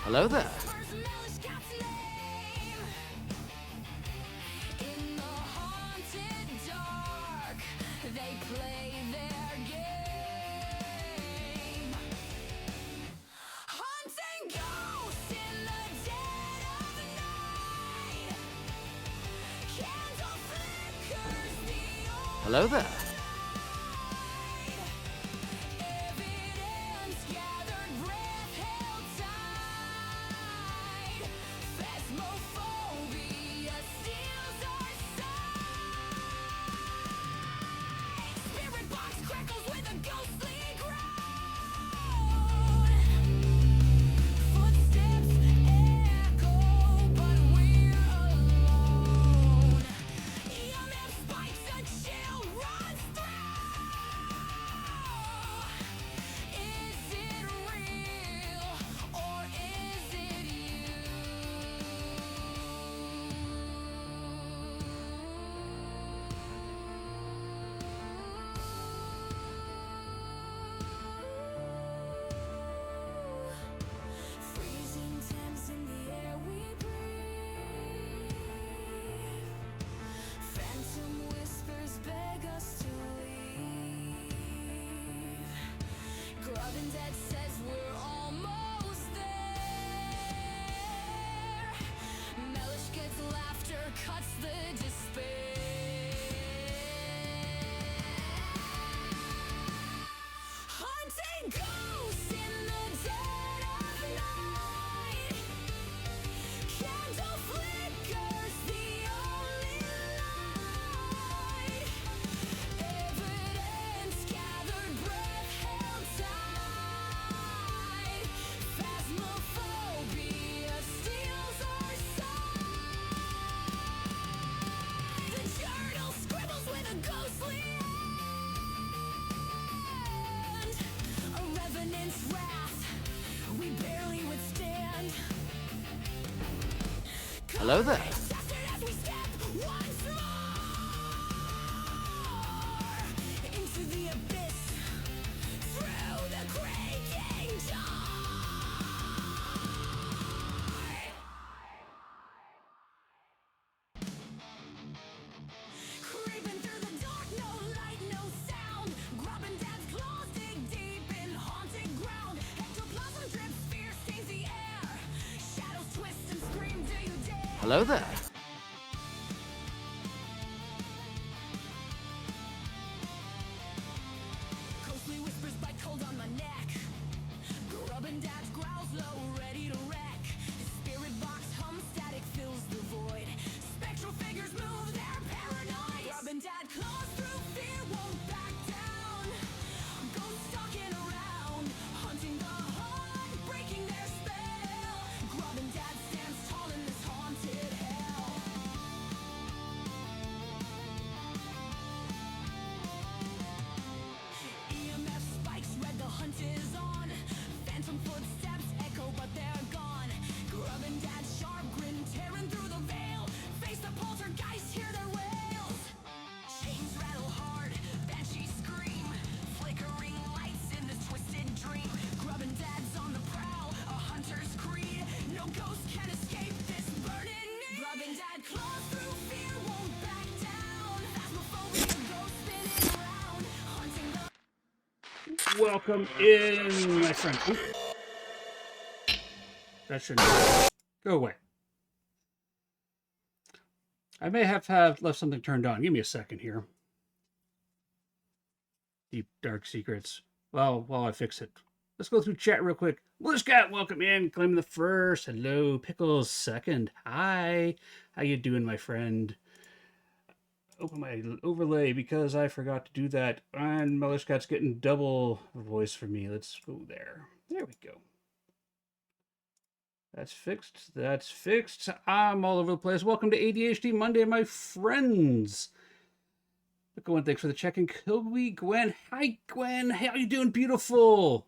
Hello there. Hello there. Hello there. Hello there. Welcome in, my friend. Oop. That shouldn't go away. I may have left something turned on. Give me a second here. Deep dark secrets. Well, while I fix it, let's go through chat real quick. Blue Scat, welcome in. Claiming the first. Hello, Pickles second. Hi. How you doing, my friend? Open my overlay because I forgot to do that. And Melishkat's getting double voice for me. Let's go there. There we go. That's fixed. That's fixed. I'm all over the place. Welcome to ADHD Monday, my friends. Gwen, thanks for the check-in. Kobe, Gwen. Hi, Gwen. How you doing, beautiful?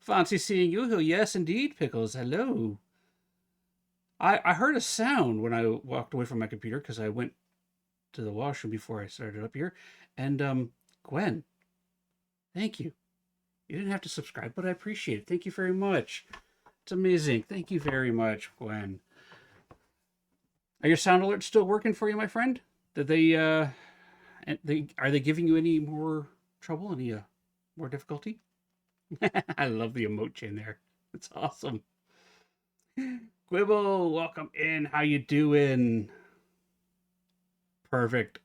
Fancy seeing you. Yes, indeed, Pickles. Hello. I heard a sound when I walked away from my computer because I went to the washroom before I started up here. And, Gwen, thank you. You didn't have to subscribe, but I appreciate it. Thank you very much. It's amazing. Thank you very much, Gwen. Are your sound alerts still working for you, my friend? Did they are they giving you any more trouble, any more difficulty? I love the emote chain there. It's awesome. Quibble, welcome in. How you doing? Perfect.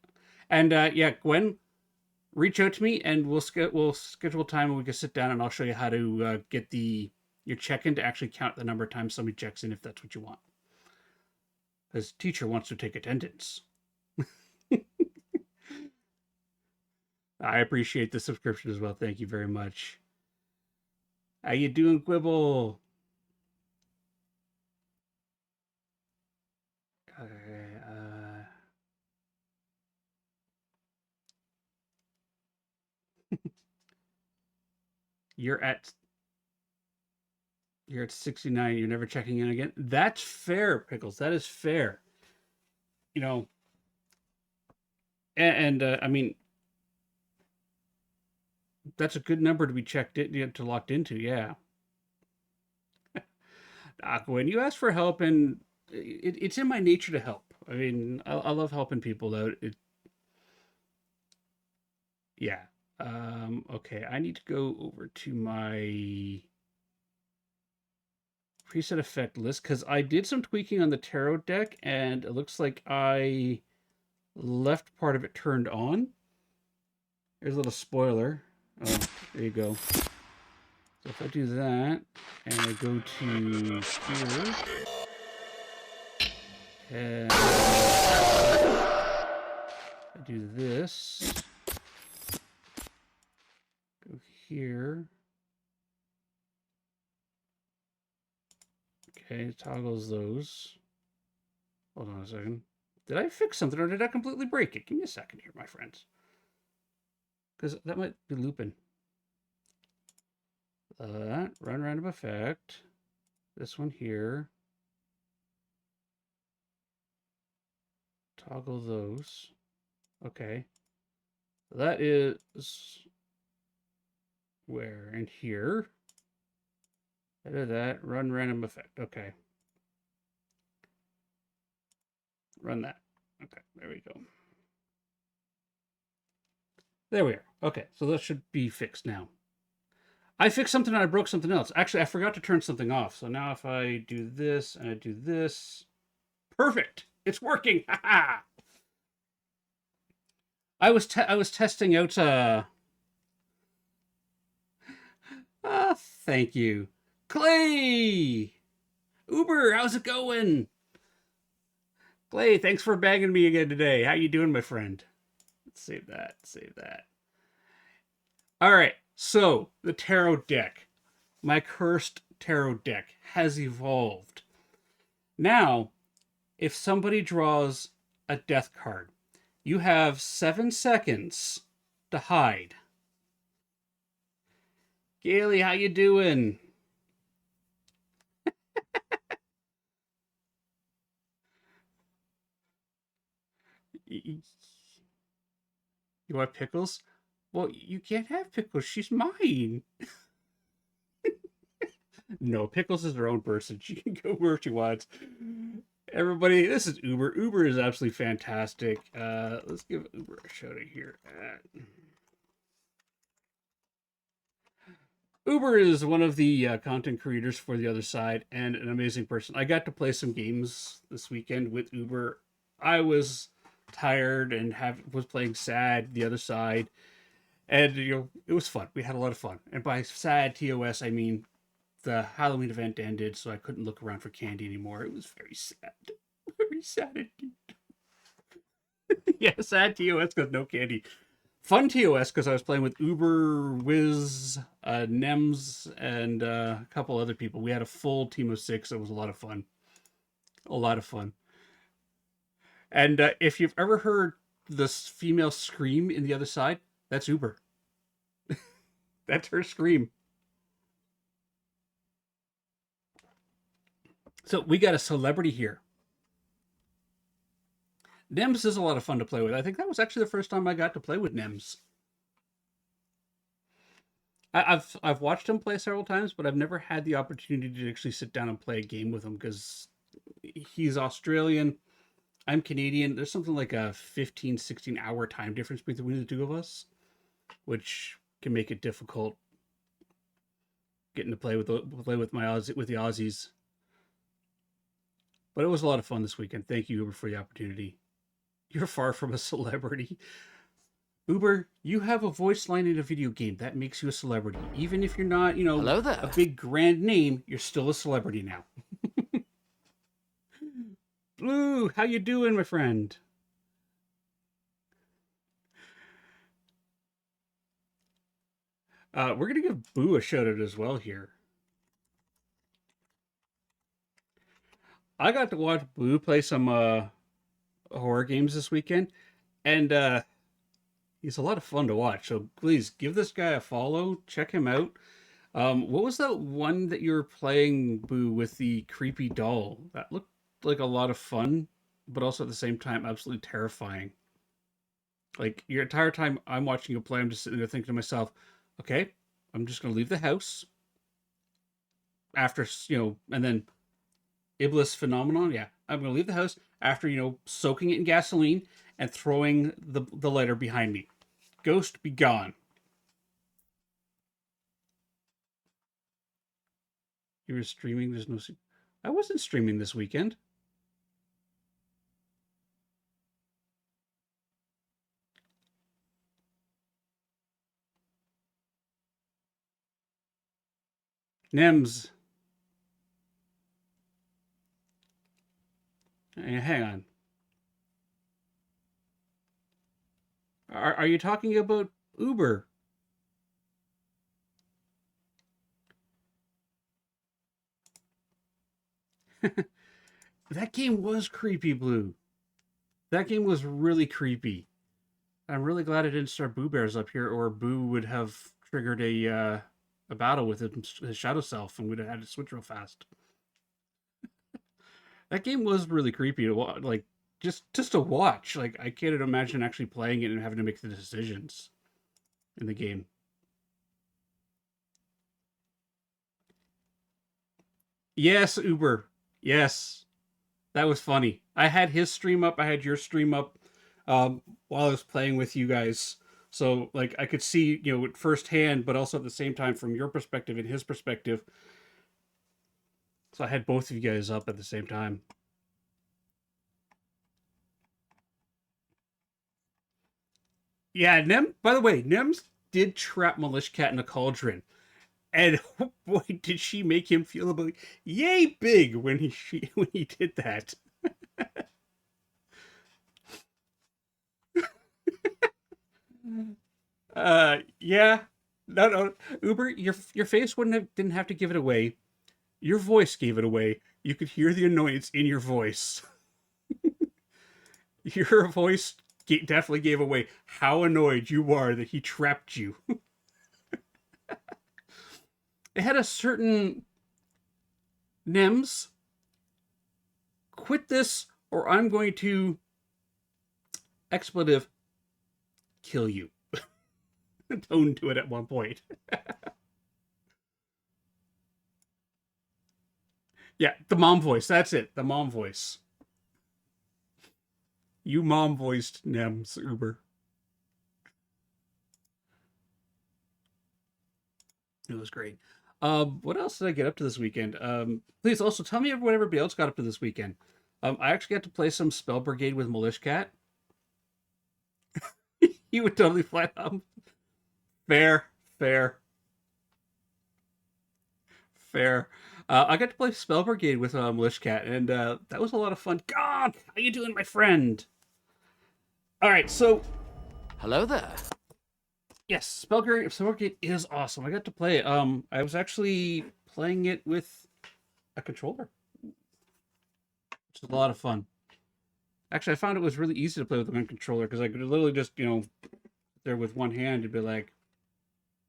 And yeah, Gwen, reach out to me and we'll schedule time and we can sit down and I'll show you how to get your check-in to actually count the number of times somebody checks in if that's what you want. Because teacher wants to take attendance. I appreciate the subscription as well. Thank you very much. How you doing, Quibble? Okay, you're at 69. You're never checking in again. That's fair, Pickles. That is fair. You know, and I mean, that's a good number to be checked in, to locked into. Yeah. When you ask for help, and it's in my nature to help. I mean, I love helping people out. Yeah. Okay, I need to go over to my preset effect list because I did some tweaking on the tarot deck and it looks like I left part of it turned on. Here's a little spoiler. Oh, there you go. So if I do that and I go to here and I do this, go here. Okay, it toggles those. Hold on a second. Did I fix something or did I completely break it? Give me a second here, my friends. Because that might be looping. Run random effect. This one here. Toggle those. Okay. That is where? In here. Edit that. Run random effect. Okay. Run that. Okay, there we go. There we are. Okay, so that should be fixed now. I fixed something and I broke something else. Actually, I forgot to turn something off. So now if I do this and I do this, perfect. It's working. I was testing out. Thank you, Clay. Uber, how's it going? Clay, thanks for bagging me again today. How you doing, my friend? Let's save that. Save that. All right. So the tarot deck, my cursed tarot deck, has evolved. Now, if somebody draws a death card, you have 7 seconds to hide. Gailey, how you doing? You want Pickles? Well, you can't have Pickles. She's mine. No, Pickles is her own person. She can go where she wants. Everybody, this is Uber. Uber is absolutely fantastic. Let's give Uber a shout out here. Uber is one of the content creators for the other side and an amazing person. I got to play some games this weekend with Uber. I was tired and was playing sad the other side, and it was fun. We had a lot of fun. And by sad TOS, I mean the Halloween event ended, so I couldn't look around for candy anymore. It was very sad, very sad indeed. Yeah, sad TOS because no candy. Fun TOS because I was playing with Uber, Wiz, Nems, and a couple other people. We had a full team of 6. It was a lot of fun. A lot of fun. And if you've ever heard this female scream in the other side, that's Uber. That's her scream. So we got a celebrity here. Nems is a lot of fun to play with. I think that was actually the first time I got to play with Nems. I've watched him play several times, but I've never had the opportunity to actually sit down and play a game with him because he's Australian. I'm Canadian. There's something like a 15, 16 hour time difference between the two of us, which can make it difficult getting to play with with the Aussies. But it was a lot of fun this weekend. Thank you, Uber, for the opportunity. You're far from a celebrity. Uber, you have a voice line in a video game. That makes you a celebrity. Even if you're not, Hello a there. big grand name, you're still a celebrity now. Blue, how you doing, my friend? We're gonna give Boo a shout out as well here. I got to watch Boo play some horror games this weekend, and he's a lot of fun to watch. So please give this guy a follow. Check him out. What was that one that you were playing, Boo, with the creepy doll? That looked like a lot of fun, but also at the same time absolutely terrifying. Like your entire time I'm watching you play, I'm just sitting there thinking to myself, okay, I'm just gonna leave the house after and then Iblis phenomenon. Yeah, I'm gonna leave the house after soaking it in gasoline and throwing the lighter behind me. Ghost, be gone. You were streaming. There's no. I wasn't streaming this weekend. Nems, hang on. Are you talking about Uber? That game was creepy, Blue. That game was really creepy. I'm really glad I didn't start Boo Bears up here, or Boo would have triggered a battle with his shadow self, and we'd have had to switch real fast. That game was really creepy to watch, like just to watch. Like I can't imagine actually playing it and having to make the decisions in the game. Yes, Uber. Yes, that was funny. I had his stream up. I had your stream up while I was playing with you guys. So like I could see firsthand, but also at the same time from your perspective and his perspective. So I had both of you guys up at the same time. Yeah, Nem. By the way, Nems did trap Militia Cat in a cauldron, and oh boy, did she make him feel about yay big when when he did that. Yeah, no, Uber, your face didn't have to give it away. Your voice gave it away. You could hear the annoyance in your voice. Your voice definitely gave away how annoyed you are that he trapped you. It had a certain Nems, quit this or I'm going to expletive kill you tone to it at one point. Yeah, the mom voice. That's it. The mom voice. You mom voiced Nems, Uber. It was great. What else did I get up to this weekend? Please also tell me what everybody else got up to this weekend. I actually got to play some Spell Brigade with Militia Cat. He would totally flat fair, fair, fair. I got to play Spell Brigade with Militia Cat, and that was a lot of fun. God, how you doing, my friend? All right, so Hello there. yes, Spell Brigade is awesome. I got to play it. I was actually playing it with a controller, which is a lot of fun. Actually, I found it was really easy to play with one controller because I could literally just there with one hand and be like,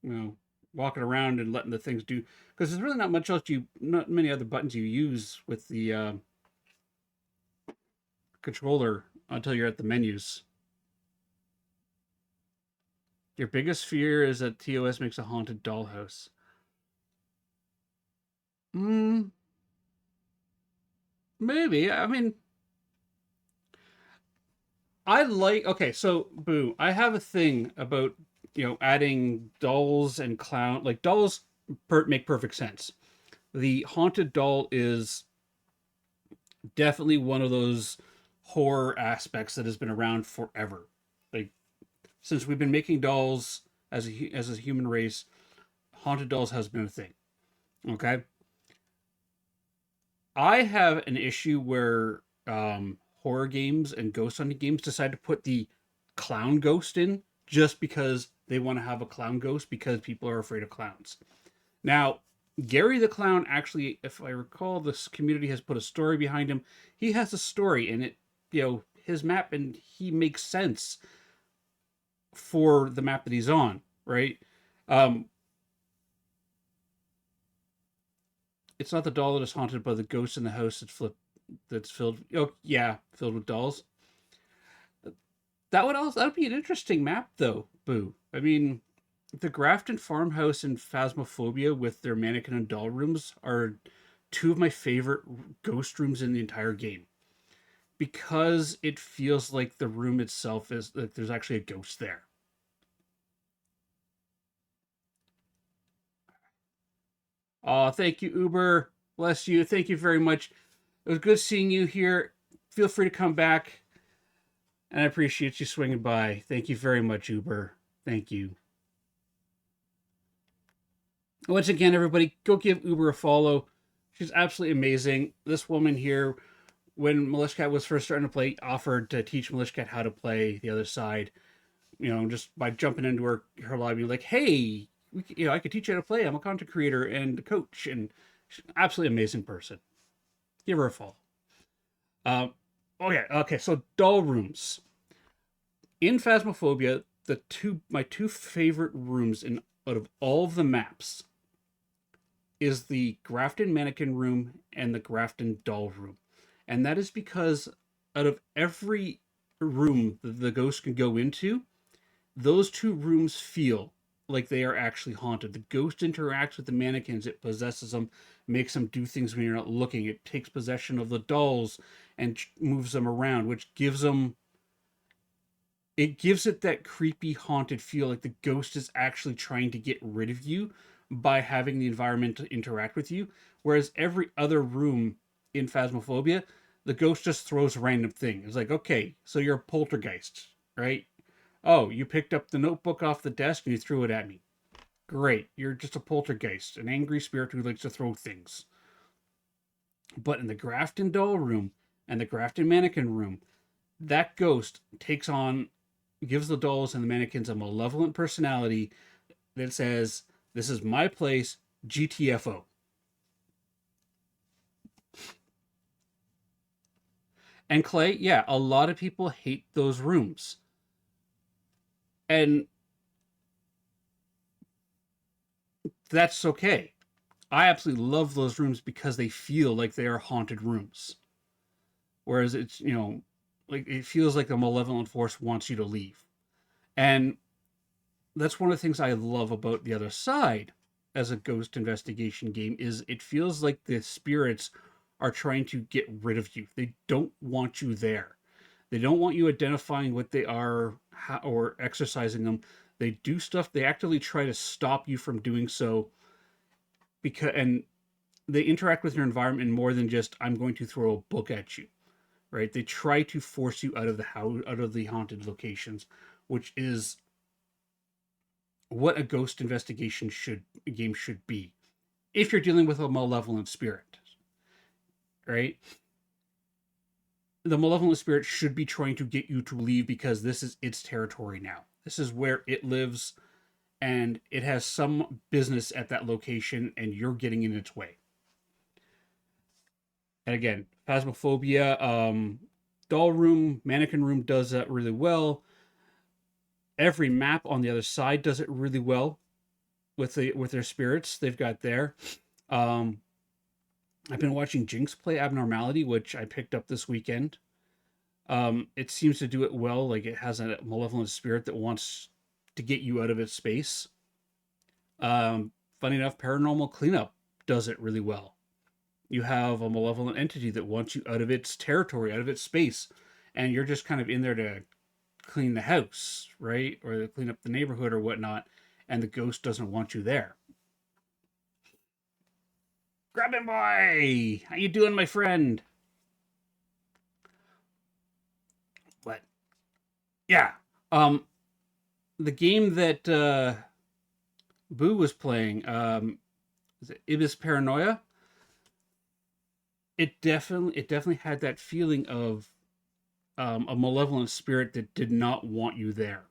you know, walking around and letting the things do. Because there's really not much else not many other buttons you use with the controller until you're at the menus. Your biggest fear is that TOS makes a haunted dollhouse. Maybe. I mean, okay, so Boo, I have a thing about, adding dolls and clown, like dolls make perfect sense. The haunted doll is definitely one of those horror aspects that has been around forever. Like, since we've been making dolls as a human race, haunted dolls has been a thing. Okay? I have an issue where horror games and ghost hunting games decide to put the clown ghost in just because they want to have a clown ghost because people are afraid of clowns. Now, Gary the Clown actually, if I recall, this community has put a story behind him. He has a story, and his map, and he makes sense for the map that he's on, right? Um, it's not the doll that is haunted, but the ghost in the house that's filled. Oh yeah, filled with dolls. That would be an interesting map though, Boo. I mean, the Grafton farmhouse and Phasmophobia with their mannequin and doll rooms are two of my favorite ghost rooms in the entire game because it feels like the room itself is like there's actually a ghost there. Oh, thank you, Uber. Bless you. Thank you very much. It was good seeing you here. Feel free to come back, and I appreciate you swinging by. Thank you very much, Uber. Thank you. Once again, everybody, go give Uber a follow. She's absolutely amazing. This woman here, when Milishkat was first starting to play, offered to teach Milishkat how to play the other side. Just by jumping into her lobby, like, hey, I could teach you how to play. I'm a content creator and a coach, and she's an absolutely amazing person. Give her a follow. Okay. So doll rooms in Phasmophobia, my two favorite rooms in out of all of the maps is the Grafton mannequin room and the Grafton doll room, and that is because out of every room that the ghost can go into, those two rooms feel like they are actually haunted. The ghost interacts with the mannequins, it possesses them, makes them do things when you're not looking. It takes possession of the dolls and moves them around, which gives it that creepy haunted feel, like the ghost is actually trying to get rid of you by having the environment to interact with you. Whereas every other room in Phasmophobia, the ghost just throws random things. It's like, okay, so you're a poltergeist, right? Oh, you picked up the notebook off the desk and you threw it at me. Great, you're just a poltergeist, an angry spirit who likes to throw things. But in the Grafton doll room and the Grafton mannequin room, that ghost gives the dolls and the mannequins a malevolent personality that says, "This is my place, GTFO." And Clay, yeah, a lot of people hate those rooms. And that's okay. I absolutely love those rooms because they feel like they are haunted rooms. Whereas it's, like it feels like a malevolent force wants you to leave. And that's one of the things I love about the other side as a ghost investigation game is it feels like the spirits are trying to get rid of you. They don't want you there. They don't want you identifying what they are or exercising them. They do stuff. They actively try to stop you from doing so and they interact with your environment in more than just I'm going to throw a book at you, right? They try to force you out of the haunted locations, which is what a ghost investigation game should be. If you're dealing with a malevolent spirit, right? The malevolent spirit should be trying to get you to leave because this is its territory now. This is where it lives and it has some business at that location and you're getting in its way. And again, Phasmophobia, doll room, mannequin room does that really well. Every map on the other side does it really well with their spirits they've got there. I've been watching Jinx play Abnormality, which I picked up this weekend. It seems to do it well. Like it has a malevolent spirit that wants to get you out of its space. Funny enough, Paranormal Cleanup does it really well. You have a malevolent entity that wants you out of its territory, out of its space, and you're just kind of in there to clean the house, right? Or to clean up the neighborhood or whatnot, and the ghost doesn't want you there. Grabbing boy! How you doing, my friend? What? Yeah. The game that Boo was playing, is it Ibis Paranoia? It definitely had that feeling of a malevolent spirit that did not want you there.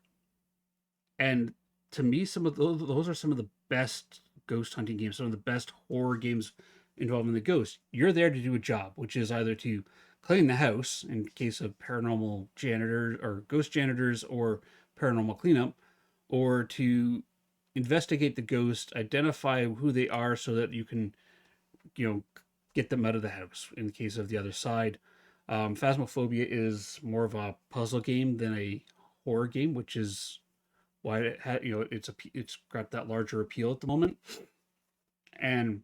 And to me, some of those are some of the best ghost hunting games, some of the best horror games involving the ghost. You're there to do a job, which is either to clean the house in case of paranormal janitors or ghost janitors or paranormal cleanup, or to investigate the ghost, identify who they are so that you can, get them out of the house in the case of the other side. Phasmophobia is more of a puzzle game than a horror game, which is why it had, it's got that larger appeal at the moment. And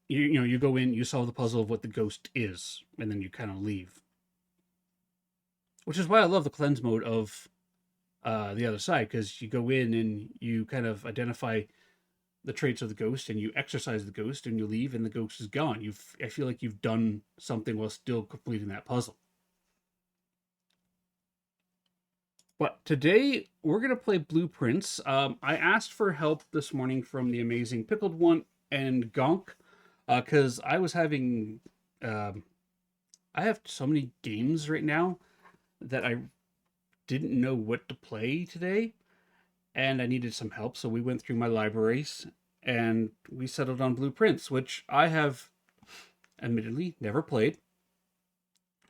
you go in, you solve the puzzle of what the ghost is, and then you kind of leave. Which is why I love the cleanse mode of the other side, because you go in and you kind of identify the traits of the ghost and you exercise the ghost and you leave and the ghost is gone. I feel like you've done something while still completing that puzzle. But today we're going to play Blueprints. I asked for help this morning from the amazing Pickled One and Gonk, because I was having, I have so many games right now that I didn't know what to play today, and I needed some help, so we went through my libraries and we settled on Blueprints, which I have admittedly never played.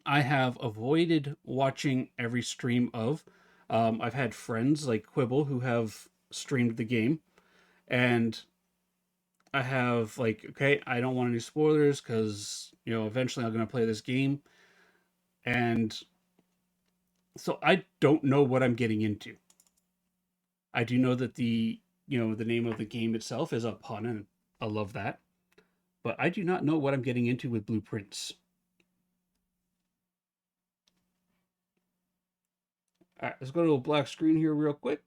I have avoided watching every stream of. I've had friends like Quibble who have streamed the game, and I have okay, I don't want any spoilers because eventually I'm going to play this game, and so I don't know what I'm getting into. I do know that the name of the game itself is a pun, and I love that. But I do not know what I'm getting into with Blueprints. All right, let's go to a black screen here real quick.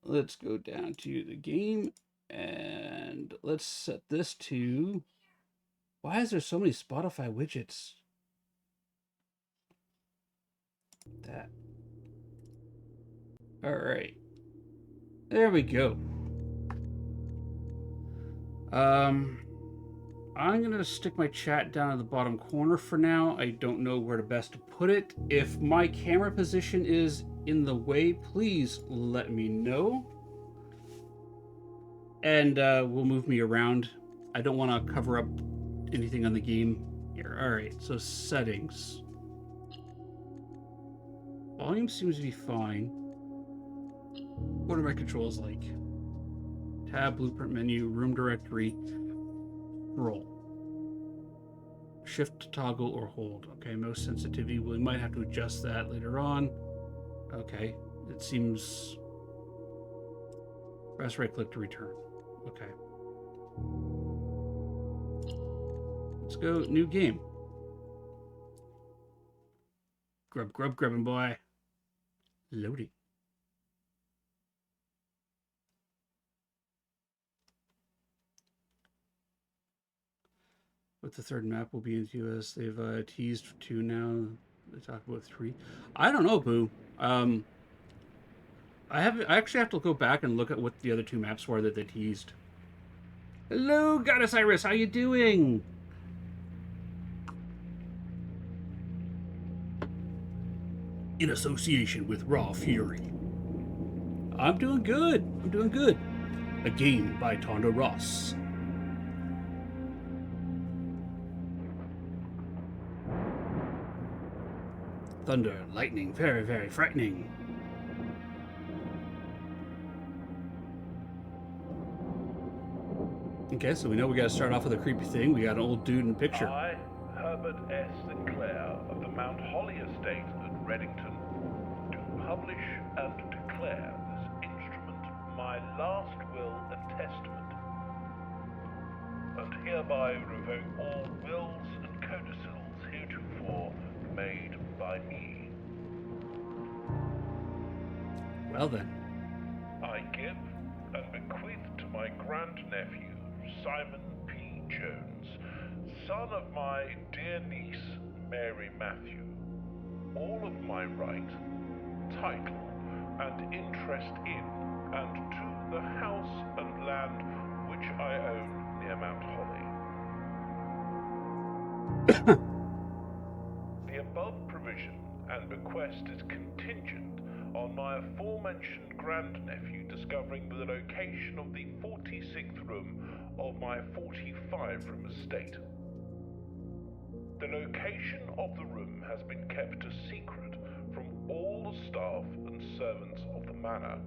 Let's go down to the game, and let's set this to... Why is there so many Spotify widgets? That. All right. There we go. I'm going to stick my chat down in the bottom corner for now. I don't know where to best to put it. If my camera position is in the way, please let me know. And we'll move me around. I don't want to cover up anything on the game here. All right, so settings. Volume seems to be fine. What are my controls like? Tab, blueprint menu, room directory, roll. Shift, toggle, or hold. Okay, mouse sensitivity. We might have to adjust that later on. Okay, it seems... Press right click to return. Okay. Let's go, new game. Grubbing boy. Loading. What the third map will be into us. They've teased 2 now. They talk about 3. I don't know, Boo. I actually have to go back and look at what the other 2 maps were that they teased. Hello, Goddess Iris. How you doing? In association with Raw Fury. I'm doing good. I'm doing good. A game by Tonda Ross. Thunder, lightning, very, very frightening. Okay, so we know we got to start off with a creepy thing. We got an old dude in the picture. I, Herbert S. Sinclair of the Mount Holly Estate at Reddington, do publish and declare this instrument my last will and testament, and hereby revoke all wills and codicils heretofore made by me. Well then. I give and bequeath to my grandnephew, Simon P. Jones, son of my dear niece, Mary Matthew, all of my right, title, and interest in and to the house and land which I own near Mount Holly. The above provision and bequest is contingent on my aforementioned grandnephew discovering the location of the 46th room of my 45-room estate. The location of the room has been kept a secret from all the staff and servants of the manor,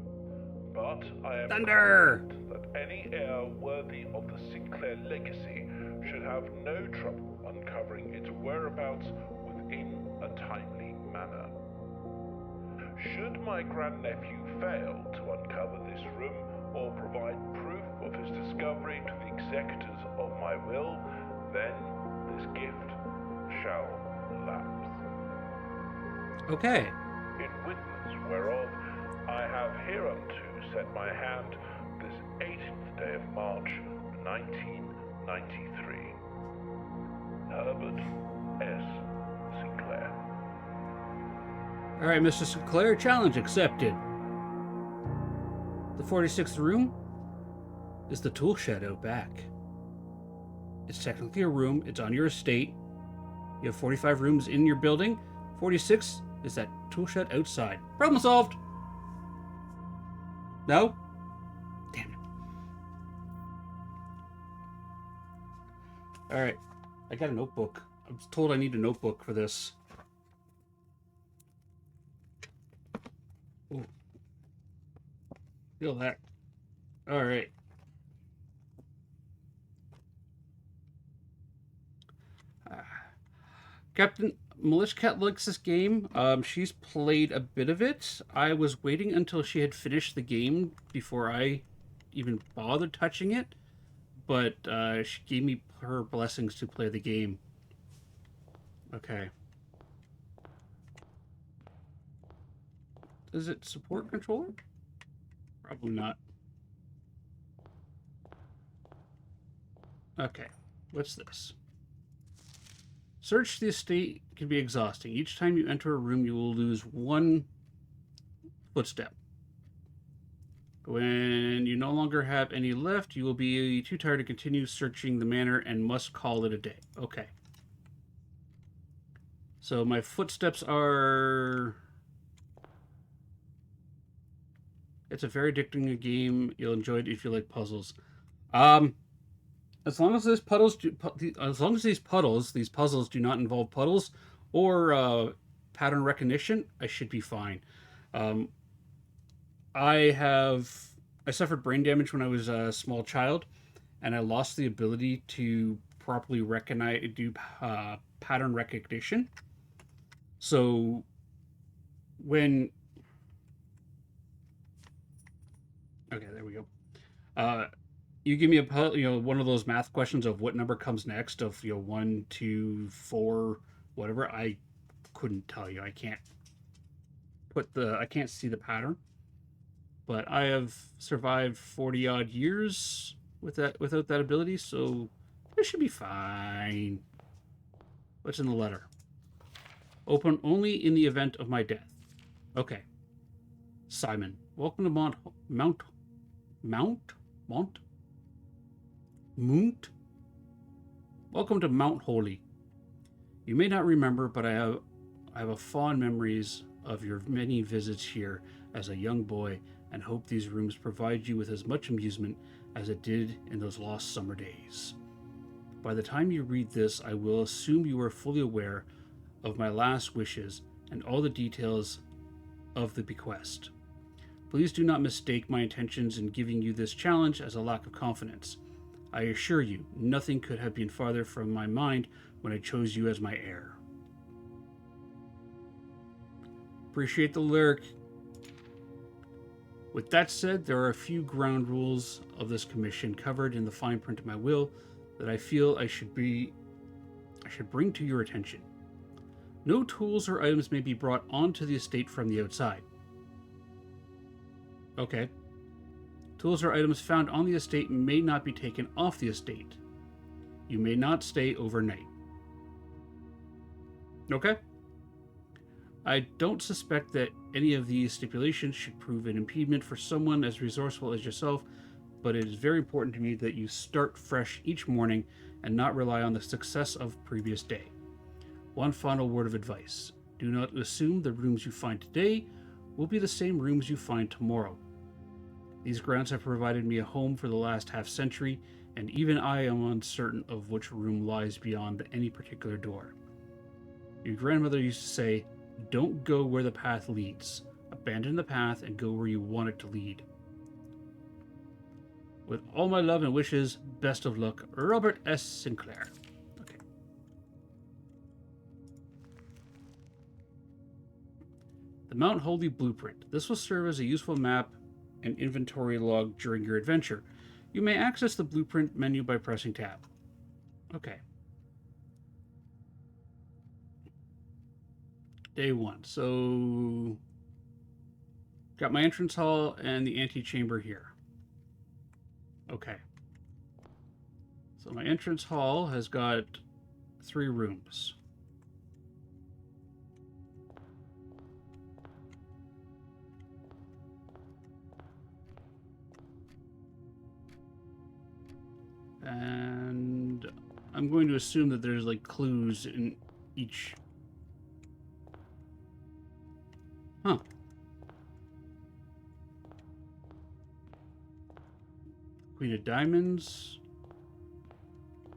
but I am confident that any heir worthy of the Sinclair legacy should have no trouble uncovering its whereabouts within a timely manner. Should my grandnephew fail to uncover this room or provide proof of his discovery to the executors of my will, then this gift shall lapse. Okay. In witness whereof I have hereunto set my hand this 18th day of March, 1993. Herbert S. Sinclair. All right, Mr. Sinclair, challenge accepted. The 46th room is the tool shed out back. It's technically a room. It's on your estate. You have 45 rooms in your building. 46 is that tool shed outside. Problem solved. No? Damn it. All right. I got a notebook. I was told I need a notebook for this. Ooh. Feel that. All right. Captain Militia Cat likes this game. She's played a bit of it. I was waiting until she had finished the game before I even bothered touching it, but she gave me her blessings to play the game. Okay. Does it support controller? Probably not. Okay. What's this? Search the estate can be exhausting. Each time you enter a room, you will lose one footstep. When you no longer have any left, you will be too tired to continue searching the manor and must call it a day. Okay. So my footsteps are... It's a very addicting game. You'll enjoy it if you like puzzles. As long as these puzzles do not involve puddles or pattern recognition, I should be fine. I suffered brain damage when I was a small child, and I lost the ability to properly do pattern recognition. So when... Okay, there we go. You give me one of those math questions of what number comes next of 1, 2, 4, whatever. I couldn't tell you. I can't see the pattern. But I have survived 40 odd years without that ability, so it should be fine. What's in the letter? Open only in the event of my death. Okay. Simon, welcome to Mount. Welcome to Mount Holy. You may not remember, but I have a fond memories of your many visits here as a young boy, and hope these rooms provide you with as much amusement as it did in those lost summer days. By the time you read this, I will assume you are fully aware of my last wishes and all the details of the bequest. Please do not mistake my intentions in giving you this challenge as a lack of confidence. I assure you, nothing could have been farther from my mind when I chose you as my heir. Appreciate the lyric, With that said, there are a few ground rules of this commission covered in the fine print of my will that I feel I should bring to your attention. No tools or items may be brought onto the estate from the outside. Okay. Tools or items found on the estate may not be taken off the estate. You may not stay overnight. Okay. I don't suspect that any of these stipulations should prove an impediment for someone as resourceful as yourself, but it is very important to me that you start fresh each morning and not rely on the success of previous day. One final word of advice. Do not assume the rooms you find today will be the same rooms you find tomorrow. These grounds have provided me a home for the last half century, and even I am uncertain of which room lies beyond any particular door. Your grandmother used to say, "Don't go where the path leads. Abandon the path and go where you want it to lead." With all my love and wishes, best of luck, Robert S. Sinclair. Okay. The Mount Holy Blueprint. This will serve as a useful map and inventory log during your adventure. You may access the blueprint menu by pressing tab. Okay. Day 1. So, got my entrance hall and the antechamber here. Okay. So my entrance hall has got 3 rooms. And I'm going to assume that there's like clues in each. Huh. Queen of Diamonds.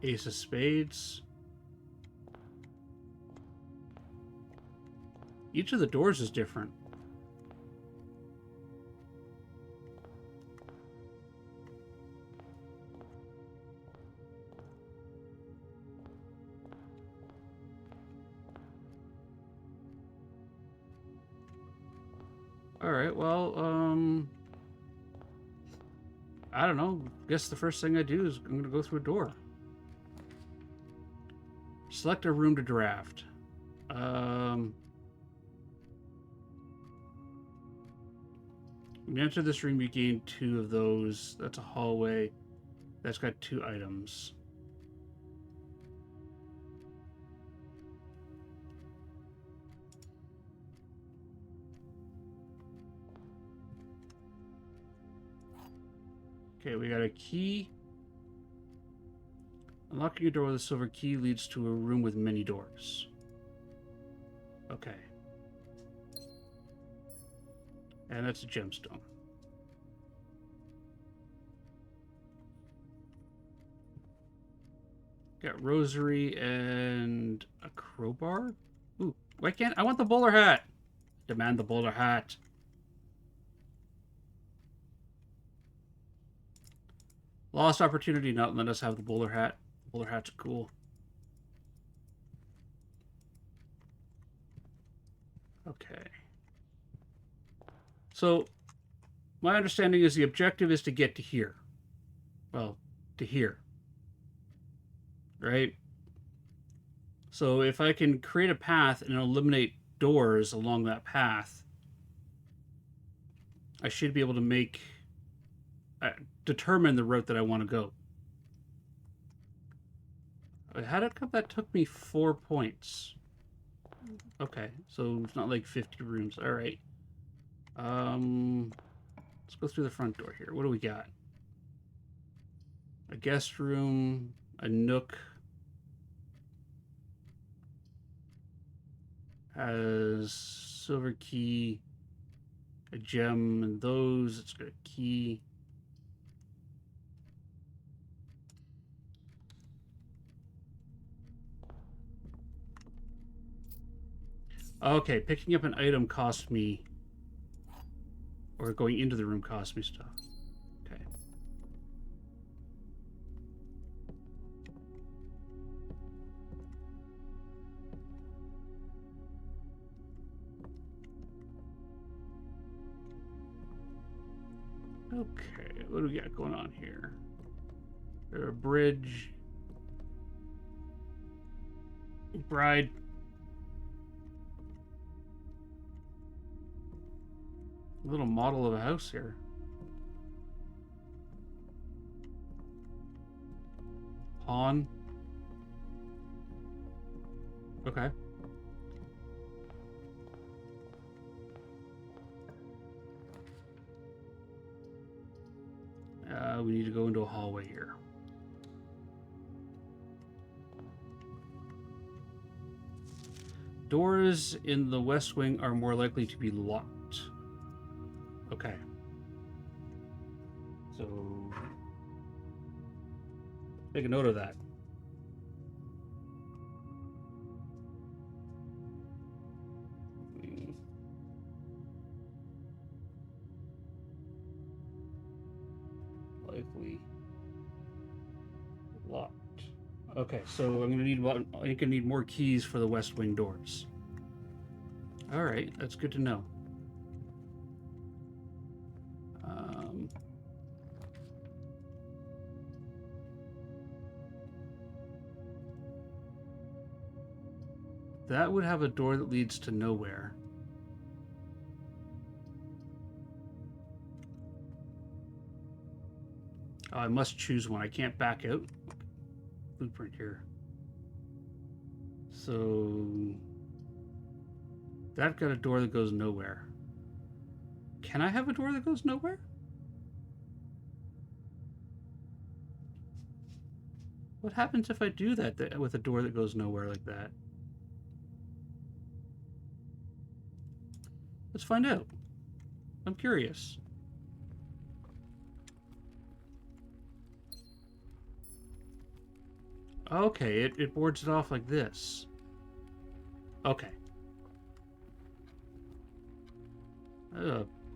Ace of Spades. Each of the doors is different. Alright, well, I don't know. Guess the first thing I do is I'm going to go through a door. Select a room to draft. When you enter this room, you gain 2 of those. That's a hallway. That's got 2 items. Okay, we got a key. Unlocking a door with a silver key leads to a room with many doors. Okay. And that's a gemstone. Got rosary and a crowbar. Ooh, why can't I want the bowler hat? Demand the bowler hat. Lost opportunity not let us have the bowler hat. Bowler hat's cool. Okay. So, my understanding is the objective is to get to here. Well, to here. Right? So if I can create a path and eliminate doors along that path, I should be able to make... determine the route that I want to go. How did it come? That took me 4 points. Okay, so it's not like 50 rooms. All right. Let's go through the front door here. What do we got? A guest room, a nook. Has silver key, a gem, and those. It's got a key. Okay, picking up an item cost me, or going into the room cost me stuff. Okay. Okay, what do we got going on here? There's a bridge. Bride. A little model of a house here. Pawn. Okay. We need to go into a hallway here. Doors in the West Wing are more likely to be locked. Okay. So, make a note of that. Likely locked. Okay, so I'm gonna need more keys for the West Wing doors. All right, that's good to know. That would have a door that leads to nowhere. Oh, I must choose one. I can't back out. Blueprint here. So that got a door that goes nowhere. Can I have a door that goes nowhere? What happens if I do that with a door that goes nowhere like that? Let's find out. I'm curious. Okay, it boards it off like this. Okay.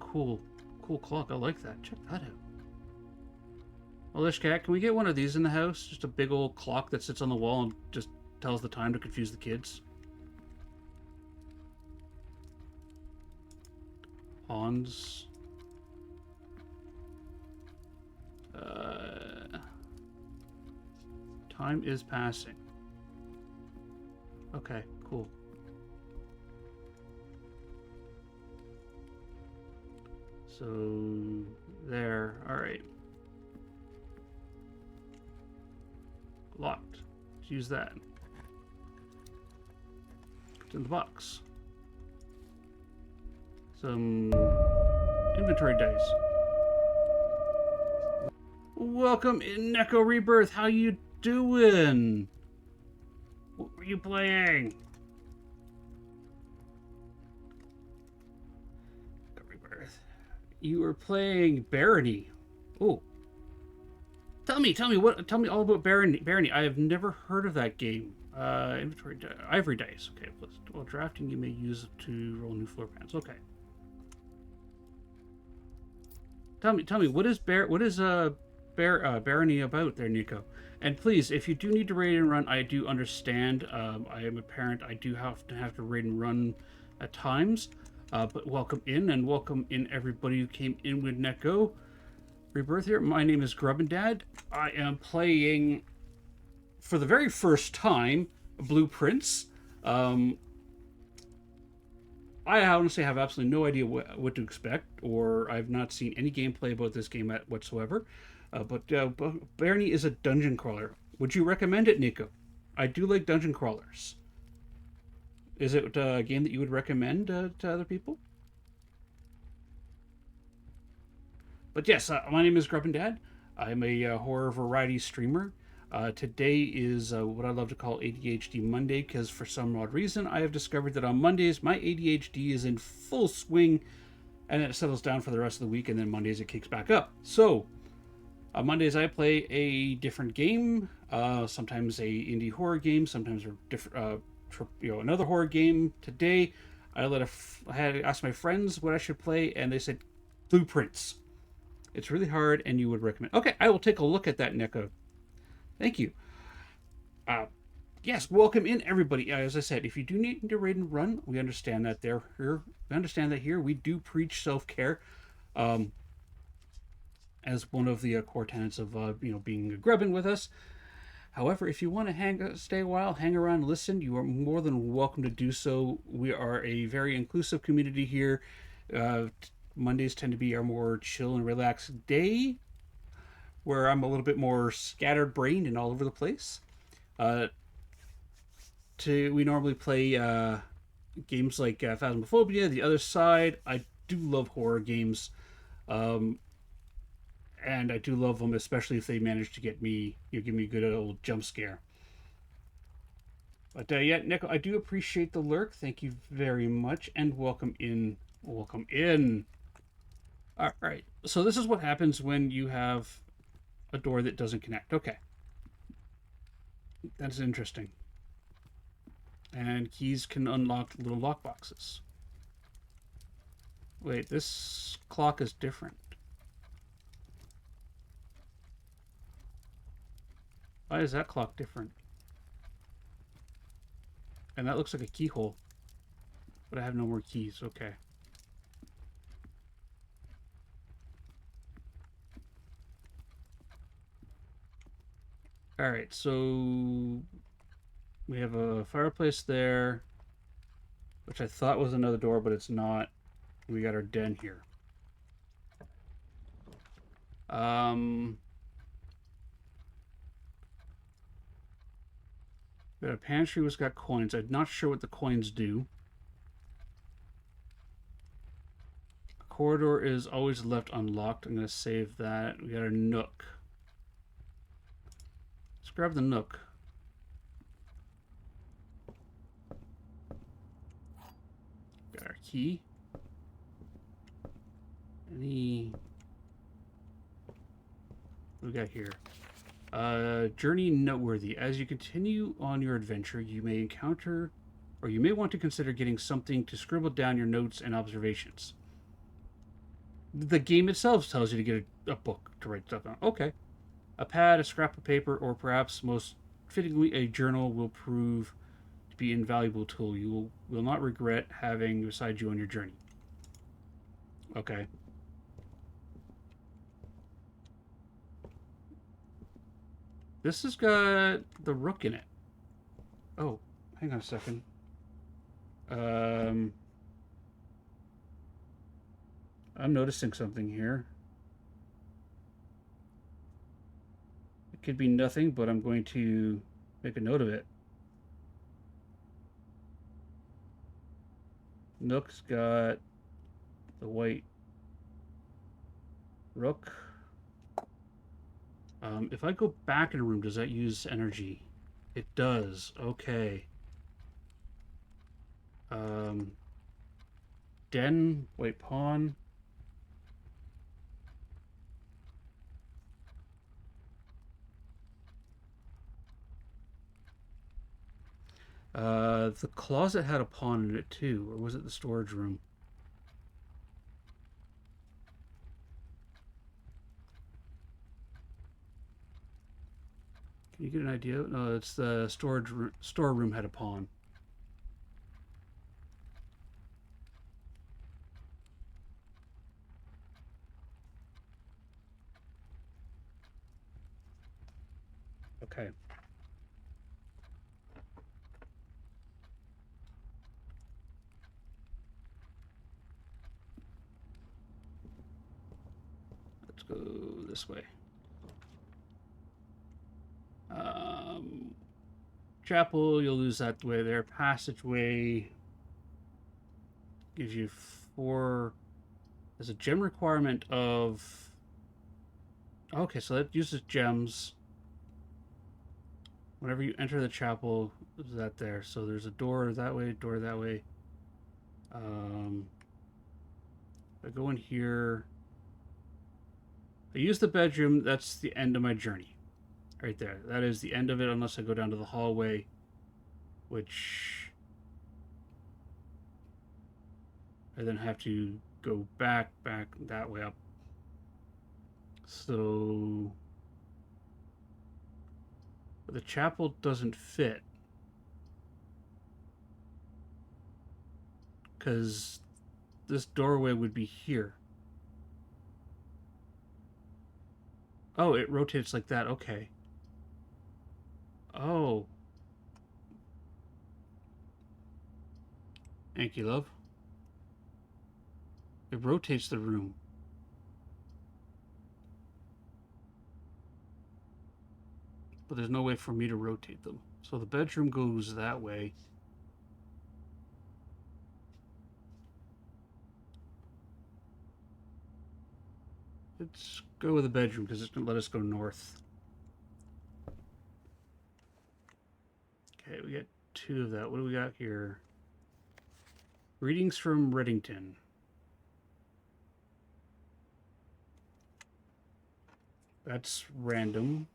Cool clock. I like that. Check that out. Well, Cat, can we get one of these in the house? Just a big old clock that sits on the wall and just tells the time to confuse the kids. Pawns. Time is passing. Okay, cool. So, there. Alright. Locked. Let's use that. It's in the box. Some inventory dice. Welcome in Neko Rebirth. How you doing? What were you playing? Neko Rebirth. You were playing Barony. Oh. Tell me all about Barony. I have never heard of that game. Inventory ivory dice. Okay. While drafting, you may use it to roll new floor plans. Okay. Tell me, what is Barony about there, Nico? And please, if you do need to raid and run, I do understand. I am a parent. I do have to raid and run at times. But welcome in everybody who came in with Neko Rebirth here. My name is Grubbin' I am playing for the very first time Blueprints. I honestly have absolutely no idea what to expect, or I've not seen any gameplay about this game whatsoever. But Barony is a dungeon crawler. Would you recommend it, Nico? I do like dungeon crawlers. Is it a game that you would recommend to other people? But yes, my name is Grubbin'. I'm a horror variety streamer. Today is what I love to call ADHD Monday, because for some odd reason I have discovered that on Mondays my ADHD is in full swing and then it settles down for the rest of the week, and then Mondays it kicks back up. So on Mondays I play a different game, sometimes a indie horror game, sometimes another horror game. Today I had asked my friends what I should play, and they said Blueprints. It's really hard, and you would recommend. Okay, I will take a look at that, Neko. Thank you. Yes, welcome in, everybody. As I said, if you do need to raid and run, we understand that here. We understand that here we do preach self-care. as one of the core tenets of being a grubbin with us. However, if you want to stay a while, hang around, listen, you are more than welcome to do so. We are a very inclusive community here. Mondays tend to be our more chill and relaxed day, where I'm a little bit more scattered-brained and all over the place. We normally play games like Phasmophobia, The Other Side. I do love horror games. And I do love them, especially if they manage to give me a good old jump scare. But yeah, Nick, I do appreciate the lurk. Thank you very much, and welcome in. Welcome in. All right. So this is what happens when you have a door that doesn't connect. Okay. That's interesting. And keys can unlock little lock boxes. Wait, this clock is different. Why is that clock different? And that looks like a keyhole. But I have no more keys. Okay. Alright, so we have a fireplace there, which I thought was another door, but it's not. We got our den here. We got a pantry which got coins. I'm not sure what the coins do. A corridor is always left unlocked. I'm going to save that. We got our nook. Let's grab the nook. Got our key. What do we got here? Journey noteworthy. As you continue on your adventure, you may encounter, or you may want to consider getting something to scribble down your notes and observations. The game itself tells you to get a book to write stuff down. Okay. A pad, a scrap of paper, or perhaps most fittingly a journal will prove to be an invaluable tool you will not regret having beside you on your journey. Okay. This has got the rook in it. Oh, hang on a second. I'm noticing something here. It could be nothing, but I'm going to make a note of it. Nook's got the white rook. If I go back in a room, does that use energy? It does. Okay. Den, white pawn. The closet had a pawn in it too, or was it the storage room? Can you get an idea? No, it's the storeroom had a pawn. Okay. Let's go this way. Chapel, you'll lose that way there. Passageway gives you 4. There's a gem requirement of. Okay, so that uses gems. Whenever you enter the chapel, is that there? So there's a door that way, door that way. If I go in here, I use the bedroom. That's the end of my journey. Right there. That is the end of it unless I go down to the hallway, which I then have to go back that way up. So the chapel doesn't fit because this doorway would be here. Oh, it rotates like that. Okay. Oh. Thank you, love. It rotates the room. But there's no way for me to rotate them. So the bedroom goes that way. Let's go with the bedroom because it's going to let us go north. Okay, we got 2 of that. What do we got here? Readings from Reddington. That's random.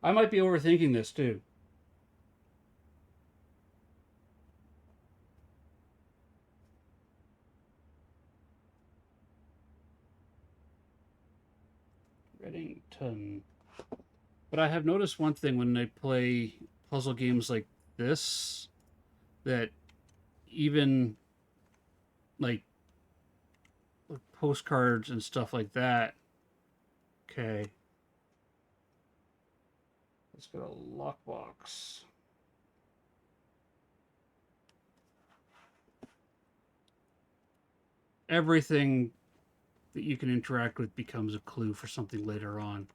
I might be overthinking this too. Reddington. But I have noticed one thing when I play puzzle games like this, that even like postcards and stuff like that. Okay. Let's go to lockbox. Everything that you can interact with becomes a clue for something later on.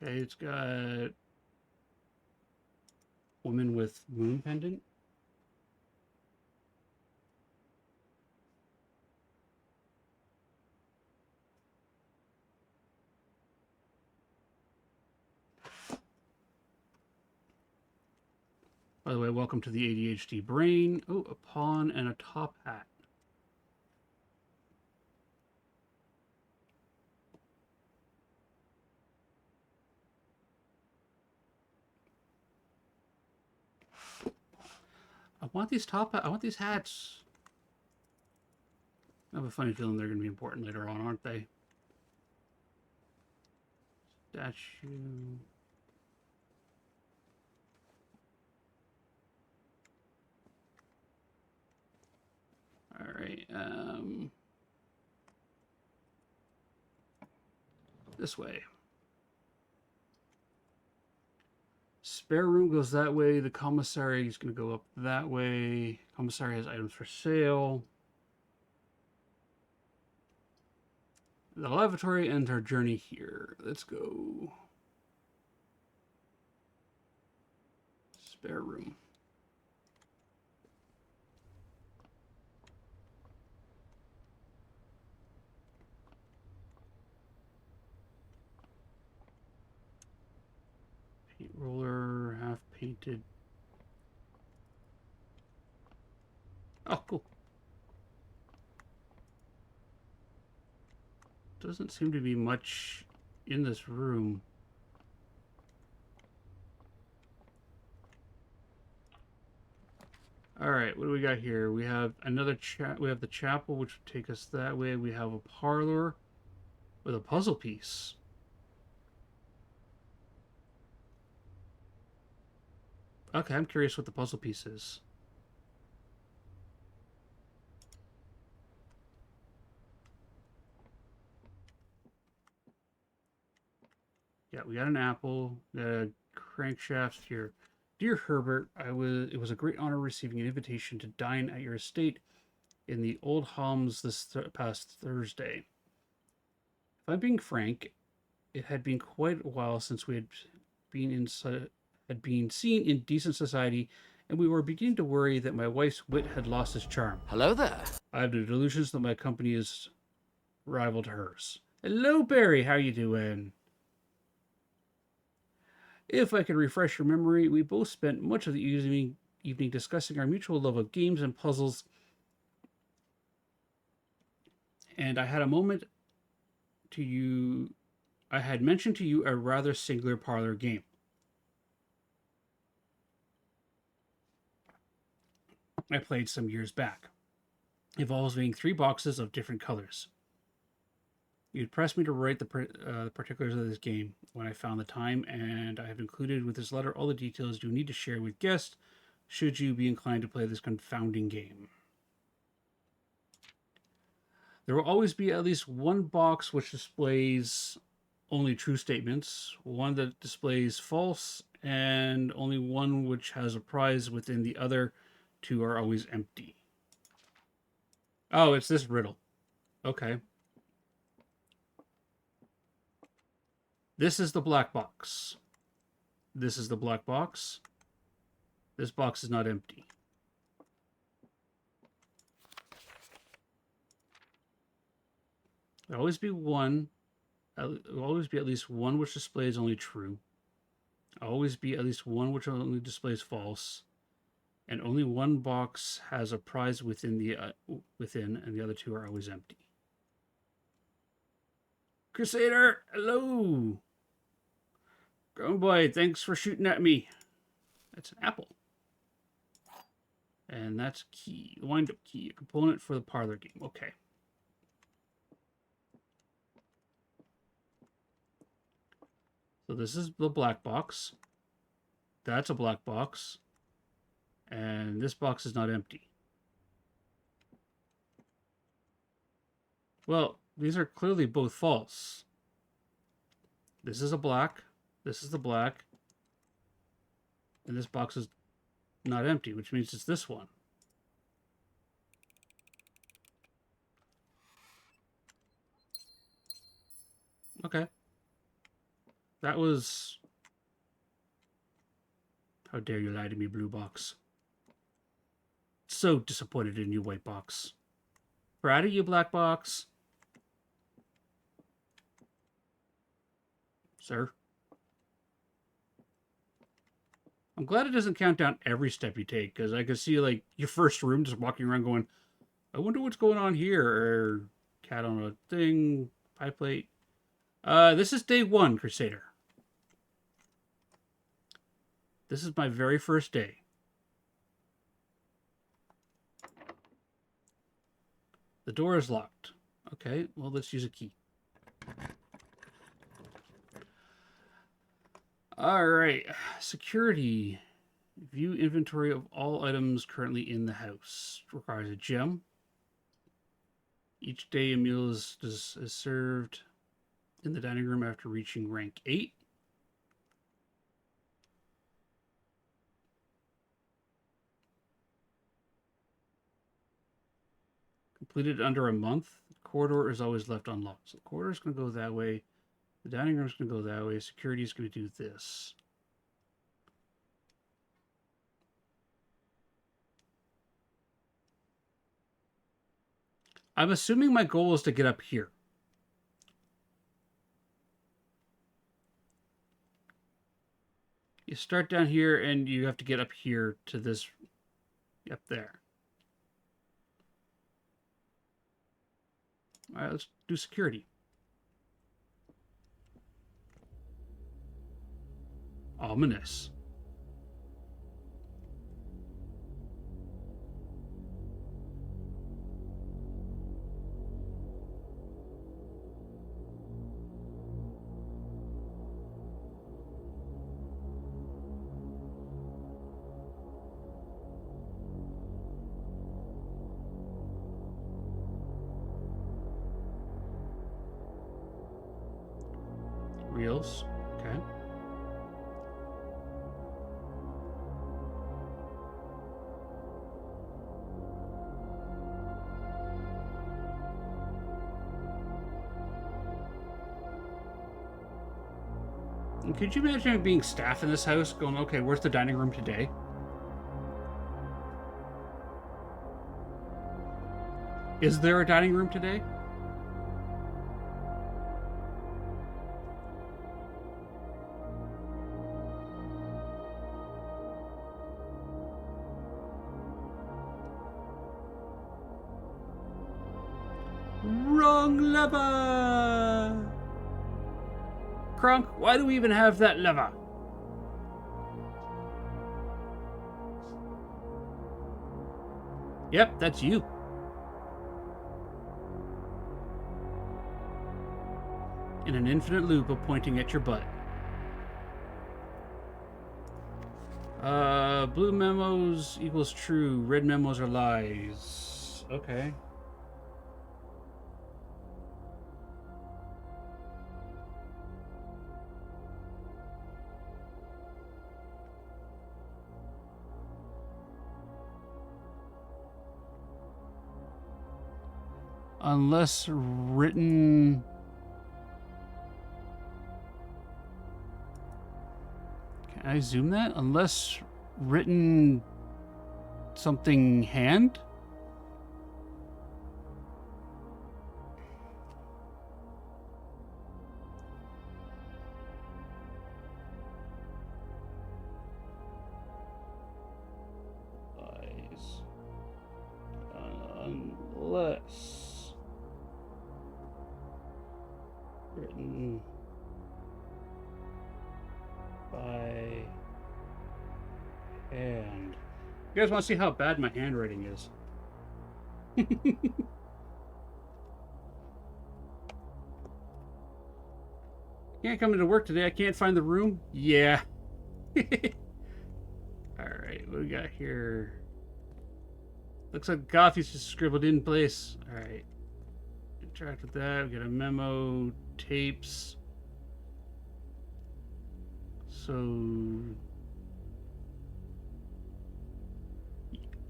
Okay, it's got woman with moon pendant. By the way, welcome to the ADHD brain. Oh, a pawn and a top hat. I want these hats. I have a funny feeling they're going to be important later on, aren't they? Statue. All right. This way. Spare room goes that way. The commissary is going to go up that way. Commissary has items for sale. The lavatory ends our journey here. Let's go. Spare room. Paint roller, half painted. Oh, cool. Doesn't seem to be much in this room. All right, what do we got here? We have another we have the chapel, which would take us that way. We have a parlor with a puzzle piece. Okay, I'm curious what the puzzle piece is. Yeah, we got an apple, crankshaft here. Dear Herbert, it was a great honor receiving an invitation to dine at your estate in the Old Homs this past Thursday. If I'm being frank, it had been quite a while since we had been seen in decent society, and we were beginning to worry that my wife's wit had lost its charm. Hello there. I have the delusions that my company is rival to hers. Hello, Barry. How you doing? If I could refresh your memory, we both spent much of the evening discussing our mutual love of games and puzzles, and I had mentioned to you a rather singular parlor game. I played some years back, involving 3 boxes of different colors. You'd pressed me to write the particulars of this game when I found the time, and I have included with this letter all the details you need to share with guests should you be inclined to play this confounding game. There will always be at least one box which displays only true statements, one that displays false, and only one which has a prize within. The other two are always empty. Oh, it's this riddle. Okay. This is the black box. This is the black box. This box is not empty. There'll always be one. There'll always be at least one which displays only true. There'll always be at least one which only displays false. And only one box has a prize within, and the other two are always empty. Crusader, hello! Grown boy, thanks for shooting at me. That's an apple. And that's key, wind-up key, a component for the parlor game. Okay. So this is the black box. That's a black box. And this box is not empty. Well, these are clearly both false. This is a black. This is the black. And this box is not empty, which means it's this one. Okay. That was... How dare you lie to me, blue box. So disappointed in you, white box. Proud of you, black box. Sir. I'm glad it doesn't count down every step you take, because I could see, like, your first room just walking around going, I wonder what's going on here, or cat on a thing, pie plate. This is day 1, Crusader. This is my very first day. The door is locked. Okay, well, let's use a key. All right, security. View inventory of all items currently in the house. Requires a gem. Each day a meal is served in the dining room after reaching rank 8. Completed under a month. The corridor is always left unlocked. So the corridor is going to go that way. The dining room is going to go that way. Security is going to do this. I'm assuming my goal is to get up here. You start down here and you have to get up here to this, up there. All right, let's do security. Ominous. Reels. Okay. And could you imagine being staff in this house going, okay, where's the dining room today? Is there a dining room today? Wrong lever! Kronk, why do we even have that lever? Yep, that's you. In an infinite loop of pointing at your butt. Blue memos equals true. Red memos are lies. Okay. Unless written... Can I zoom that? Unless written something hand? Lies. Unless written by hand. You guys want to see how bad my handwriting is? Can't come into work today. I can't find the room. Yeah. Alright, what we got here? Looks like coffee's just scribbled in place. Alright. Interact with that. We got a memo, tapes. So...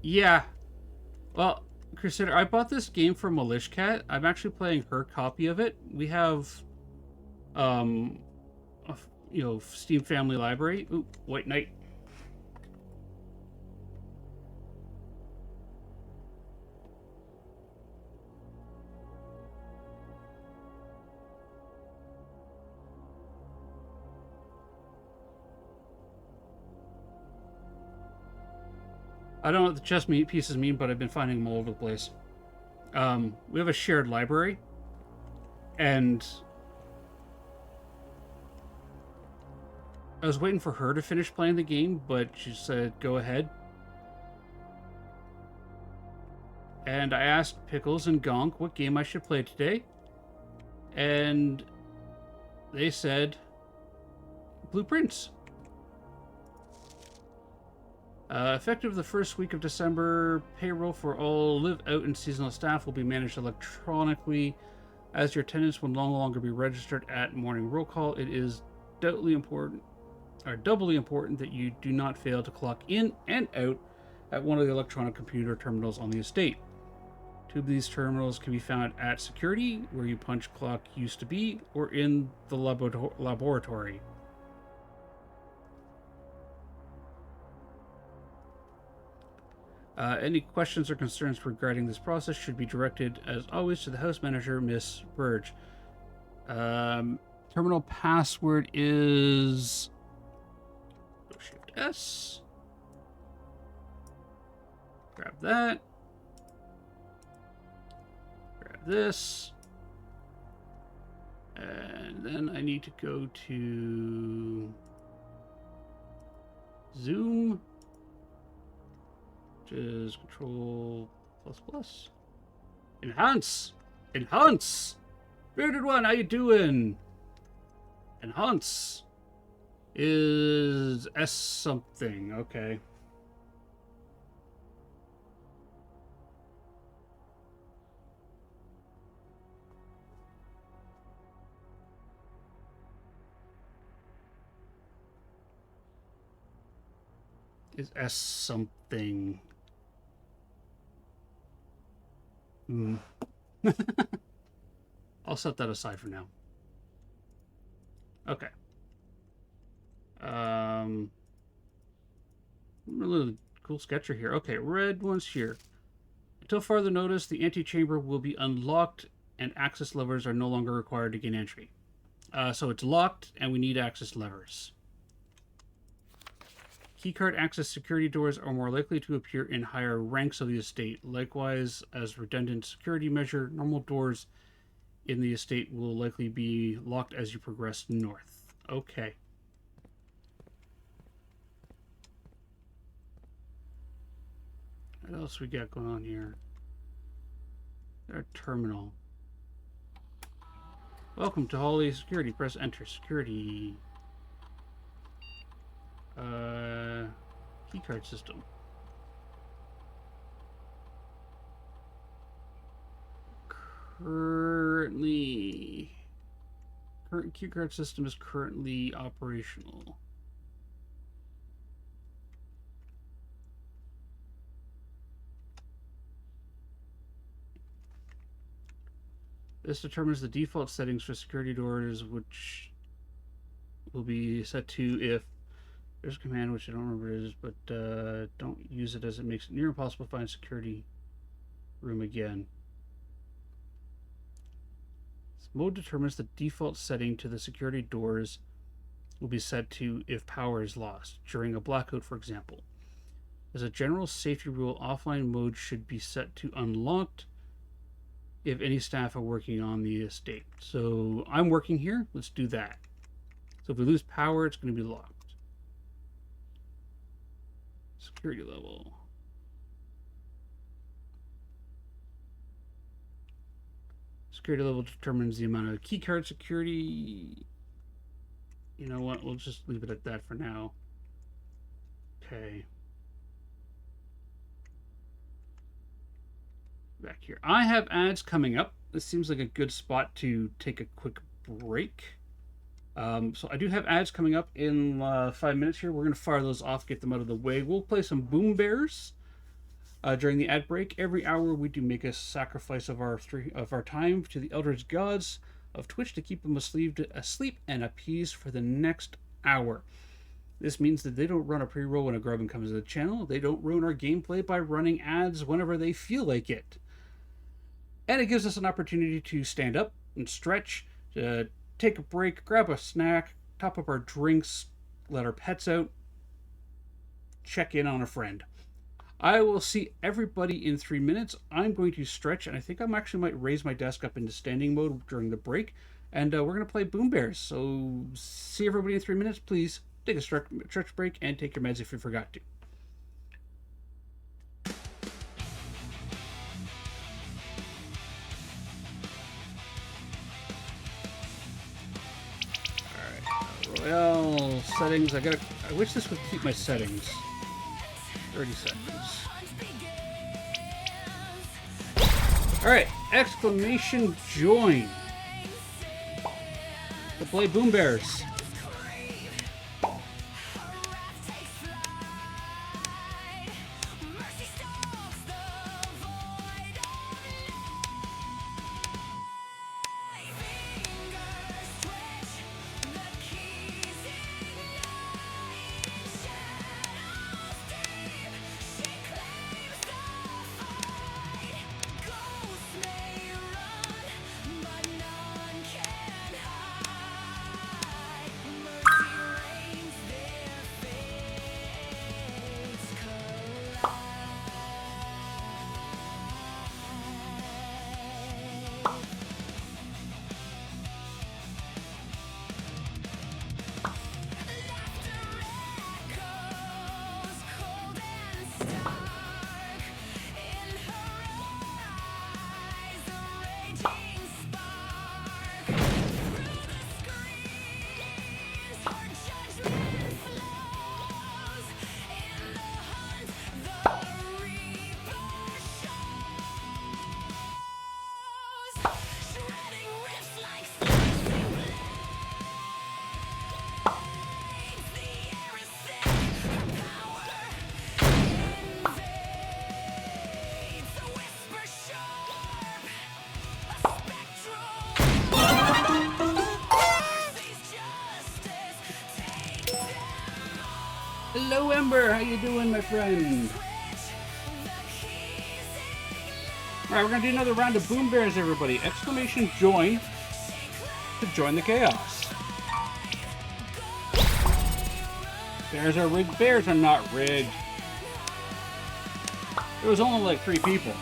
yeah. Well, Crusader, I bought this game for Malishcat. I'm actually playing her copy of it. We have... you know, Steam Family Library. Ooh, White Knight. I don't know what the chess pieces mean, but I've been finding them all over the place. We have a shared library, and I was waiting for her to finish playing the game, but she said, go ahead. And I asked Pickles and Gonk what game I should play today. And they said, Blueprints. Effective the first week of December, payroll for all live out and seasonal staff will be managed electronically, as your attendance will no longer be registered at morning roll call. It is doubly important that you do not fail to clock in and out at one of the electronic computer terminals on the estate. Two of these terminals can be found at security, where your punch clock used to be, or in the laboratory. Any questions or concerns regarding this process should be directed, as always, to the house manager, Miss Burge. Terminal password is Shift S. Grab that. Grab this. And then I need to go to Zoom. Is Control ++. Enhance! Enhance! Bearded one, how you doing? Enhance is S something, okay. Is S something. I'll set that aside for now. Okay. Really cool sketcher here. Okay, red one's here. Until further notice, the antechamber will be unlocked and access levers are no longer required to gain entry. So it's locked and we need access levers. Keycard access security doors are more likely to appear in higher ranks of the estate. Likewise, as redundant security measure, normal doors in the estate will likely be locked as you progress north. Okay. What else we got going on here? Our terminal. Welcome to Holiday Security. Press enter. Security. Keycard system. Current keycard system is currently operational. This determines the default settings for security doors, which will be set to if there's a command, which I don't remember what it is, but don't use it as it makes it near impossible to find security room again. This mode determines the default setting to the security doors will be set to if power is lost, during a blackout, for example. As a general safety rule, offline mode should be set to unlocked if any staff are working on the estate. So I'm working here. Let's do that. So if we lose power, it's going to be locked. Security level. Security level determines the amount of keycard security. You know what? We'll just leave it at that for now. Okay. Back here. I have ads coming up. This seems like a good spot to take a quick break. So I do have ads coming up in 5 minutes here. We're going to fire those off, get them out of the way. We'll play some Boom Bears during the ad break. Every hour we do make a sacrifice of our time to the eldritch gods of Twitch to keep them asleep and appeased for the next hour. This means that they don't run a pre-roll when a grubbin comes to the channel. They don't ruin our gameplay by running ads whenever they feel like it. And it gives us an opportunity to stand up and stretch, take a break, grab a snack, top up our drinks, let our pets out, check in on a friend. I will see everybody in 3 minutes. I'm going to stretch, and I think I actually might raise my desk up into standing mode during the break. And we're going to play Boom Bears. So see everybody in 3 minutes. Please take a stretch break and take your meds if you forgot to. Royale settings. I wish this would keep my settings. 30 seconds. Alright, exclamation join. We'll play Boom Bears. Hello, Ember. How you doing, my friend? All right, we're gonna do another round of Boom Bears, everybody. Exclamation join to join the chaos. Bears are rigged. Bears are not rigged. There was only like 3 people.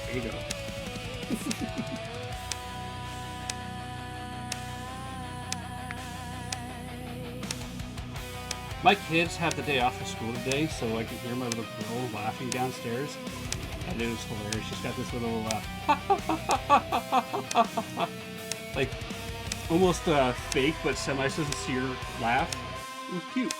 There you go. My kids have the day off of school today, so I can hear my little girl laughing downstairs. And it was hilarious. She's got this little, like, almost fake but semi-sincere laugh. It was cute.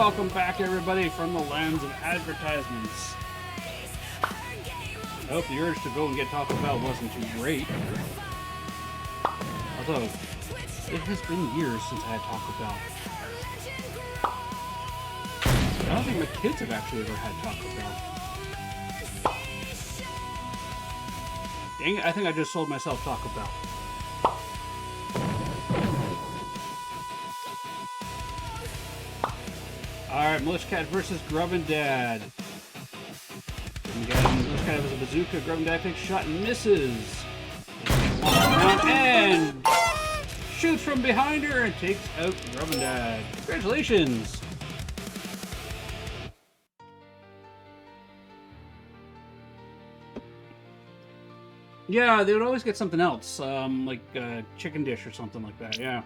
Welcome back, everybody, from the lands of advertisements. I hope the urge to go and get Taco Bell wasn't too great. Although, it has been years since I had Taco Bell. I don't think my kids have actually ever had Taco Bell. Dang it, I think I just sold myself Taco Bell. Alright, Militia Cat versus Grub and Dad. And again, Militia Cat has a bazooka, Grub and Dad takes a shot and misses. And shoots from behind her and takes out Grub and Dad. Congratulations! Yeah, they would always get something else, like a chicken dish or something like that, yeah.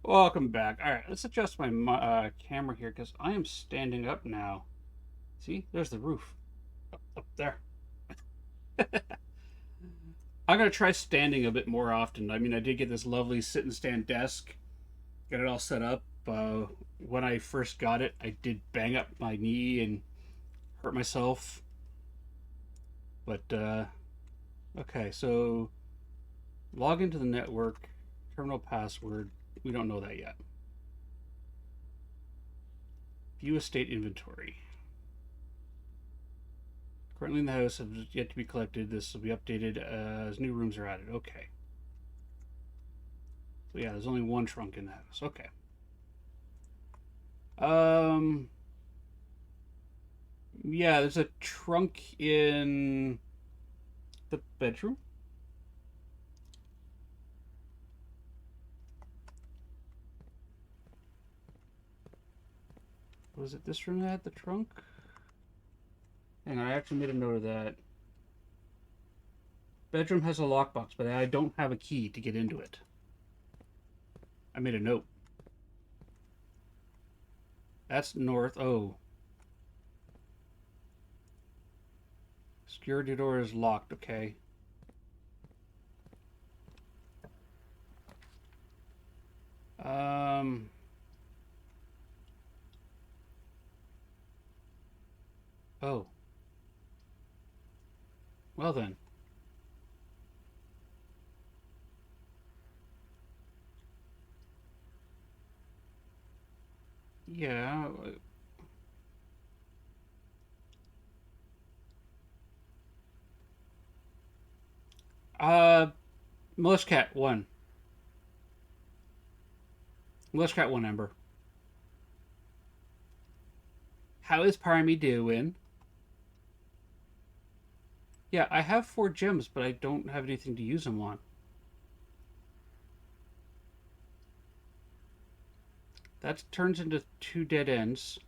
Welcome back. Alright, let's adjust my camera here, because I am standing up now. See? There's the roof. Up there. I'm going to try standing a bit more often. I mean, I did get this lovely sit and stand desk. Got it all set up. When I first got it, I did bang up my knee and hurt myself. But, okay, so log into the network, terminal password. We don't know that yet. View estate inventory. Currently in the house have yet to be collected. This will be updated as new rooms are added. Okay. So yeah, there's only one trunk in the house. Okay. Yeah, there's a trunk in the bedroom. Was it this room that had the trunk? Hang on, I actually made a note of that. Bedroom has a lockbox, but I don't have a key to get into it. I made a note. That's north. Oh. Security door is locked. Okay. Oh. Well then. Yeah. Militia Cat 1. Militia Cat 1, Ember. How is Parmy doing? Yeah, I have 4 gems, but I don't have anything to use them on. That turns into 2 dead ends.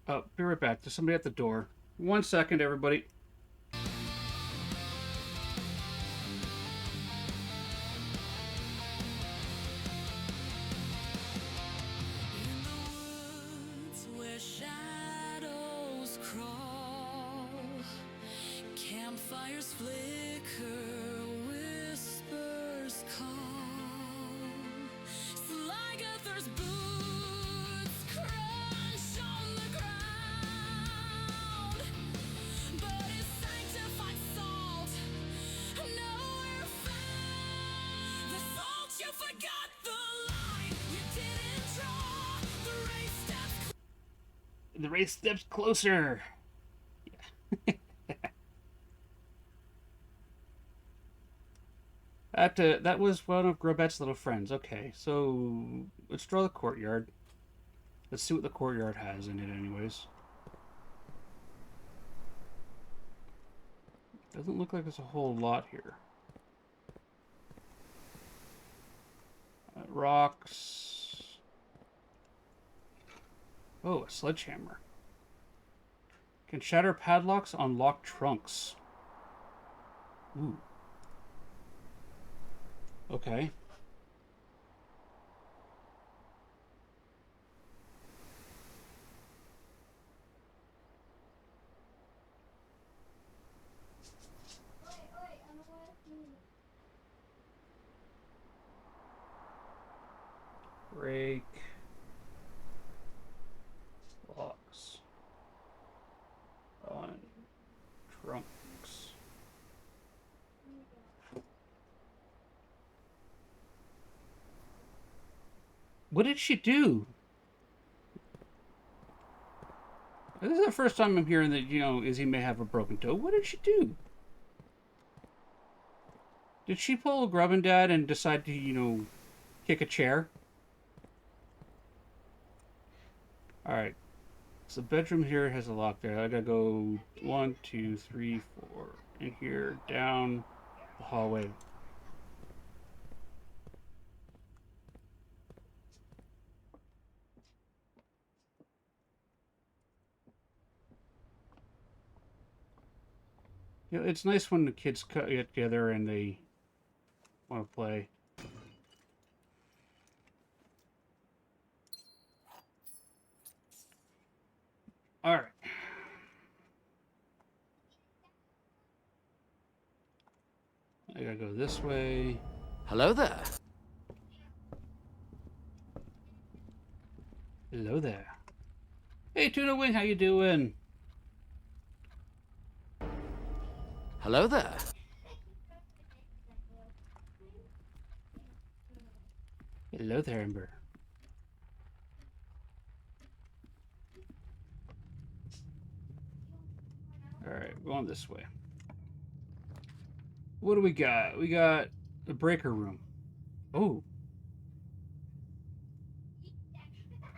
Oh, be right back. There's somebody at the door. 1 second, everybody. Campfires flicker, whispers calm. Sly Guther's boots crunch on the ground, but his sanctified salt nowhere found. The salt, you forgot the line, you didn't draw. The race steps closer. Yeah. That was one of Grobet's little friends. Okay, so let's draw the courtyard. Let's see what the courtyard has in it anyways. Doesn't look like there's a whole lot here. Rocks. Oh, a sledgehammer. Can shatter padlocks on locked trunks. Ooh. Okay. What did she do? This is the first time I'm hearing that, Izzy may have a broken toe. What did she do? Did she pull a Grubbin Dad and decide to, kick a chair? Alright. So the bedroom here has a lock there. I gotta go 1, 2, 3, 4. In here, down the hallway. It's nice when the kids get together and they want to play. All right. I gotta go this way. Hello there. Hello there. Hey, Tuna Wing, how you doing? Hello there. Hello there, Ember. Alright, going this way. What do we got? We got the breaker room. Oh.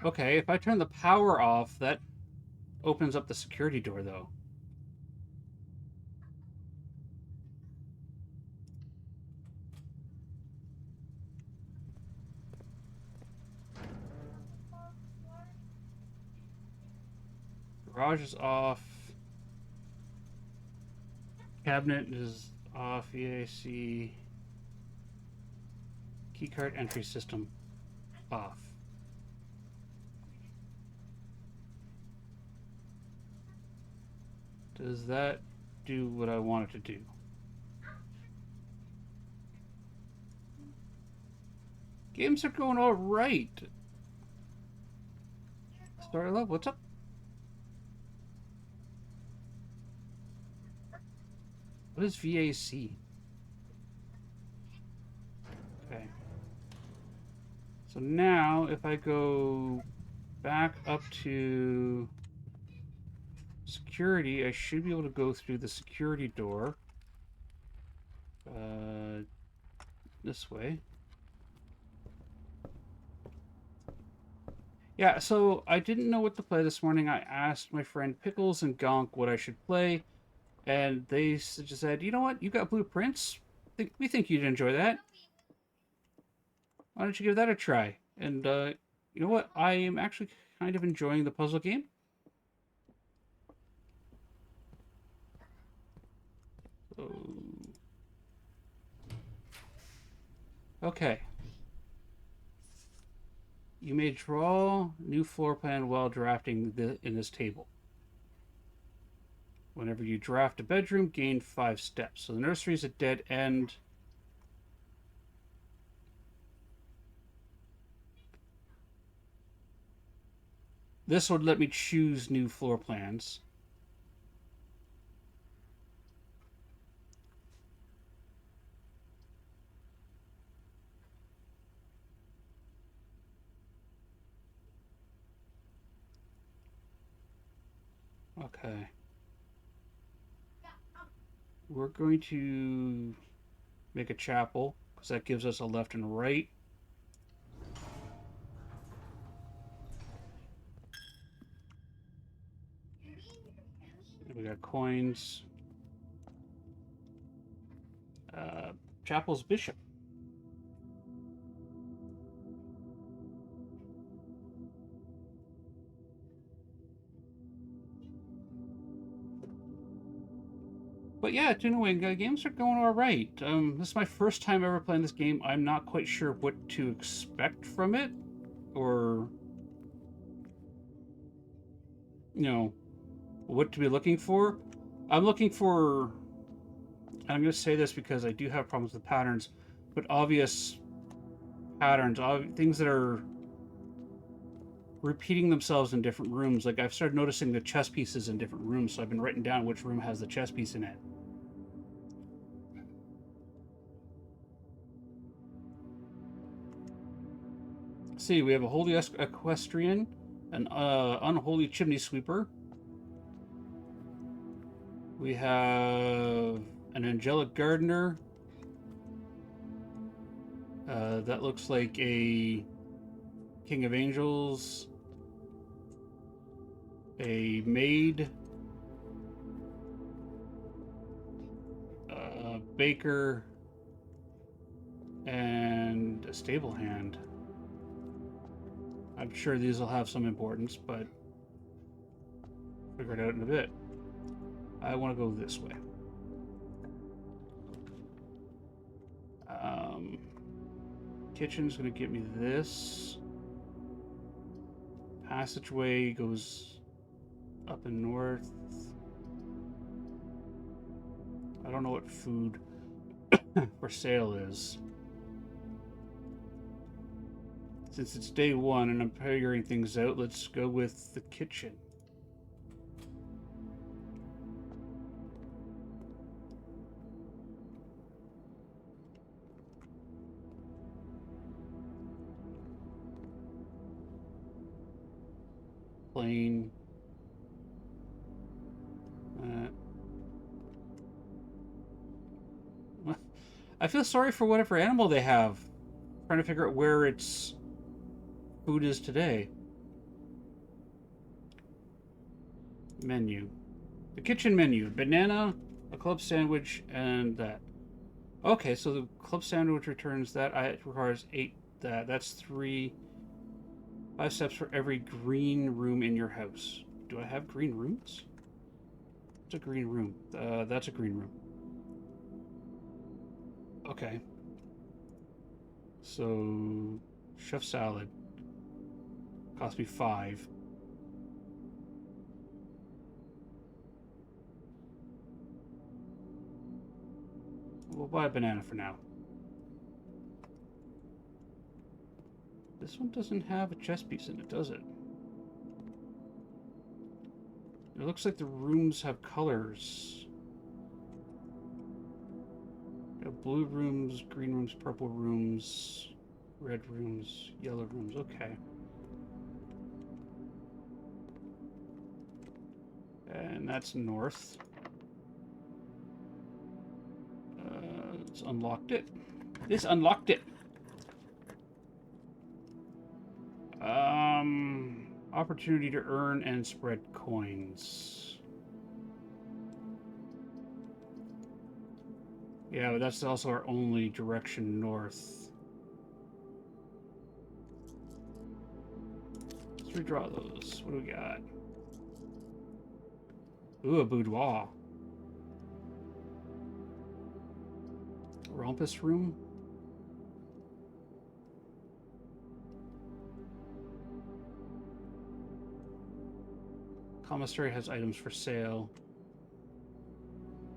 Okay, if I turn the power off, that opens up the security door, though. Garage is off. Cabinet is off. EAC. Keycard entry system off. Does that do what I want it to do? Games are going all right. Story Love, what's up? What is VAC? Okay. So now, if I go back up to security, I should be able to go through the security door. This way. Yeah, so I didn't know what to play this morning. I asked my friend Pickles and Gonk what I should play. And they just said, you know what? You got blueprints. We think you'd enjoy that. Why don't you give that a try? And you know what? I am actually kind of enjoying the puzzle game. So... Okay. You may draw new floor plan while drafting in this table. Whenever you draft a bedroom, gain 5 steps. So the nursery is a dead end. This would let me choose new floor plans. Okay. We're going to make a chapel, because that gives us a left and right. And we got coins. Chapel's bishop. But yeah, Tuna Wing, games are going all right. This is my first time ever playing this game. I'm not quite sure what to expect from it, or what to be looking for. I'm looking for, and I'm going to say this because I do have problems with patterns, but obvious patterns, things that are repeating themselves in different rooms. Like I've started noticing the chess pieces in different rooms, so I've been writing down which room has the chess piece in it. Let's see, we have a holy equestrian, an unholy chimney sweeper. We have an angelic gardener. That looks like a king of angels. A maid. A baker. And a stable hand. I'm sure these will have some importance, but figure it out in a bit. I want to go this way. Kitchen's going to give me this. Passageway goes up and north. I don't know what food for sale is. Since it's day one and I'm figuring things out, let's go with the kitchen. Plain. I feel sorry for whatever animal they have. Trying to figure out where its food is today. Menu. The kitchen menu. Banana, a club sandwich, and that. Okay, so the club sandwich returns that. It requires 8 that. That's 5 steps for every green room in your house. Do I have green rooms? What's a green room? That's a green room. Okay. So, chef salad. Cost me 5. We'll buy a banana for now. This one doesn't have a chess piece in it, does it? It looks like the rooms have colors. Blue rooms, green rooms, purple rooms, red rooms, yellow rooms. Okay. And that's north. It's unlocked it. This unlocked it. Opportunity to earn and spread coins. Yeah, but that's also our only direction north. Let's redraw those. What do we got? Ooh, a boudoir. Rumpus room? Commissary has items for sale.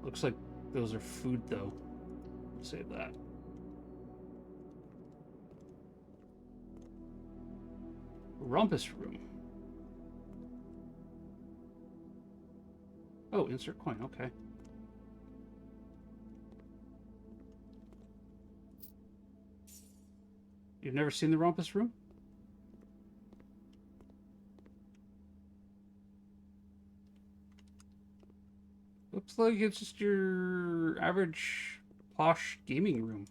Looks like those are food, though. Save that. Rumpus room. Oh, insert coin. Okay. You've never seen the Rumpus room? Looks like it's just your average posh gaming room.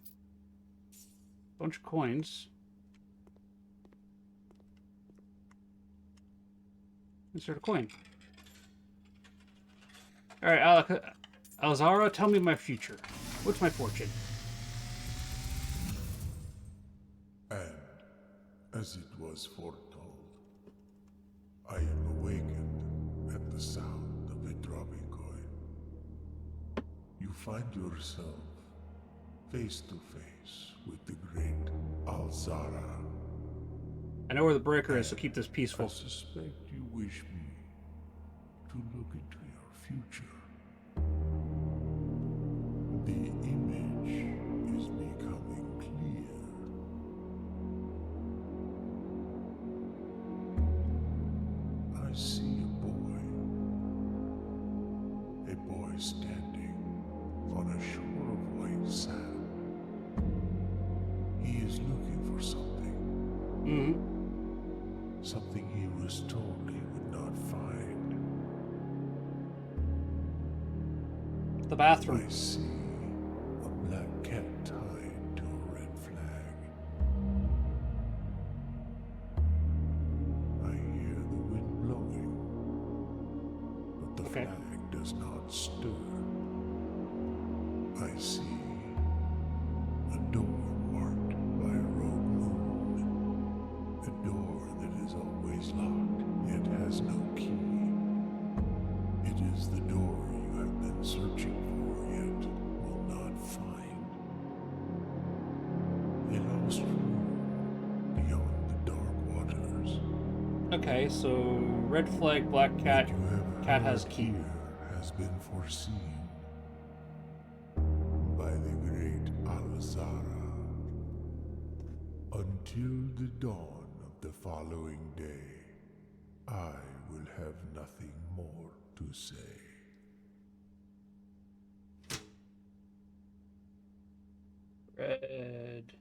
Bunch of coins. Insert a coin. Alright, Alzara, tell me my future. What's my fortune? And, as it was foretold, I am awakened at the sound of a dropping coin. You find yourself face to face with the great Alzara. I know where the breaker is, so keep this I peaceful. suspect you wish me to look into your future. The image is becoming clear. I see a boy standing on a shore of white sand. He is looking for something. Mm-hmm. Something he was told he would not find. The bathroom. I see a black cat tied to a red flag. I hear the wind blowing, but the Okay. flag does not stir. I see a door marked by a rogue moon. A door that is always locked, yet has no key. It is the door you have been searching for, yet will not find. A lost room beyond the dark waters. Okay, so red flag, black cat, What you have cat has heard key. here has been foreseen by the great Al-Zara. Until the dawn of the following day, I will have nothing more to say. Red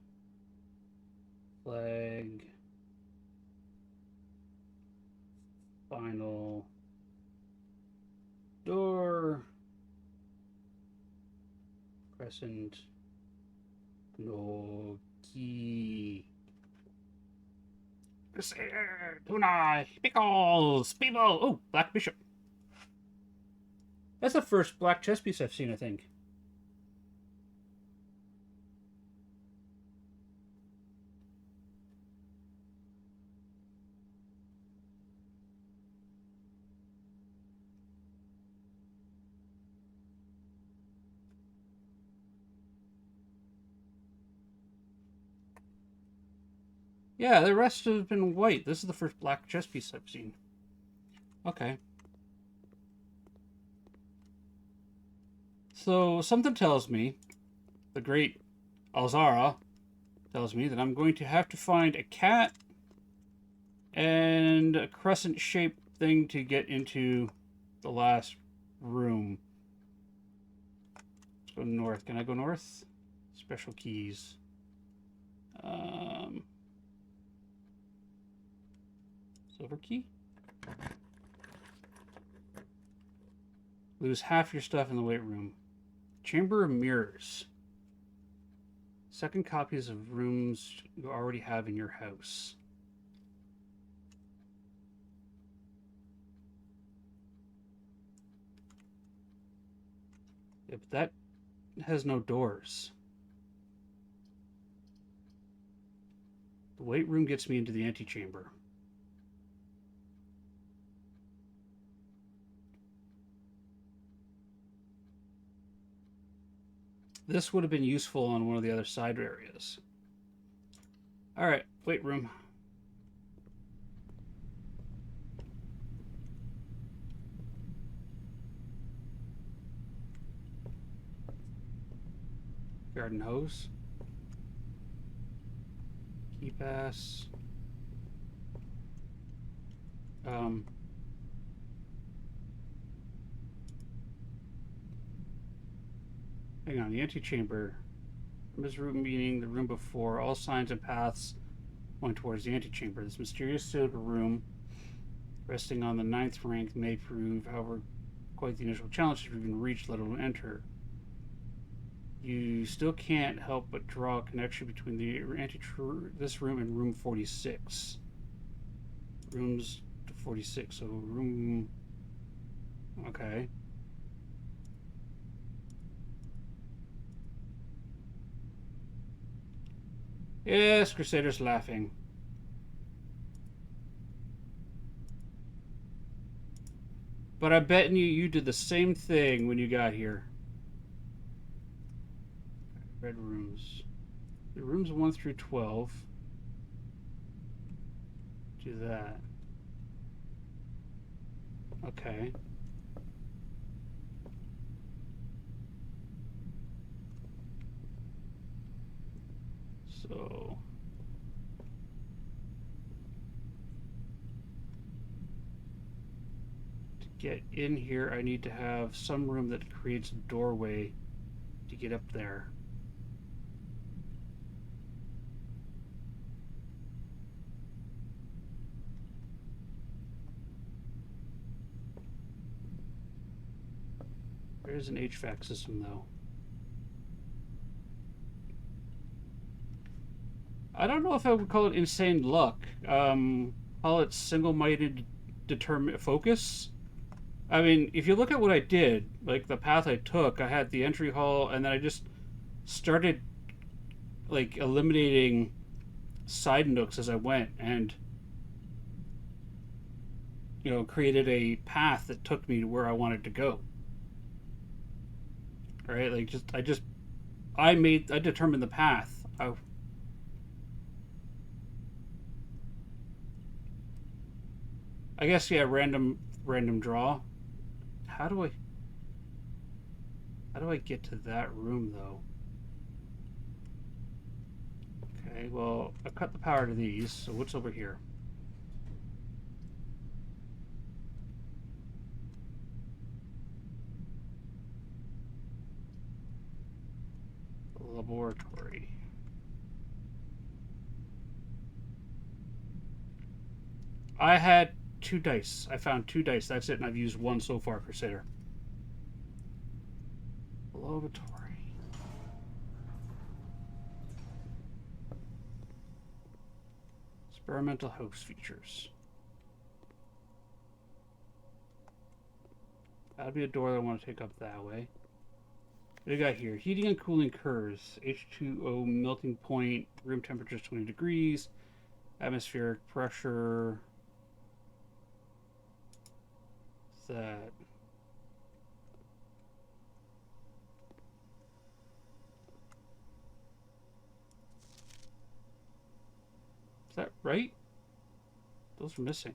flag. Final door. Crescent. No key. Tuna, pickles, people. Oh, black bishop. That's the first black chess piece I've seen, I think. Yeah, the rest have been white. This is the first black chess piece I've seen. Okay. So something tells me, the great Alzara tells me that I'm going to have to find a cat and a crescent-shaped thing to get into the last room. Let's go north. Can I go north? Special keys. Silver key? Lose half your stuff in the weight room. Chamber of Mirrors. Second copies of rooms you already have in your house. Yeah, but that has no doors. The weight room gets me into the antechamber. This would have been useful on one of the other side areas. All right, weight room. Garden hose. Key pass. Hang on, the antechamber. From this room meaning the room before, all signs and paths point towards the antechamber. This mysterious silver room, resting on the 9th rank, may prove, however, quite the initial challenge has been reached, let alone enter. You still can't help but draw a connection between this room and room 46. Rooms to 46, so room... Okay. Yes, Crusader's laughing. But I bet you did the same thing when you got here. Red rooms. The rooms 1 through 12. Do that. Okay. So... to get in here, I need to have some room that creates a doorway to get up there. There is an HVAC system, though. I don't know if I would call it insane luck. Call it single-minded focus. I mean, if you look at what I did, like the path I took, I had the entry hall, and then I just started like eliminating side nooks as I went, and you know, created a path that took me to where I wanted to go. Right? Like I determined the path. I guess, yeah, random draw. How do I get to that room, though? Okay, well, I cut the power to these, so what's over here? Laboratory. I had 2 dice. I found 2 dice. That's it, and I've used 1 so far, Crusader. Laboratory. Experimental house features. That'd be a door that I want to take up that way. What do we got here? Heating and cooling curves. H2O melting point. Room temperature is 20 degrees. Atmospheric pressure. What's that? Is that right? Those are missing.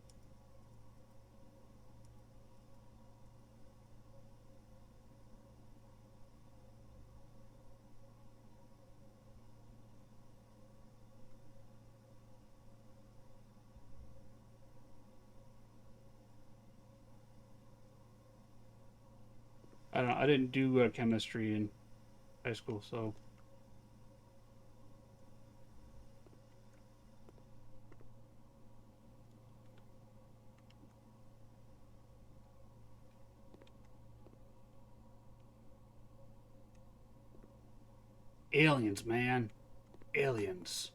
I don't know. I didn't do chemistry in high school, so. Aliens, man. Aliens.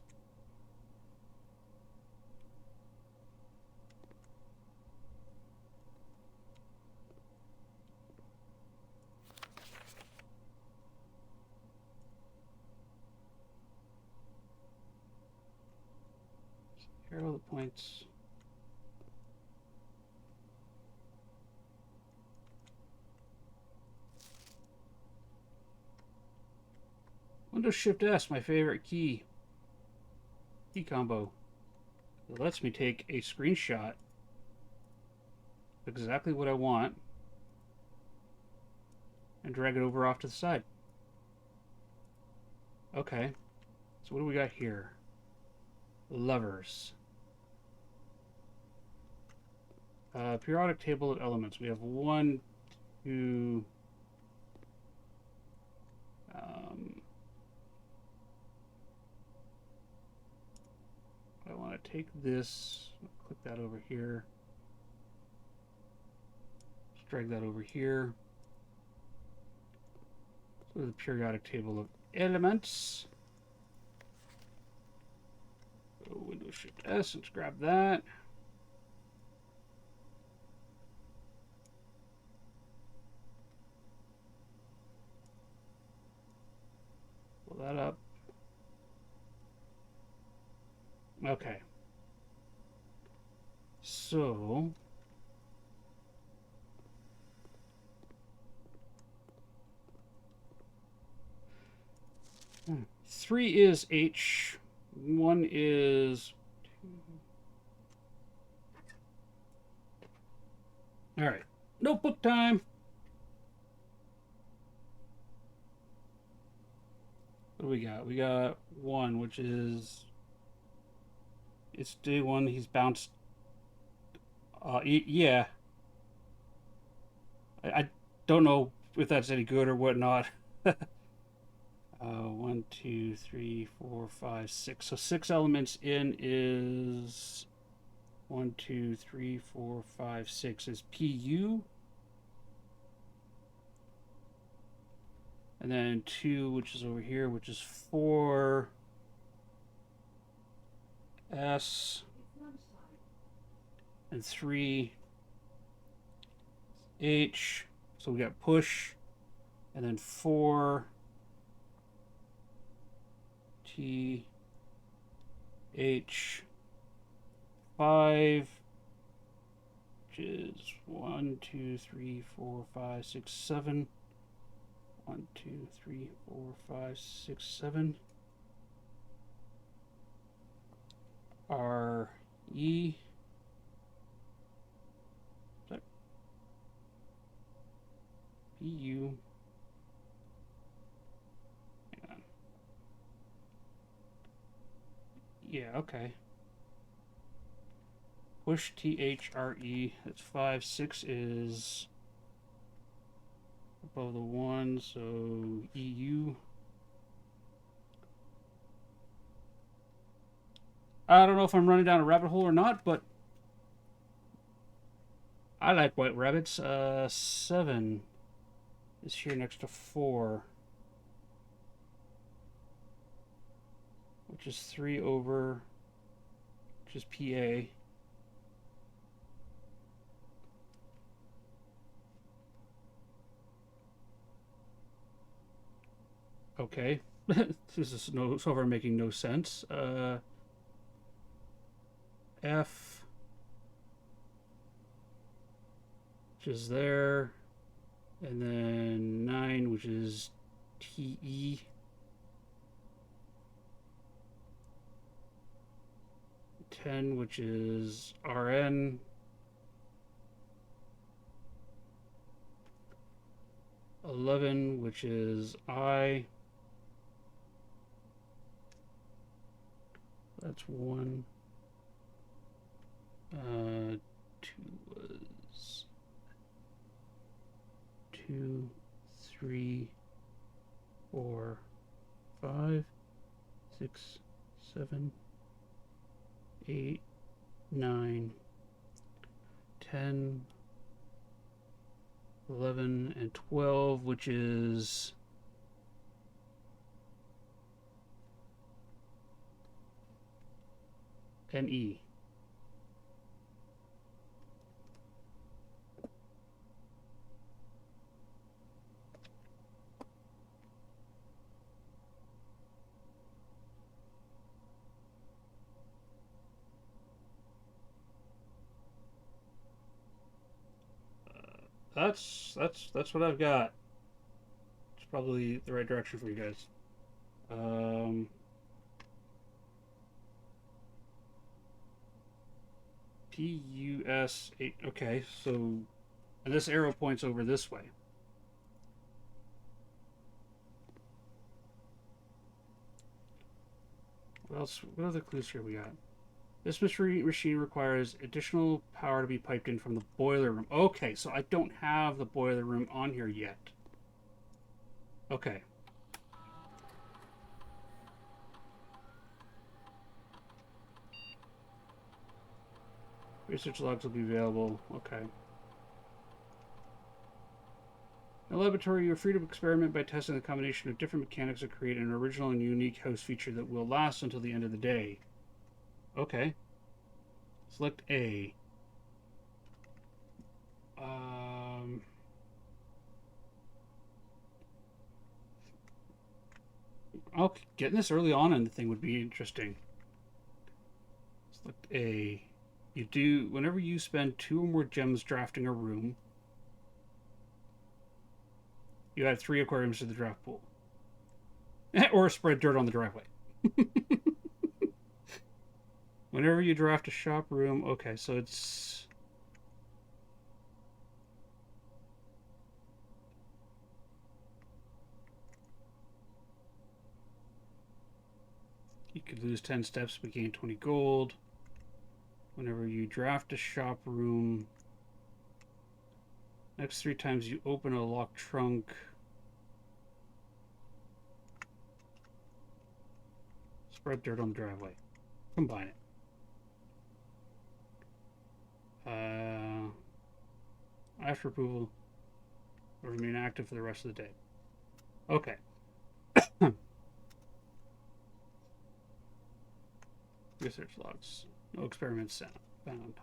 Here are all the points. Windows Shift S, my favorite key combo. It lets me take a screenshot of exactly what I want and drag it over off to the side. Okay, so what do we got here? Levers. Periodic table of elements. We have 1, 2. I want to take this, click that over here, just drag that over here. So the periodic table of elements. Go Windows Shift S, let's grab that. Pull that up. Okay. So 3 is H, 1 is 2. All right, notebook time. What do we got? We got 1, which is, it's day 1. He's bounced. Yeah. I don't know if that's any good or whatnot. 1, 2, 3, 4, 5, 6. So 6 elements in is 1, 2, 3, 4, 5, 6 is PU. And then 2, which is over here, which is 4. S. And 3. H. So we got push. And then 4. T. H. 5. Which is 1, 2, 3, 4, 5, 6, 7. 1, 2, 3, 4, 5, 6, 7. R. E. P. U. Hang on. Yeah, okay. Push T H R E. That's 5. 6 is above the 1, so EU. I don't know if I'm running down a rabbit hole or not, but I like white rabbits. 7 is here next to 4, which is 3 over, which is PA. Okay. This is so far making no sense. F, which is there, and then 9, which is TE. 10, which is RN. 11, which is I. That's 1. 2 was 2, 3, 4, 5, 6, 7, 8, 9, 10, 11, and 12, which is NE. That's what I've got. It's probably the right direction for you guys. PUS8. Okay, so and this arrow points over this way. What else? What other clues here we got? This machine requires additional power to be piped in from the boiler room. Okay, so I don't have the boiler room on here yet. Okay. Research logs will be available. Okay. In the laboratory, you're free to experiment by testing the combination of different mechanics to create an original and unique house feature that will last until the end of the day. Okay. Select A. Okay, getting this early on in the thing would be interesting. Select A. You do, whenever you spend 2 or more gems drafting a room, you add 3 aquariums to the draft pool. Or spread dirt on the driveway. Whenever you draft a shop room, okay, so it's... You could lose 10 steps but gain 20 gold. Whenever you draft a shop room, next 3 times you open a locked trunk, spread dirt on the driveway. Combine it. After approval, will remain active for the rest of the day. Okay. Research logs. No experiments found.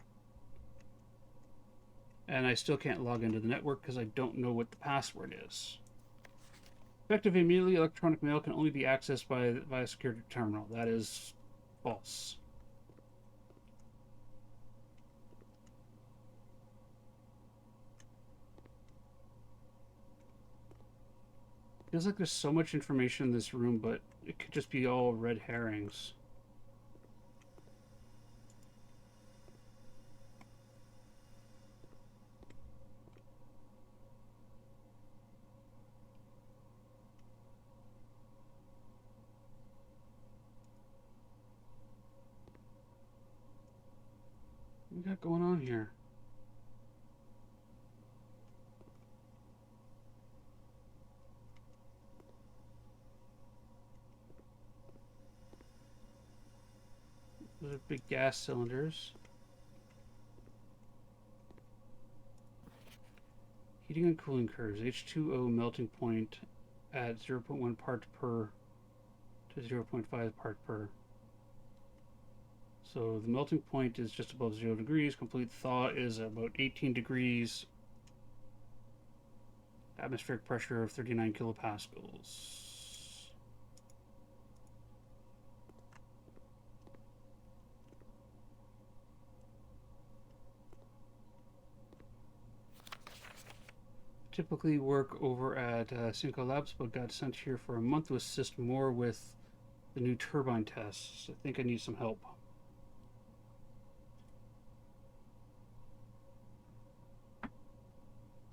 And I still can't log into the network because I don't know what the password is. Effective immediately, electronic mail can only be accessed via security terminal. That is false. Feels like there's so much information in this room, but it could just be all red herrings. What we got going on here? Those are big gas cylinders. Heating and cooling curves. H2O melting point at 0.1 part per to 0.5 part per. So the melting point is just above 0 degrees. Complete thaw is about 18 degrees. Atmospheric pressure of 39 kilopascals. Typically work over at Cinco Labs, but got sent here for a month to assist more with the new turbine tests. I think I need some help.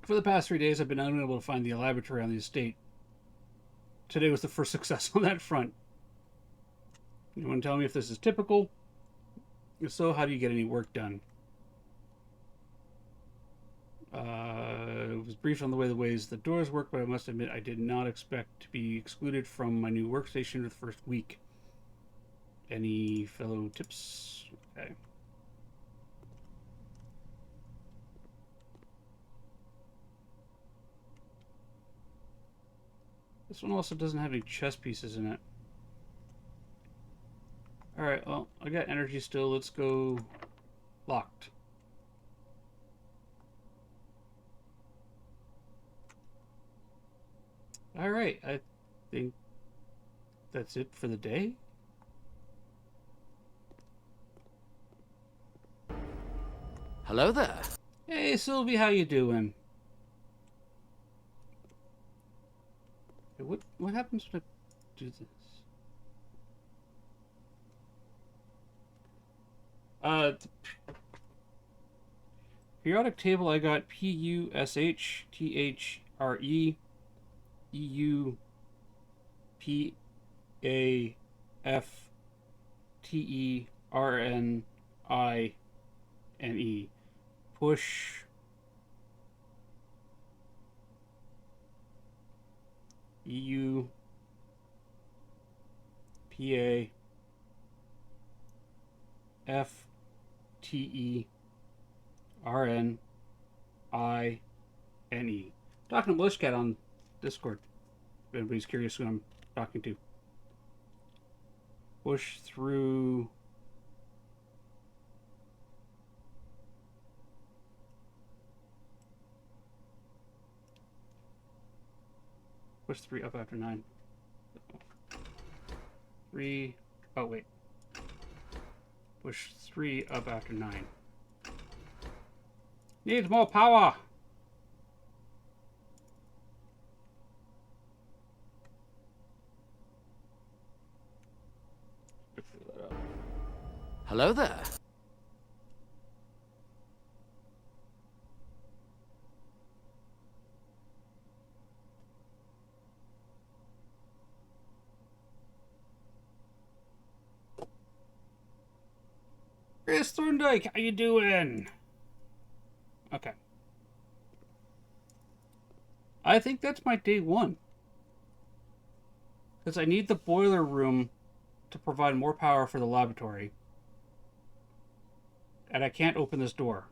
For the past 3 days, I've been unable to find the laboratory on the estate. Today was the first success on that front. You want to tell me if this is typical? If so, how do you get any work done? It was briefed on the ways the doors work, but I must admit I did not expect to be excluded from my new workstation the first week. Any fellow tips? Okay. This one also doesn't have any chess pieces in it. Alright, well, I got energy still. Let's go locked. Alright, I think that's it for the day. Hello there. Hey Sylvie, how you doing? What happens when I do this? Periodic table I got PUSHTHRE EUPAFTERNINE. Push EU PA FTERNINE. Talking to Bushcat on Discord. If anybody's curious who I'm talking to. Push through. Push 3 up after 9. 3. Oh, wait. Push 3 up after 9. Needs more power! Hello there. Chris Thorndike, how you doing? Okay. I think that's my day 1. Because I need the boiler room to provide more power for the laboratory. And I can't open this door.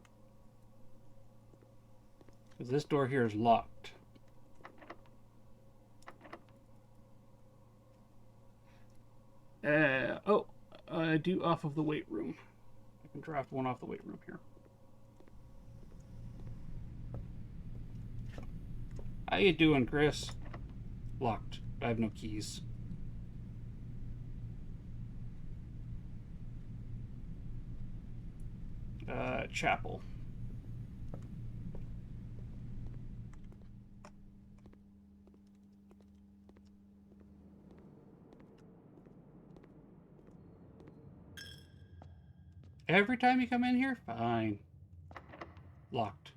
Because this door here is locked. I do off of the weight room? I can draft one off the weight room here. How you doing, Chris? Locked. I have no keys. Chapel. Every time you come in here? Fine. Locked.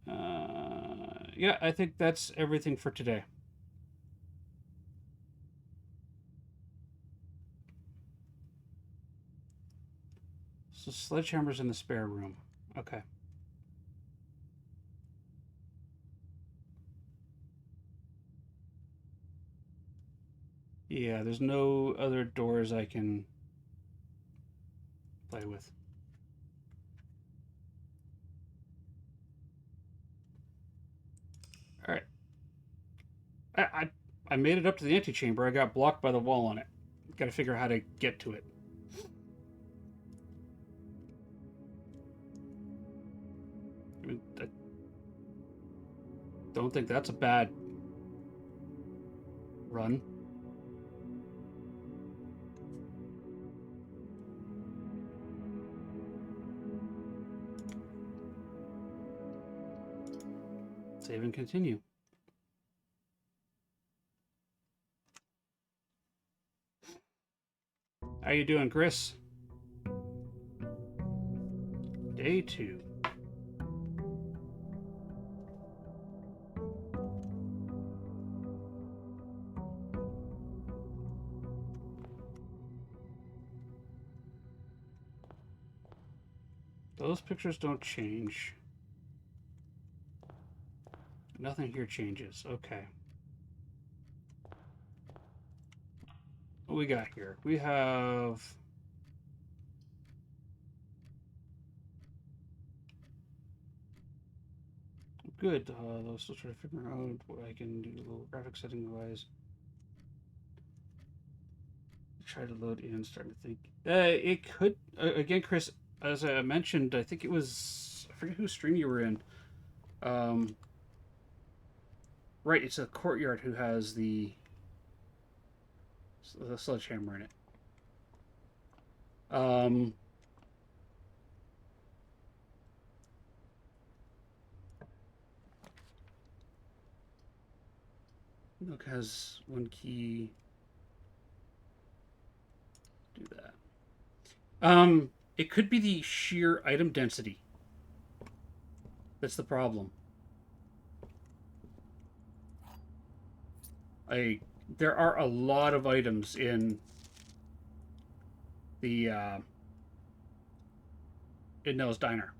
Yeah, I think that's everything for today. So sledgehammer's in the spare room. Okay. Yeah, there's no other doors I can play with. All right. I made it up to the antechamber. I got blocked by the wall on it. Got to figure out how to get to it. I don't think that's a bad run. Save and continue. How you doing, Chris? Day 2. Those pictures don't change. Nothing here changes. Okay. What we got here? We have... Good. I was still trying to figure out what I can do little graphic setting wise. Try to load in, starting to think. It could, again, Chris, as I mentioned, I think it was, I forget whose stream you were in. Right, it's a courtyard who has the sledgehammer in it. Look, has one key. Do that. It could be the sheer item density. That's the problem. There are a lot of items in the in Nell's Diner.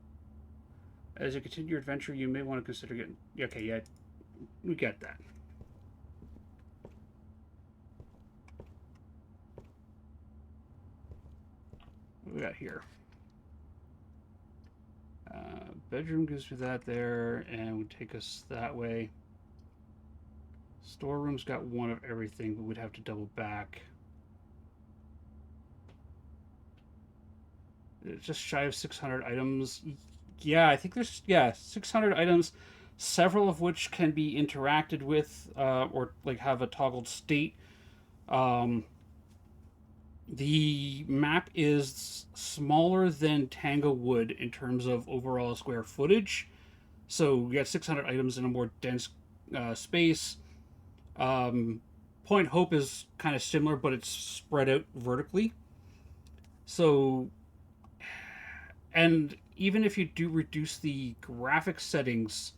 As you continue your adventure, you may want to consider getting... Okay, yeah, we get that. What we got here? Bedroom gives me that there, and would take us that way. Storeroom's got one of everything, but we'd have to double back. It's just shy of 600 items. Yeah, I think there's 600 items, several of which can be interacted with or like have a toggled state. The map is smaller than Tanglewood in terms of overall square footage. So we got 600 items in a more dense space. Point Hope is kind of similar, but it's spread out vertically. So, and even if you do reduce the graphics settings,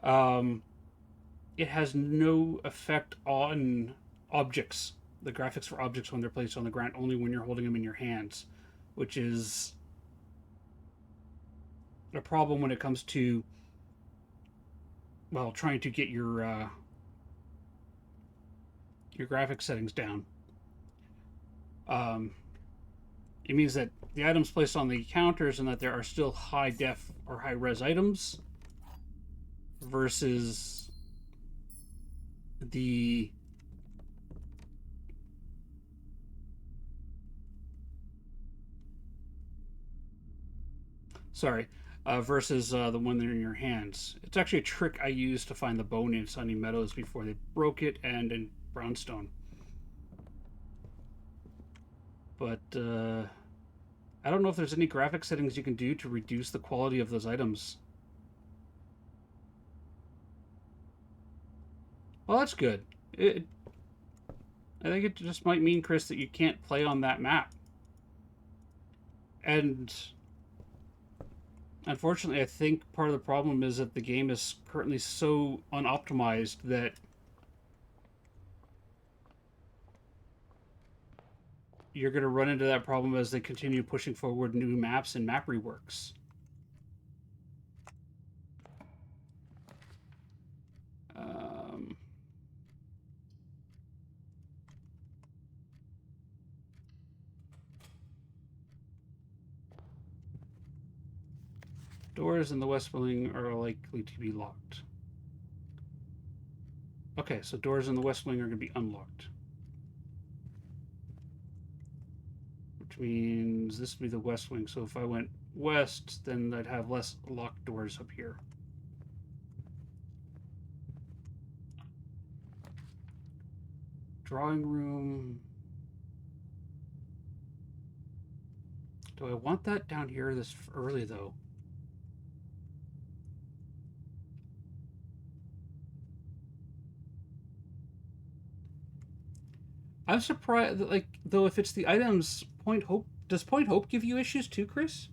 it has no effect on objects. The graphics for objects when they're placed on the ground, only when you're holding them in your hands, which is a problem when it comes to, well, trying to get your graphics settings down. It means that the items placed on the counters and that there are still high def or high res items versus the Sorry. Versus the one that are in your hands. It's actually a trick I used to find the bone in Sunny Meadows before they broke it, and in Brownstone. But I don't know if there's any graphic settings you can do to reduce the quality of those items. Well, that's good. I think it just might mean, Chris, that you can't play on that map. And unfortunately, I think part of the problem is that the game is currently so unoptimized that you're going to run into that problem as they continue pushing forward new maps and map reworks. Doors in the west wing are likely to be locked. Okay, so doors in the west wing are going to be unlocked. Which means this would be the west wing. So if I went west, then I'd have less locked doors up here. Drawing room. Do I want that down here this early, though? I'm surprised that, like, though, if it's the items, Point Hope, does Point Hope give you issues too, Chris?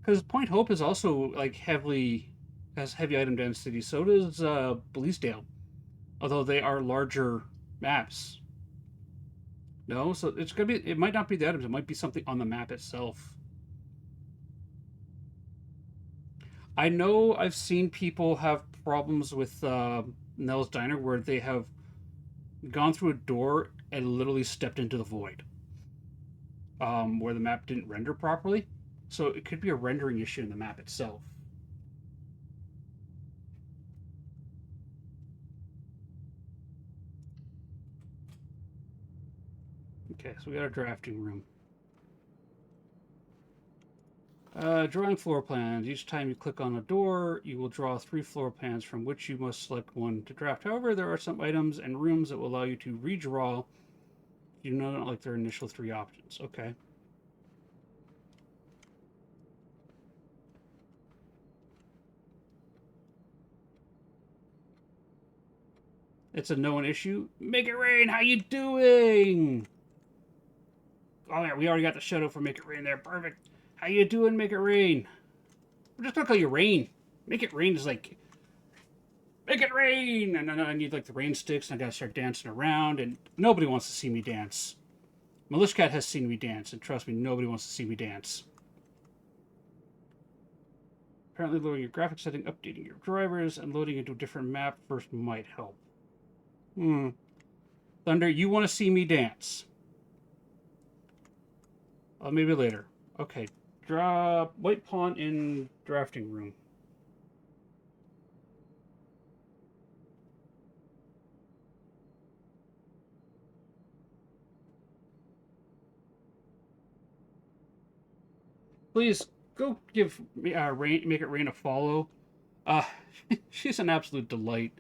Because Point Hope is also, like, has heavy item density. So does Bleasdale. Although they are larger maps. No? So it's gonna be, it might not be the items, it might be something on the map itself. I know I've seen people have problems with Nell's Diner where they have gone through a door and literally stepped into the void, where the map didn't render properly. So it could be a rendering issue in the map itself. Okay, so we got a drafting room. Drawing floor plans. Each time you click on a door, you will draw 3 floor plans from which you must select one to draft. However, there are some items and rooms that will allow you to redraw. You know, not like their initial 3 options. Okay. It's a known issue. Make it rain. How you doing? Oh yeah, we already got the shadow for Make It Rain there. Perfect. How you doing, Make It Rain? I'm just gonna call you Rain. Make It Rain is like, make it rain! And then I need like the rain sticks, and I gotta start dancing around, and nobody wants to see me dance. Militia Cat has seen me dance, and trust me, nobody wants to see me dance. Apparently lowering your graphics setting, updating your drivers, and loading into a different map first might help. Thunder, you want to see me dance? Maybe later. Okay. Drop white pawn in drafting room. Please go give me Make It Rain a follow. She's an absolute delight.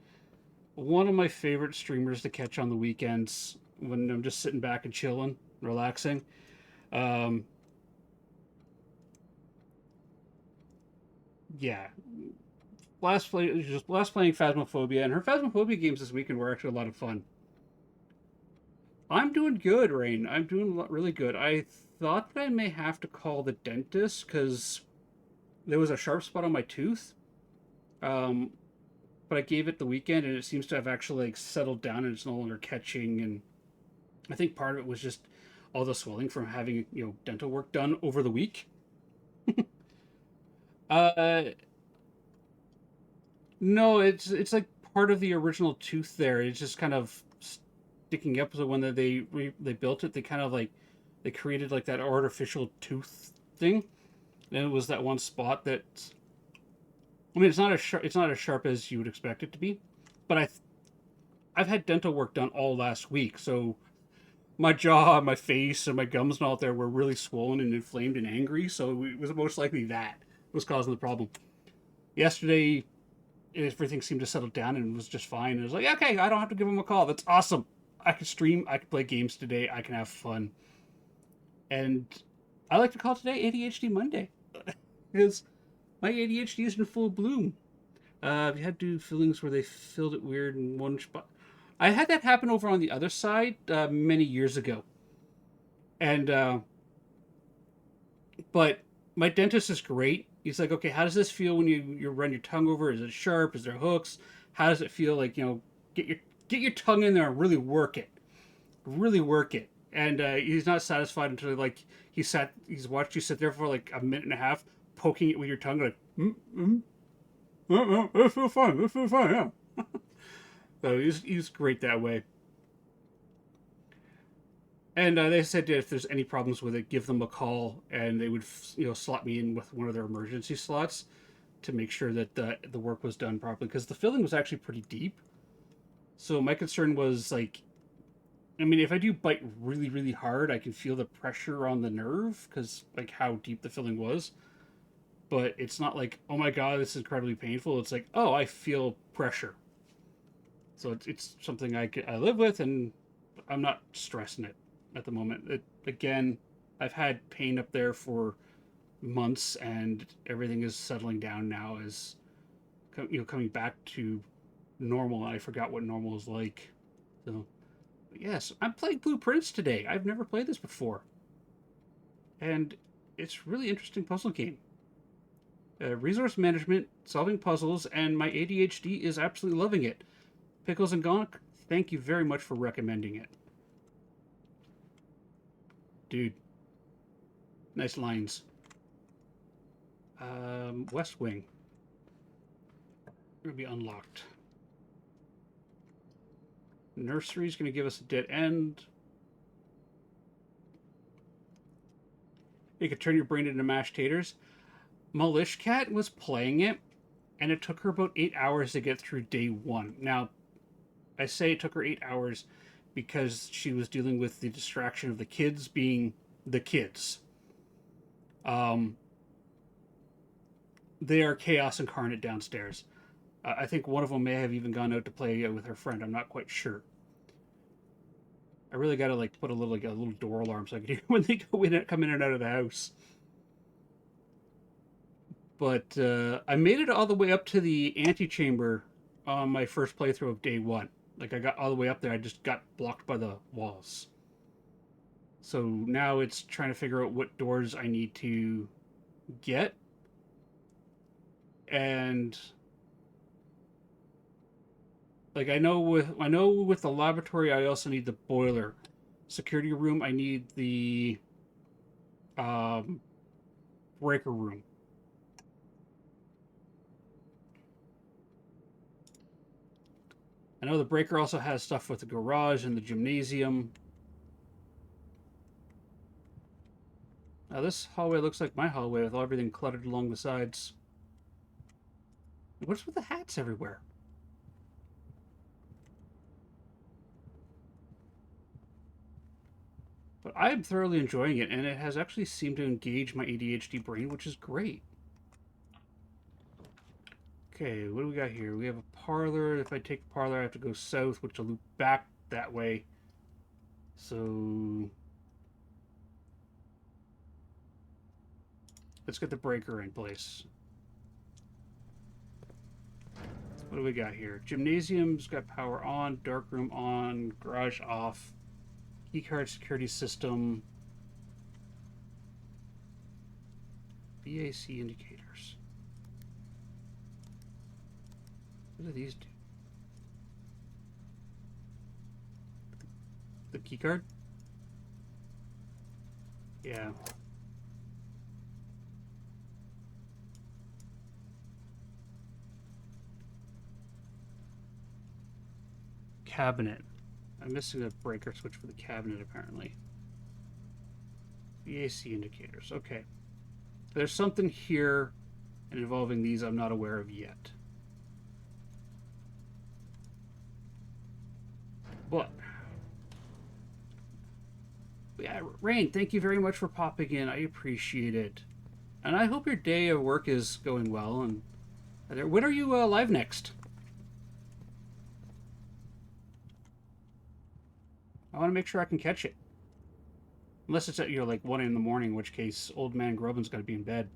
One of my favorite streamers to catch on the weekends when I'm just sitting back and chilling, relaxing. Yeah. Last playing Phasmophobia, and her Phasmophobia games this weekend were actually a lot of fun. I'm doing good, Rain. I'm doing really good. I thought that I may have to call the dentist because there was a sharp spot on my tooth. But I gave it the weekend, and it seems to have actually like settled down, and it's no longer catching. And I think part of it was just all the swelling from having dental work done over the week. No, it's like part of the original tooth there. It's just kind of sticking up. So when they built it, they kind of like they created like that artificial tooth thing, and it was that one spot that. I mean, it's not as sharp as you would expect it to be, but I've had dental work done all last week, so my jaw, my face, and my gums and all there were really swollen and inflamed and angry. So it was most likely that was causing the problem. Yesterday, everything seemed to settle down and was just fine. And it was like, okay, I don't have to give him a call. That's awesome. I can stream. I can play games today. I can have fun. And I like to call today ADHD Monday because my ADHD is in full bloom. I've had to do feelings where they filled it weird in one spot. I had that happen over on the other side many years ago. And, but my dentist is great. He's like, okay, how does this feel when you run your tongue over? Is it sharp? Is there hooks? How does it feel? Like, get your tongue in there and really work it. Really work it. And he's not satisfied until like he's watched you sit there for like a minute and a half, poking it with your tongue, like, I feel fine. I feel fine. Yeah. So he's great that way. And they said that if there's any problems with it, give them a call, and they would slot me in with one of their emergency slots to make sure that the work was done properly, because the filling was actually pretty deep. So my concern was like, I mean, if I do bite really, really hard, I can feel the pressure on the nerve because like how deep the filling was. But it's not like, oh my god, this is incredibly painful. It's like, oh, I feel pressure. So it's something I live with, and I'm not stressing it at the moment. Again, I've had pain up there for months, and everything is settling down now as coming back to normal. I forgot what normal is like. So yes, I'm playing Blueprints today. I've never played this before, and it's really interesting puzzle game. Resource management, solving puzzles, and my ADHD is absolutely loving it. Pickles and Gonk, thank you very much for recommending it. Dude. Nice lines. West Wing. Gonna be unlocked. Nursery's gonna give us a dead end. You could turn your brain into mashed taters. Malish Cat was playing it, and it took her about 8 hours to get through day 1. Now, I say it took her 8 hours because she was dealing with the distraction of the kids being the kids. They are chaos incarnate downstairs. I think one of them may have even gone out to play with her friend. I'm not quite sure. I really got to like put a little door alarm so I can hear when they come in and out of the house. But I made it all the way up to the antechamber on my first playthrough of day 1. Like I got all the way up there, I just got blocked by the walls. So now it's trying to figure out what doors I need to get. And like I know with the laboratory I also need the boiler. Security room I need the breaker room. I know the breaker also has stuff with the garage and the gymnasium. Now this hallway looks like my hallway with everything cluttered along the sides. What's with the hats everywhere? But I'm thoroughly enjoying it, and it has actually seemed to engage my ADHD brain, which is great. Okay, what do we got here? We have a parlor. If I take the parlor, I have to go south, which will loop back that way. So let's get the breaker in place. What do we got here? Gymnasium's got power on, dark room on, garage off, keycard security system, BAC indicators. What do these do? The keycard? Yeah. Cabinet. I'm missing a breaker switch for the cabinet, apparently. BAC indicators. Okay. There's something here involving these I'm not aware of yet. But Yeah, Rain, thank you very much for popping in. I appreciate it. And I hope your day of work is going well. And when are you live next? I want to make sure I can catch it. Unless it's at like 1 in the morning, in which case old man Grubbin's got to be in bed.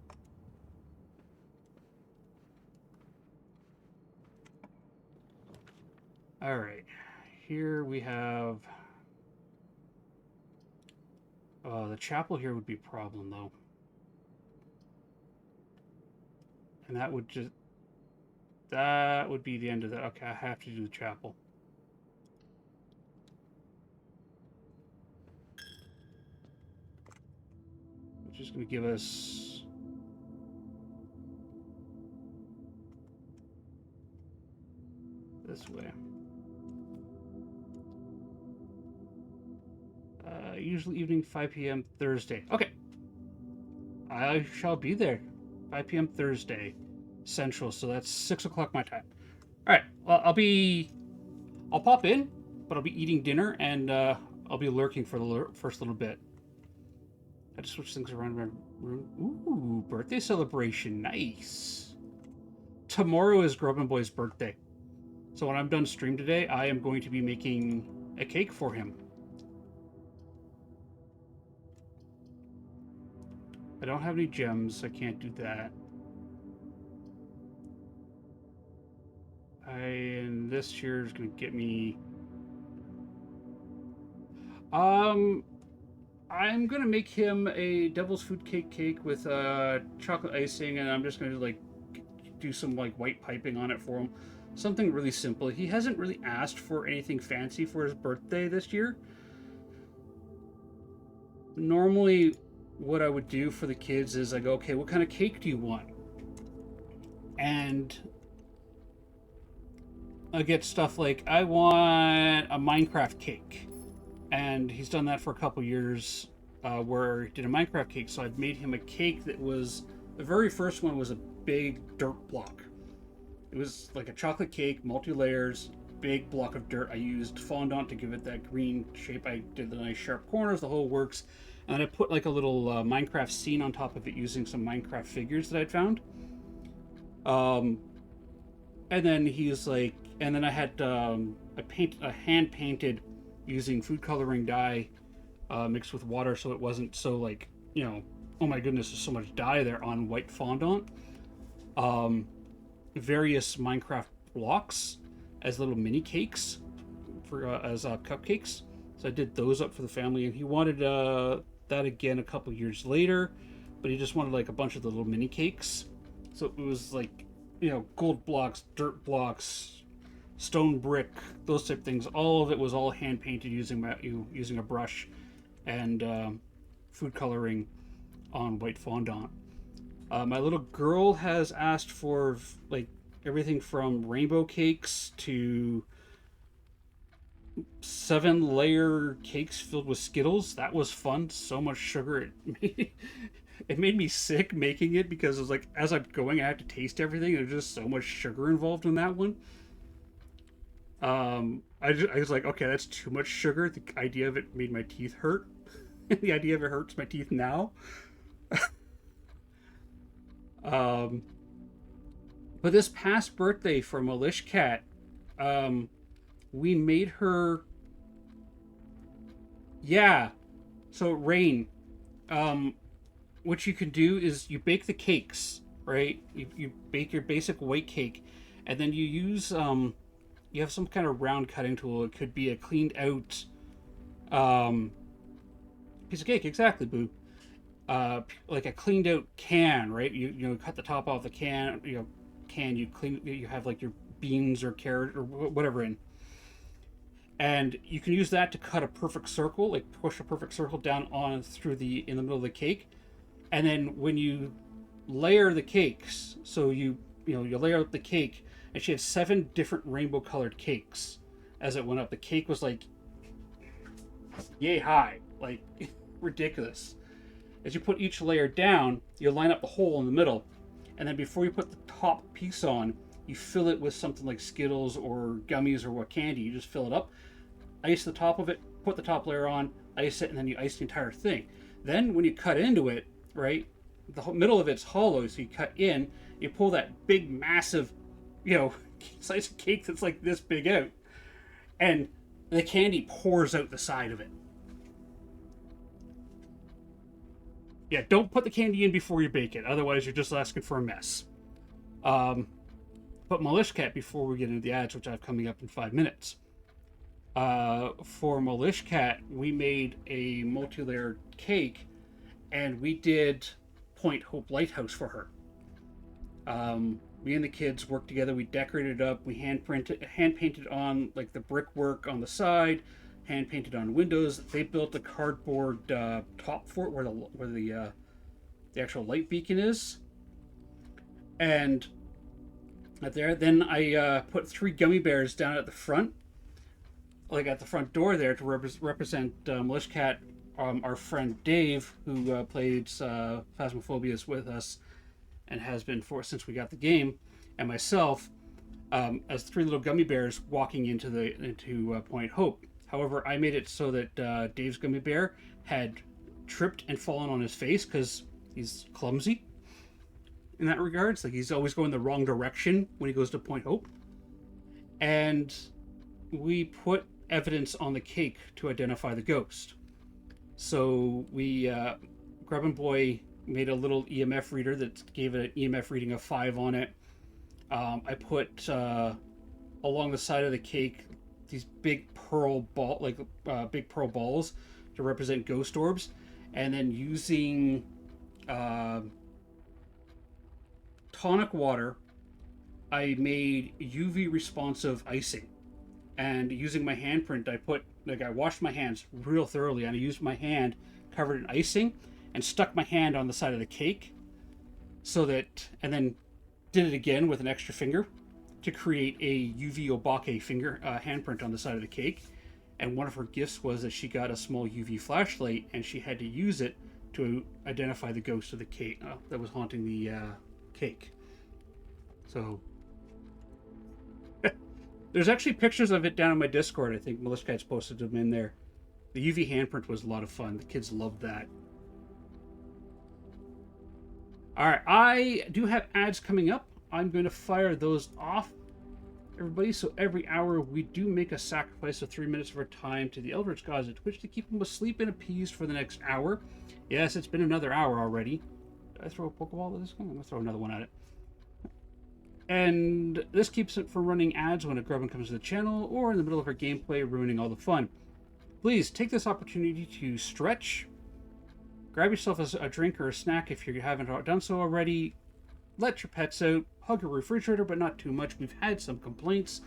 All right, here we have. The chapel here would be a problem though, and that would be the end of that. Okay, I have to do the chapel. Which is going to give us this way. Usually evening, 5 p.m. Thursday. Okay. I shall be there. 5 p.m. Thursday Central, so that's 6 o'clock my time. All right. Well, I'll pop in, but I'll be eating dinner, and I'll be lurking for the first little bit. I just switch things around in my room. Ooh, birthday celebration. Nice. Tomorrow is Grubbin Boy's birthday. So when I'm done stream today, I am going to be making a cake for him. I don't have any gems. I can't do that. And this year is going to get me... I'm going to make him a devil's food cake with chocolate icing, and I'm just going to like do some like white piping on it for him. Something really simple. He hasn't really asked for anything fancy for his birthday this year. Normally, what I would do for the kids is I go, okay, what kind of cake do you want? And I get stuff like, I want a Minecraft cake. And he's done that for a couple years where he did a Minecraft cake. So I've made him a cake that was, the very first one was a big dirt block. It was like a chocolate cake, multi-layers, big block of dirt. I used fondant to give it that green shape. I did the nice sharp corners, the whole works. And I put like a little Minecraft scene on top of it using some Minecraft figures that I'd found. And then he's like, and then I had a hand painted using food coloring dye mixed with water, so it wasn't so like, you know, oh my goodness, there's so much dye there on white fondant. Various Minecraft blocks as little mini cakes for as cupcakes. So I did those up for the family, and he wanted that again a couple years later, but he just wanted like a bunch of the little mini cakes. So it was like, you know, gold blocks, dirt blocks, stone brick, those type of things. All of it was all hand painted using a brush and food coloring on white fondant. My little girl has asked for like everything from rainbow cakes to 7-layer cakes filled with Skittles. That was fun. So much sugar. It made me sick making it because it was like, as I'm going, I had to taste everything. There's just so much sugar involved in that one. I was like, okay, that's too much sugar. The idea of it made my teeth hurt. The idea of it hurts my teeth now. But this past birthday for Malish Cat, we made her... Yeah. So, Rain, what you can do is you bake the cakes, right? You bake your basic white cake, and then you use, you have some kind of round cutting tool. It could be a cleaned out piece of cake. Exactly, Boo. Like a cleaned out can, right? You cut the top off the can, you clean, you have like your beans or carrot or whatever in. And you can use that to cut a perfect circle, like push a perfect circle down on through in the middle of the cake. And then when you layer the cakes, so you layer up the cake, and she had 7 different rainbow colored cakes as it went up. The cake was like yay high, like ridiculous. As you put each layer down, you line up the hole in the middle, and then before you put the top piece on, you fill it with something like Skittles or gummies or what candy. You just fill it up, ice the top of it, put the top layer on, ice it, and then you ice the entire thing. Then when you cut into it, right, the middle of it's hollow, so you cut in, you pull that big, massive, slice of cake that's like this big out, and the candy pours out the side of it. Yeah, don't put the candy in before you bake it, otherwise you're just asking for a mess. But Malishkat, before we get into the ads, which I have coming up in 5 minutes, for Malishkat, we made a multi-layered cake, and we did Point Hope Lighthouse for her. Me and the kids worked together. We decorated it up. We hand painted on like the brickwork on the side, hand painted on windows. They built a cardboard top for it where the actual light beacon is, and there. Then I put 3 gummy bears down at the front, like at the front door there, to represent Malishkat. Our friend Dave, who played Phasmophobia with us and has been since we got the game, and myself, as 3 little gummy bears walking into Point Hope. However, I made it so that Dave's gummy bear had tripped and fallen on his face because he's clumsy in that regards. Like, he's always going the wrong direction when he goes to Point Hope. And we put evidence on the cake to identify the ghost. So we, Grub and Boy made a little EMF reader that gave it an EMF reading of 5 on it. I put along the side of the cake these big pearl balls to represent ghost orbs, and then using tonic water, I made UV responsive icing. And using my handprint, I washed my hands real thoroughly, and I used my hand covered in icing and stuck my hand on the side of the cake, and then did it again with an extra finger to create a UV Obake handprint on the side of the cake. And one of her gifts was that she got a small UV flashlight, and she had to use it to identify the ghost of the cake that was haunting the cake. So there's actually pictures of it down on my Discord. I think Malishkat's posted them in there. The UV handprint was a lot of fun. The kids loved that. Alright, I do have ads coming up. I'm going to fire those off, everybody. So every hour we do make a sacrifice of 3 minutes of our time to the Eldritch Gods at Twitch to keep them asleep and appeased for the next hour. Yes, it's been another hour already. Did I throw a Pokeball at this guy? I'm going to throw another one at it. And this keeps it from running ads when a Grubbin comes to the channel or in the middle of our gameplay, ruining all the fun. Please take this opportunity to stretch, grab yourself a drink or a snack if you haven't done so already, let your pets out, hug your refrigerator, but not too much. We've had some complaints.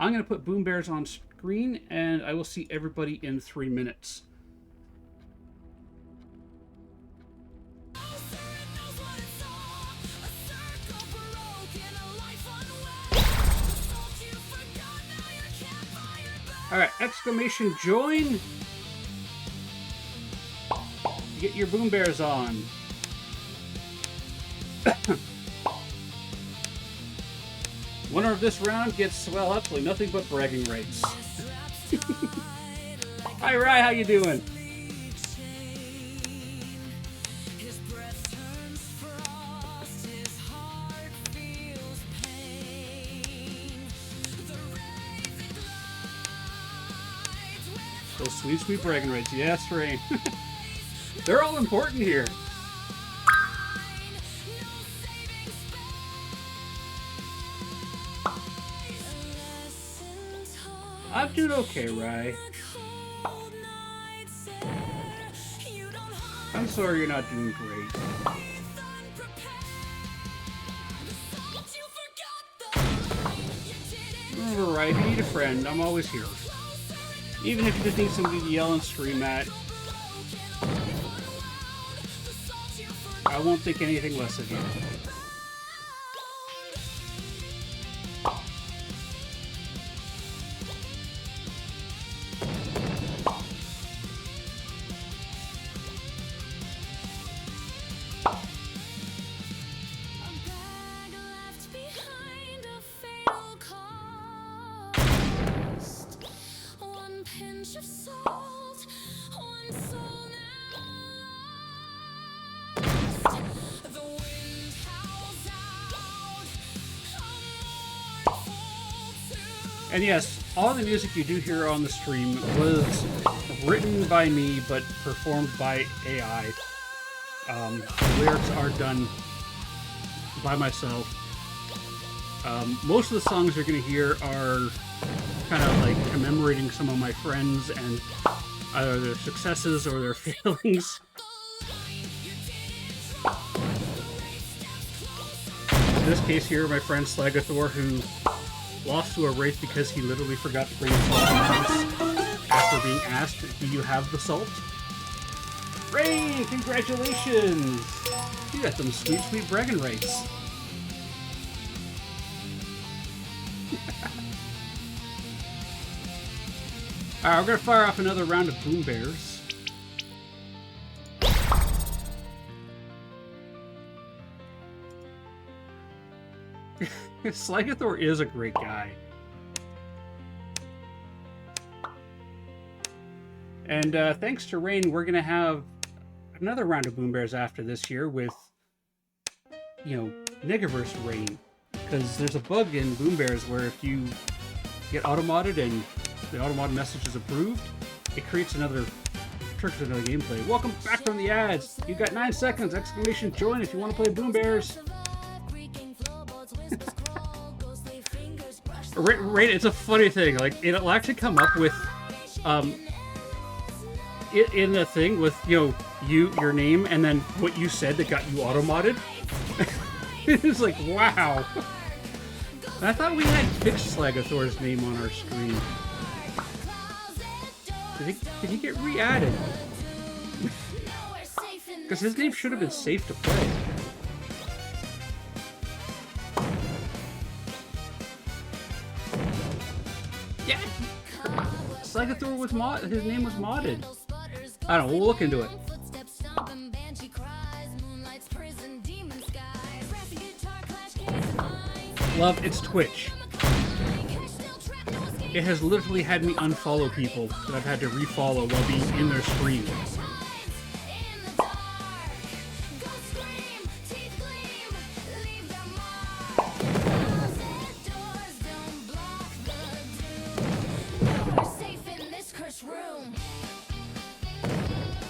I'm going to put Boom Bears on screen, and I will see everybody in 3 minutes. Alright, exclamation join. Get your Boom Bears on. Winner of this round gets, well, absolutely nothing but bragging rights. Hi, Rye, how you doing? Those sweet, sweet bragging rights. Yes, Rain. They're all important here. I'm doing okay, Rye. I'm sorry you're not doing great. Remember, Rye, if you need a friend, I'm always here. Even if you just need somebody to yell and scream at, I won't think anything less of you. Pinch of salt. And yes, all the music you do hear on the stream was written by me, but performed by AI. The lyrics are done by myself. Most of the songs you're going to hear are kind of like commemorating some of my friends and either their successes or their failings. In this case here, my friend Slagathor, who lost to a race because he literally forgot to bring his salt after being asked, do you have the salt? Rain, congratulations! You got some sweet, sweet bragging rights. Alright, we're gonna fire off another round of Boom Bears. Slagathor is a great guy. And thanks to Rain, we're gonna have another round of Boom Bears after this year with, you know, Negaverse Rain. Because there's a bug in Boom Bears where if you get auto-modded and the auto-mod message is approved, it creates another, triggers another gameplay. Welcome back from the ads! You got 9 seconds! Exclamation join if you want to play Boom Bears! Right, it's a funny thing. Like, it'll actually come up with, in the thing with, you know, your name, and then what you said that got you auto-modded. It's like, wow. I thought we had fixed Slagathor's name on our screen. Did he get re-added? Because his name should have been safe to play. Yeah, Slagathor was his name was modded. I don't know, we'll look into it. Love, it's Twitch. It has literally had me unfollow people that I've had to refollow while being in their stream.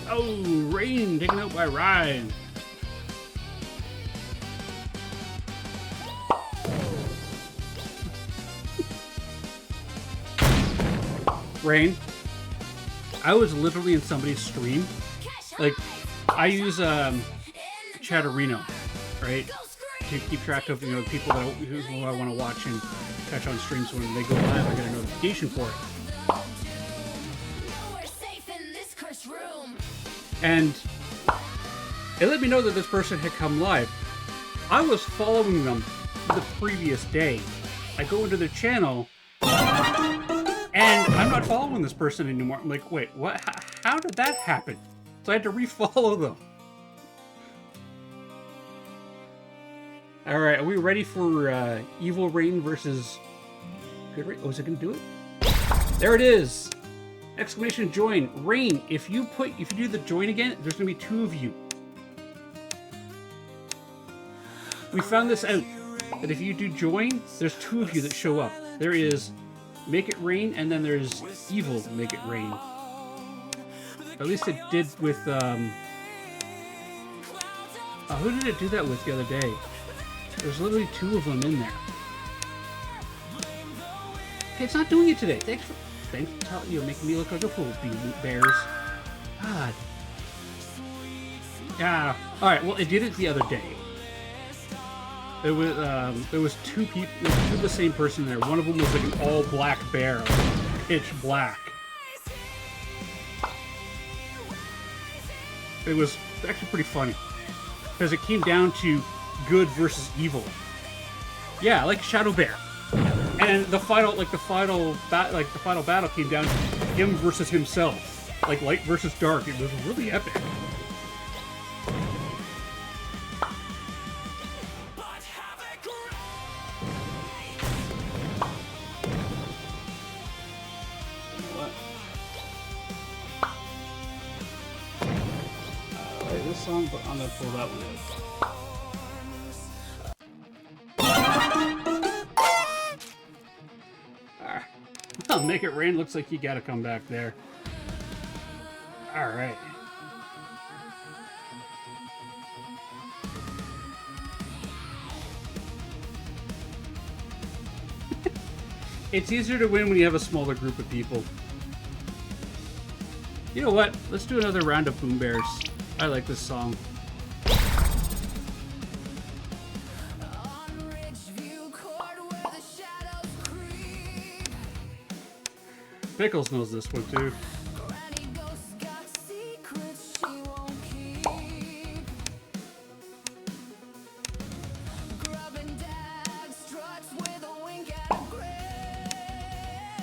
Oh, Rain taken out by Ryan. Rain, I was literally in somebody's stream. Like, I use Chatterino, right, to keep track of, you know, people that who I want to watch and catch on streams. When they go live, I get a notification for it. And it let me know that this person had come live. I was following them the previous day. I go into their channel, and I'm not following this person anymore. I'm like, wait, what? How did that happen? So I had to refollow them. Alright, are we ready for Evil Rain versus Good Rain? Oh, is it going to do it? There it is! Exclamation join. Rain, if you do the join again, there's going to be 2 of you. We found this out, that if you do join, there's 2 of you that show up. There is Make It Rain, and then there's Evil Make It Rain. At least it did with, who did it do that with the other day? There's literally 2 of them in there. Okay, it's not doing it today. Thanks for making me look like a fool, bears. God. Yeah. All right. Well, it did it the other day. There was 2 people, 2 of the same person there. One of them was like an all black bear, like pitch black. It was actually pretty funny because it came down to good versus evil. Yeah, like Shadow Bear. And the final battle came down to him versus himself, like light versus dark. It was really epic. I like this song, but I'm gonna pull that one out. Make it rain. Looks like you gotta come back there. Alright. It's easier to win when you have a smaller group of people. You know what? Let's do another round of Boom Bears. I like this song. Pickles knows this one too.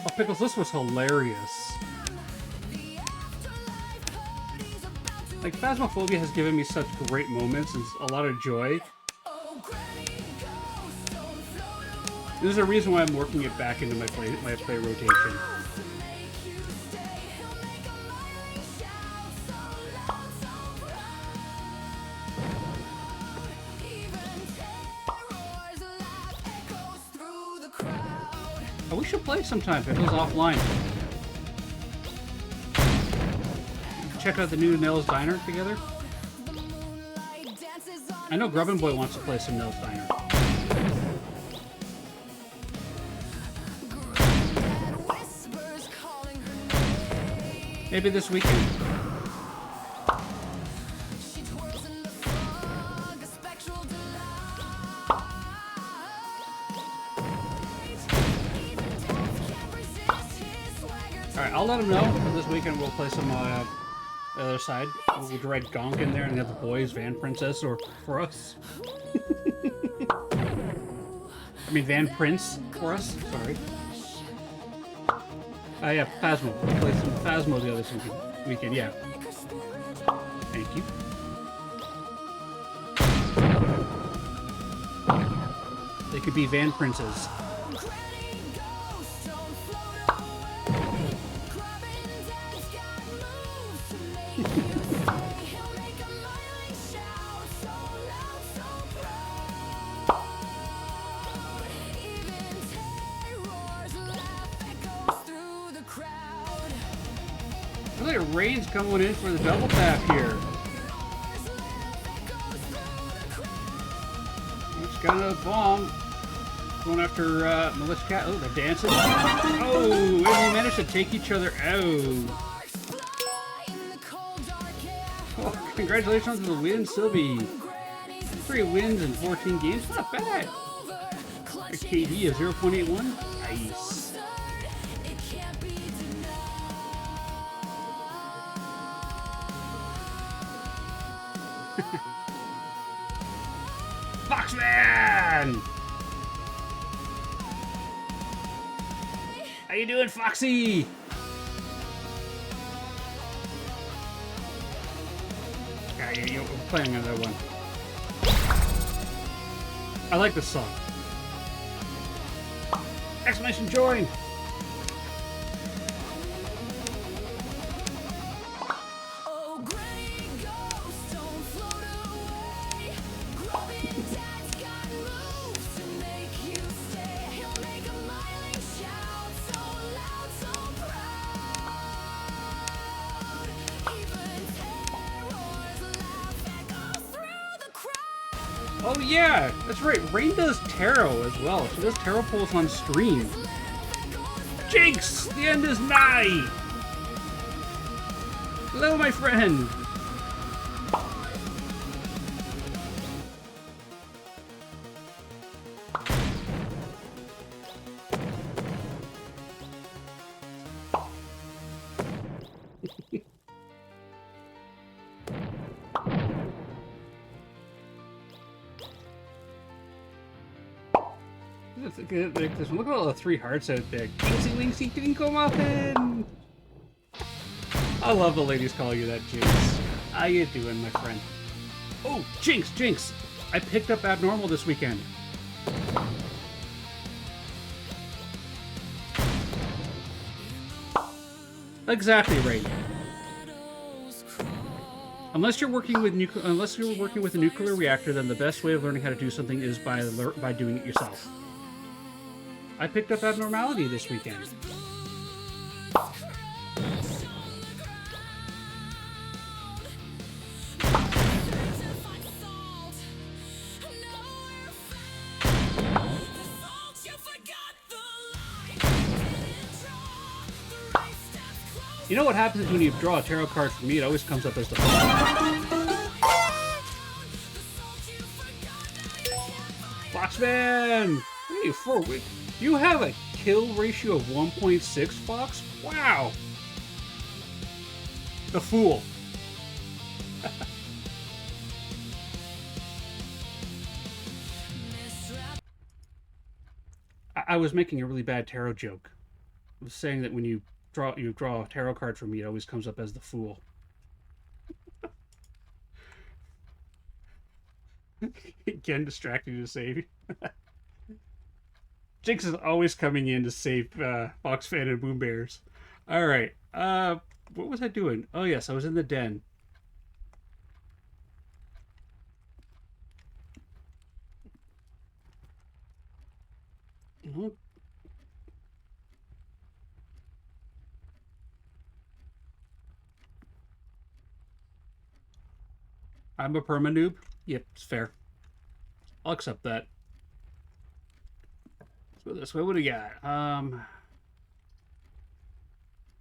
Oh, Pickles, this was hilarious. Like, Phasmophobia has given me such great moments and a lot of joy. There's a reason why I'm working it back into my play rotation. Oh, we should play sometime. Pickles offline. Check out the new Nell's Diner together. I know Grubbin Boy wants to play some Nell's Diner. Maybe this weekend. Alright, I'll let him know. This weekend we'll play some other side. We'll drag Gonk in there and have the boys Van Princess or for us. I mean Van Prince for us. Sorry. Yeah, Phasmo. We'll play some Phasmo the other weekend. Yeah. Thank you. They could be Van Princes. Look at Rain's coming in for the double tap here. It's got another bomb. Going after Militia Cat. Oh, they're dancing. Oh, and they managed to take each other out. Oh, congratulations on the win, Sylvie. 3 wins in 14 games. Not bad. A KD of 0.81. Nice. Foxman! How you doing, Foxy? Yeah, we're playing another one. I like this song. Exclamation join! Oh yeah, that's right. Rain does tarot as well. She does tarot pulls on stream. Jinx, the end is nigh. Hello, my friend. Look at all the 3 hearts out there. Jinxie Winxie Twinkle Muffin! I love the ladies calling you that, Jinx. How you doing, my friend? Oh, Jinx, Jinx! I picked up Abnormal this weekend. Exactly right. Unless you're working with a nuclear reactor, then the best way of learning how to do something is by doing it yourself. I picked up Abnormality this weekend. crash on the ground. Search to find salt, nowhere found. The salt, you forgot the line. Didn't draw the right steps close. You know what happens when you draw a tarot card for me? It always comes up as the The salt you forgot, now you can't find. Foxman! Hey, you have a kill ratio of 1.6, Fox? Wow! The Fool. I was making a really bad tarot joke. I was saying that when you draw a tarot card for me, it always comes up as the Fool. Again, distracting to save. Jinx is always coming in to save Fox Fan and Boom Bears. All right. What was I doing? Oh yes, I was in the den. Mhm. I'm a perma noob. Yep, it's fair. I'll accept that. Let's go this way. What do we got?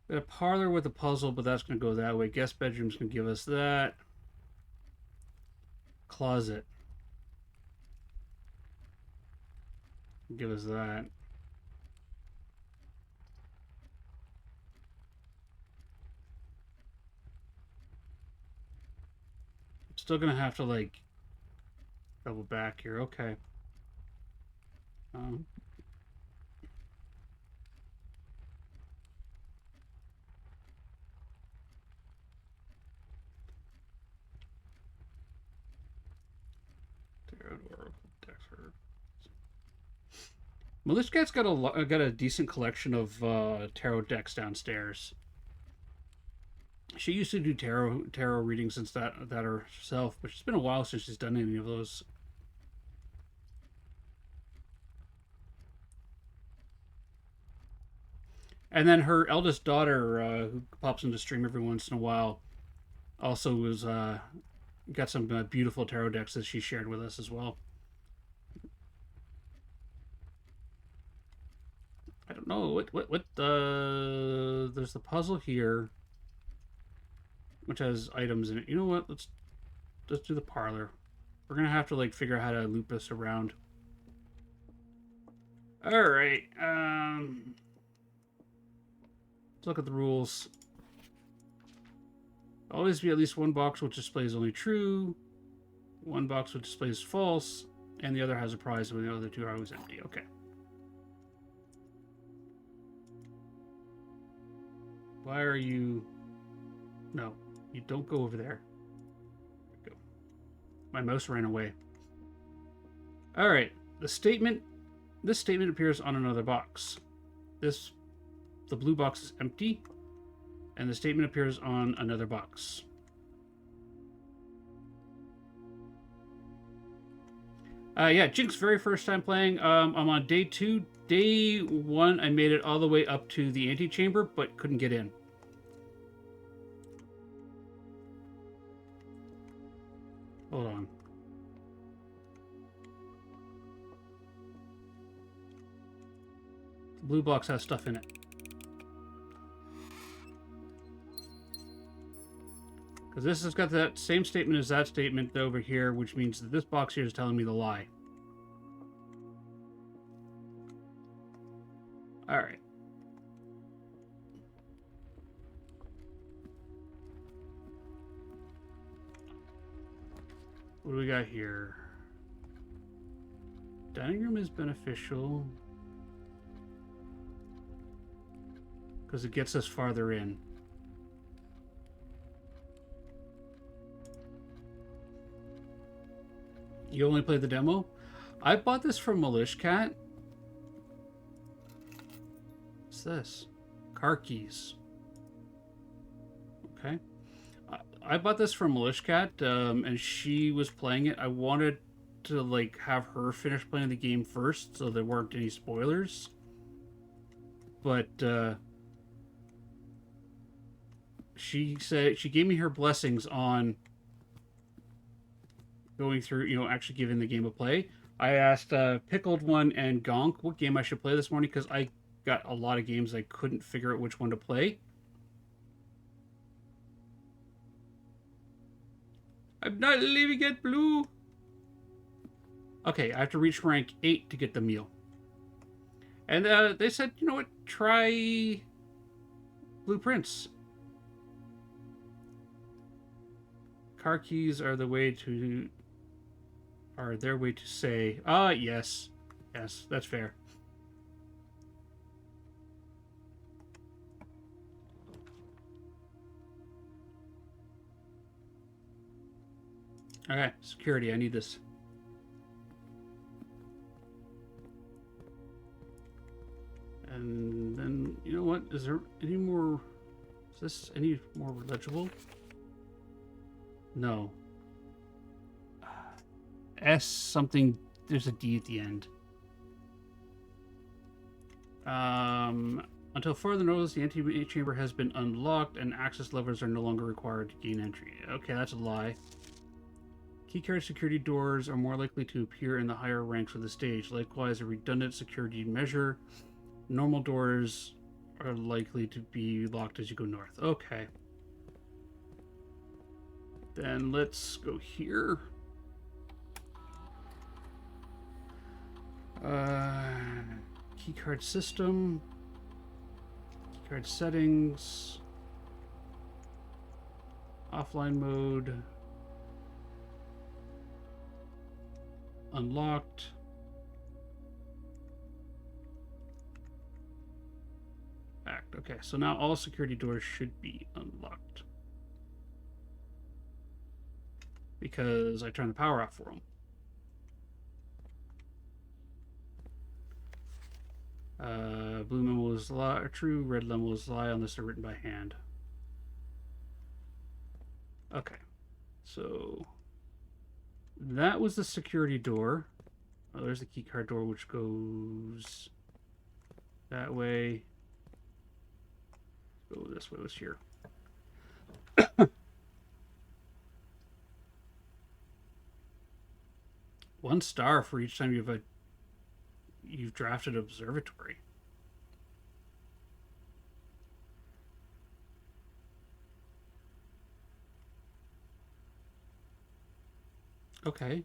Got a parlor with a puzzle, but that's going to go that way. Guest bedroom's going to give us that. Closet. Give us that. Still going to have to, like, double back here. Okay. Malishka's got a decent collection of tarot decks downstairs. She used to do tarot readings since that herself, but it's been a while since she's done any of those. And then her eldest daughter, who pops into stream every once in a while, also was got some beautiful tarot decks that she shared with us as well. I don't know what there's the puzzle here, which has items in it. You know what? Let's do the parlor. We're gonna have to like figure out how to loop this around. All right. Let's look at the rules. Always be at least one box which displays only true, one box which displays false, and the other has a prize when the other two are always empty. Okay. Why are you... No, you don't go over there. Go. My mouse ran away. All right. This statement appears on another box. The blue box is empty, and the statement appears on another box. Yeah, Jinx, very first time playing. I'm on day 2. Day 1, I made it all the way up to the antechamber, but couldn't get in. Hold on. The blue box has stuff in it. Because this has got that same statement as that statement over here, which means that this box here is telling me the lie. Alright. What do we got here? Dining room is beneficial because it gets us farther in. You only played the demo? I bought this from Malishkat. What's this? Car keys. Okay. I bought this from Malishkat, and she was playing it. I wanted to like have her finish playing the game first, so there weren't any spoilers. But she said she gave me her blessings on going through, actually giving the game a play. I asked Pickled One and Gonk what game I should play this morning because I got a lot of games I couldn't figure out which one to play. I'm not leaving it, Blue. Okay, I have to reach rank 8 to get the meal. And they said, you know what, try blueprints. Car keys are their way to say, yes, that's fair. Okay, security, I need this. And then, you know what, is there any more, is this any more legible? No. S something, there's a D at the end. Until further notice, the antechamber has been unlocked and access levers are no longer required to gain entry. Okay, that's a lie. Keycard security doors are more likely to appear in the higher ranks of the stage. Likewise, a redundant security measure. Normal doors are likely to be locked as you go north. Okay. Then let's go here. Keycard system. Keycard settings. Offline mode. Unlocked. Act. Okay, so now all security doors should be unlocked. Because I turned the power off for them. Blue memo is true, red memo is lie unless they're written by hand. Okay, so that was the security door. Oh, there's the keycard door, which goes that way. Go this way. What's here? 1 star for each time you've drafted observatory. Okay.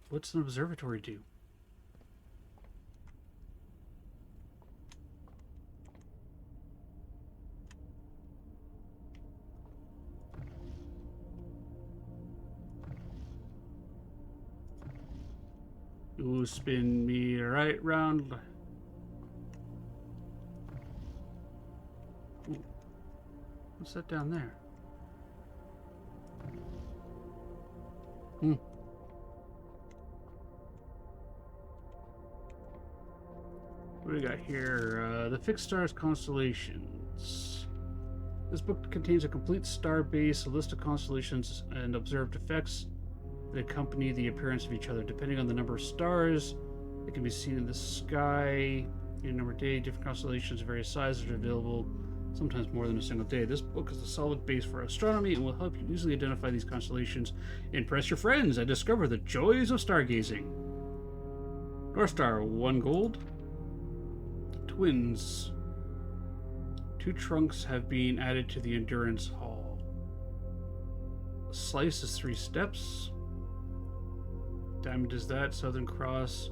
What's an observatory do? You spin me right round. Ooh. What's that down there? What do we got here? The fixed stars constellations. This book contains a complete star base, a list of constellations, and observed effects that accompany the appearance of each other. Depending on the number of stars that can be seen in the sky, in a number of days, different constellations of various sizes are available, sometimes more than a single day. This book is a solid base for astronomy and will help you easily identify these constellations. Impress your friends and discover the joys of stargazing. North Star, 1 gold. Twins. 2 trunks have been added to the Endurance Hall. Slice is 3 steps. Diamond is that. Southern Cross.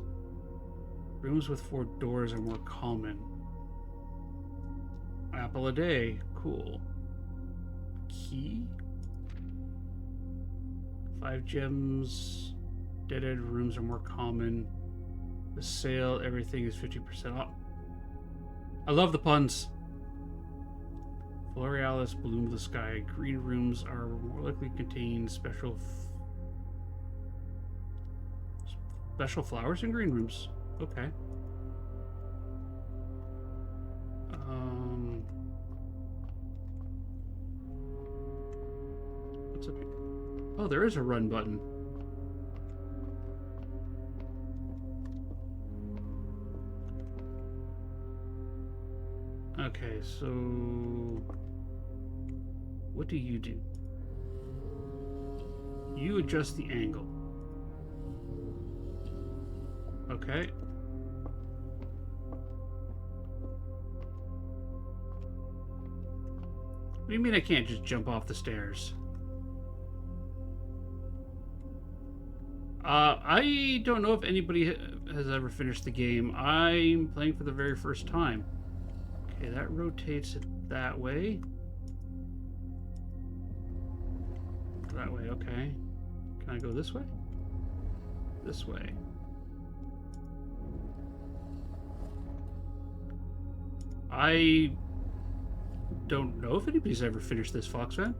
Rooms with 4 doors are more common. Apple a day. Cool. Key. 5 gems. Dead-end rooms are more common. The sale, everything is 50% off. I love the puns. Florealis, bloom of the sky. Green rooms are more likely to contain special flowers in green rooms. Okay. What's up here? Oh, there is a run button. Okay, so What do you do? You adjust the angle. Okay. What do you mean I can't just jump off the stairs? I don't know if anybody has ever finished the game. I'm playing for the very first time. Okay, that rotates it that way. That way, okay. Can I go this way? This way. I don't know if anybody's ever finished this, Foxman.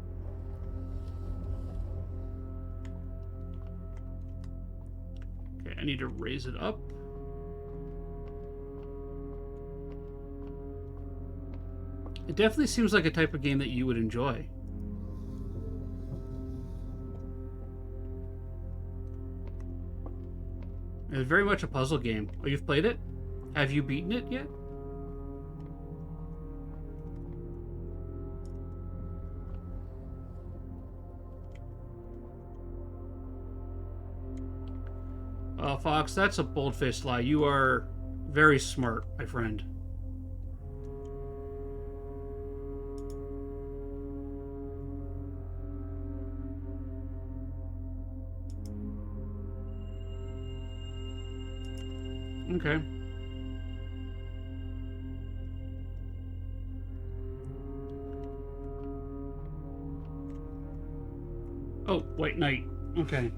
Okay, I need to raise it up. It definitely seems like a type of game that you would enjoy. It's very much a puzzle game. Oh, you've played it? Have you beaten it yet? Fox, that's a bold-faced lie. You are very smart, my friend. Okay. Oh, White Knight. Okay.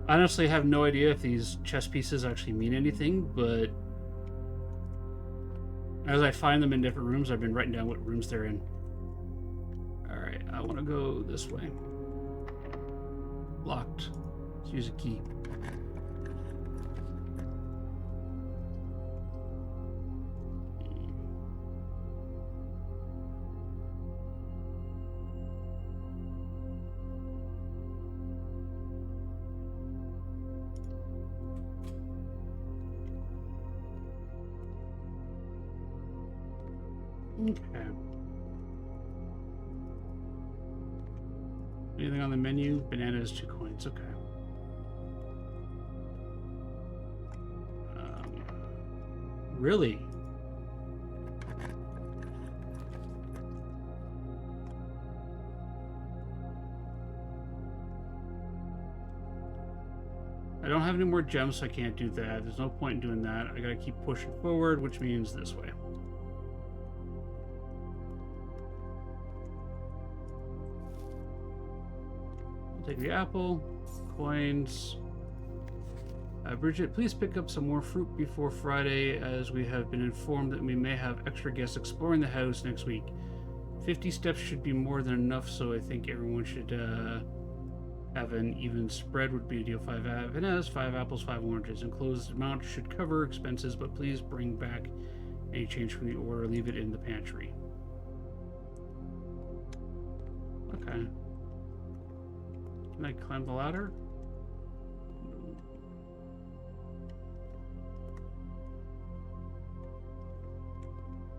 I honestly have no idea if these chess pieces actually mean anything, but as I find them in different rooms, I've been writing down what rooms they're in. Alright, I want to go this way. Locked. Let's use a key. Okay. Anything on the menu? Bananas, 2 coins. Okay. Really? I don't have any more gems, so I can't do that. There's no point in doing that. I gotta keep pushing forward, which means this way. Take the apple, coins. Bridget, please pick up some more fruit before Friday, as we have been informed that we may have extra guests exploring the house next week. 50 steps should be more than enough, so I think everyone should have an even spread would be ideal. 5 bananas, 5 apples, 5 oranges. Enclosed amount should cover expenses, but please bring back any change from the order. Leave it in the pantry. Okay. Can I climb the ladder?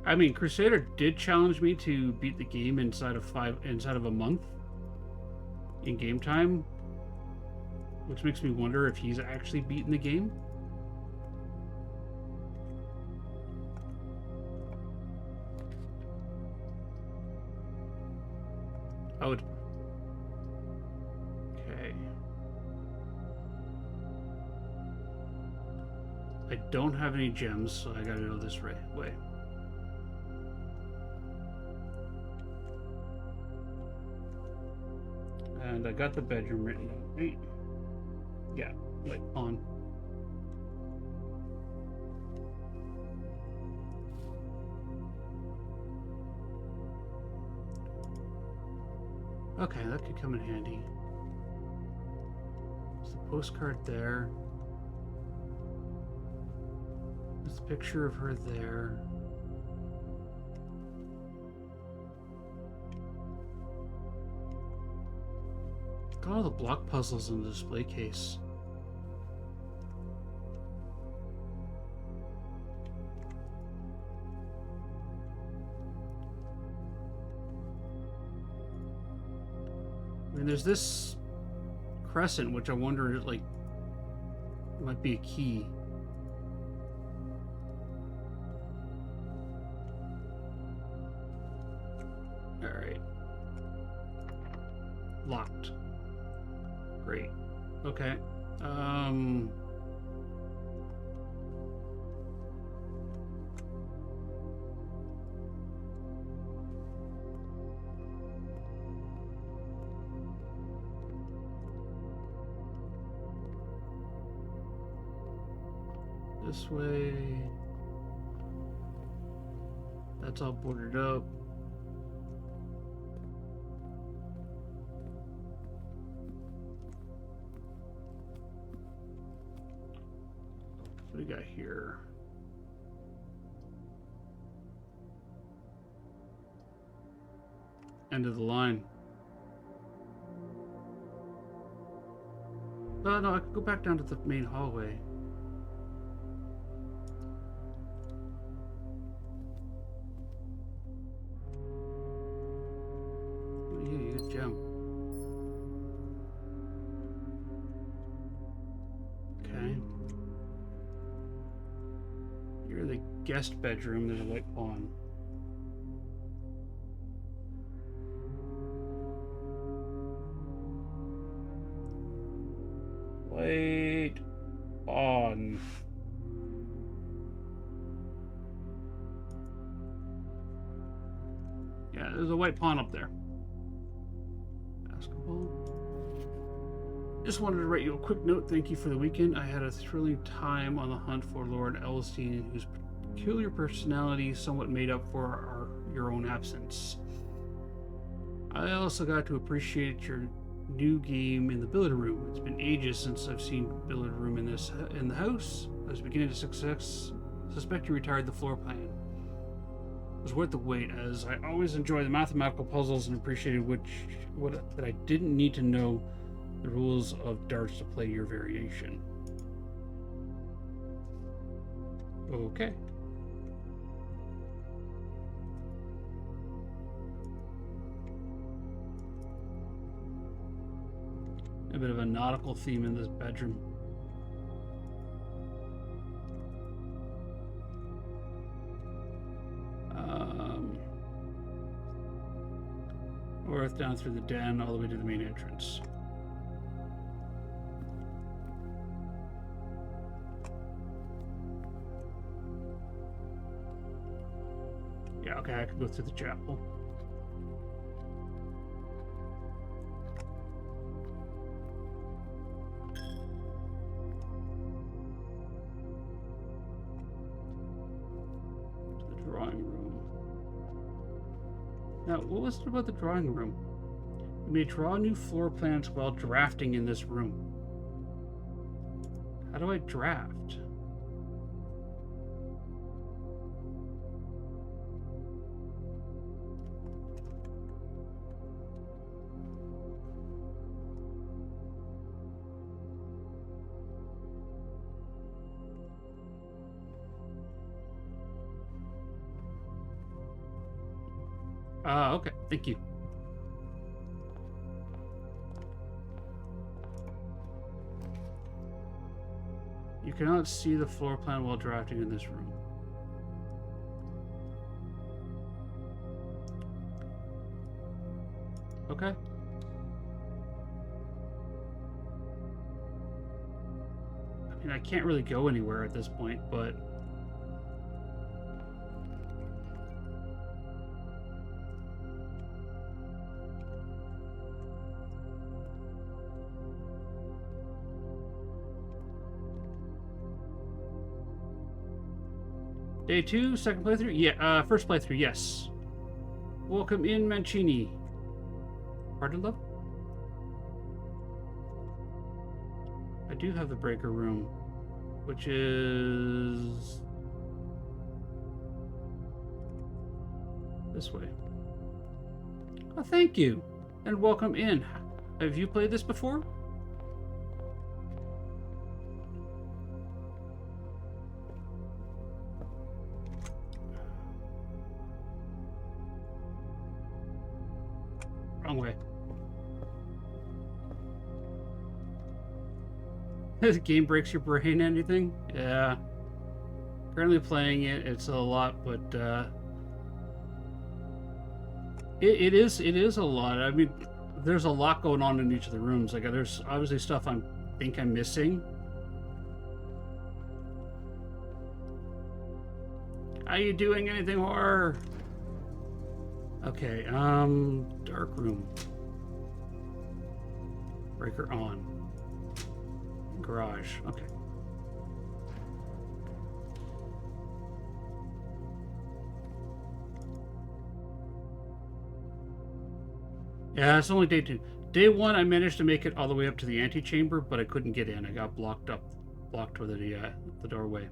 I mean, Crusader did challenge me to beat the game inside of a month in game time, which makes me wonder if he's actually beaten the game. I would. Okay. I don't have any gems, so I gotta go this way. And I got the bedroom written down, right? Yeah, like on. Okay, that could come in handy. There's the postcard there. There's a picture of her there. Look at all the block puzzles in the display case. I mean, there's this crescent, which I wonder, like, might be a key. All right. Locked. Great. Okay. This way. That's all boarded up. What do we got here? End of the line. Oh no, I could go back down to the main hallway. Gem. Okay. You're the guest bedroom. There's a white pawn. White pawn. Yeah, there's a white pawn up there. Just wanted to write you a quick note. Thank you for the weekend. I had a thrilling time on the hunt for Lord Elstein, whose peculiar personality somewhat made up for your own absence. I also got to appreciate your new game in the billiard room. It's been ages since I've seen billiard room in the house. I was beginning to suspect you retired the floor plan. It was worth the wait, as I always enjoy the mathematical puzzles and appreciated that I didn't need to know the rules of darts to play your variation. Okay. A bit of a nautical theme in this bedroom. Or down through the den all the way to the main entrance. Yeah, okay, I could go through the chapel. To the drawing room. Now, what was it about the drawing room? You may draw new floor plans while drafting in this room. How do I draft? Okay, thank you. You cannot see the floor plan while drafting in this room. Okay. I mean, I can't really go anywhere at this point, but... Day 2, second playthrough? Yeah, first playthrough, yes. Welcome in, Mancini. Pardon, love? I do have the breaker room, which is... this way. Oh, thank you. And welcome in. Have you played this before? Wrong way. This game breaks your brain, anything? Yeah. Currently playing it, it's a lot, but it is a lot. I mean, there's a lot going on in each of the rooms. Like, there's obviously stuff I'm missing. Are you doing anything, horror? Okay, dark room. Breaker on. Garage, okay. Yeah, it's only day 2. Day 1, I managed to make it all the way up to the antechamber, but I couldn't get in. I got blocked with the doorway.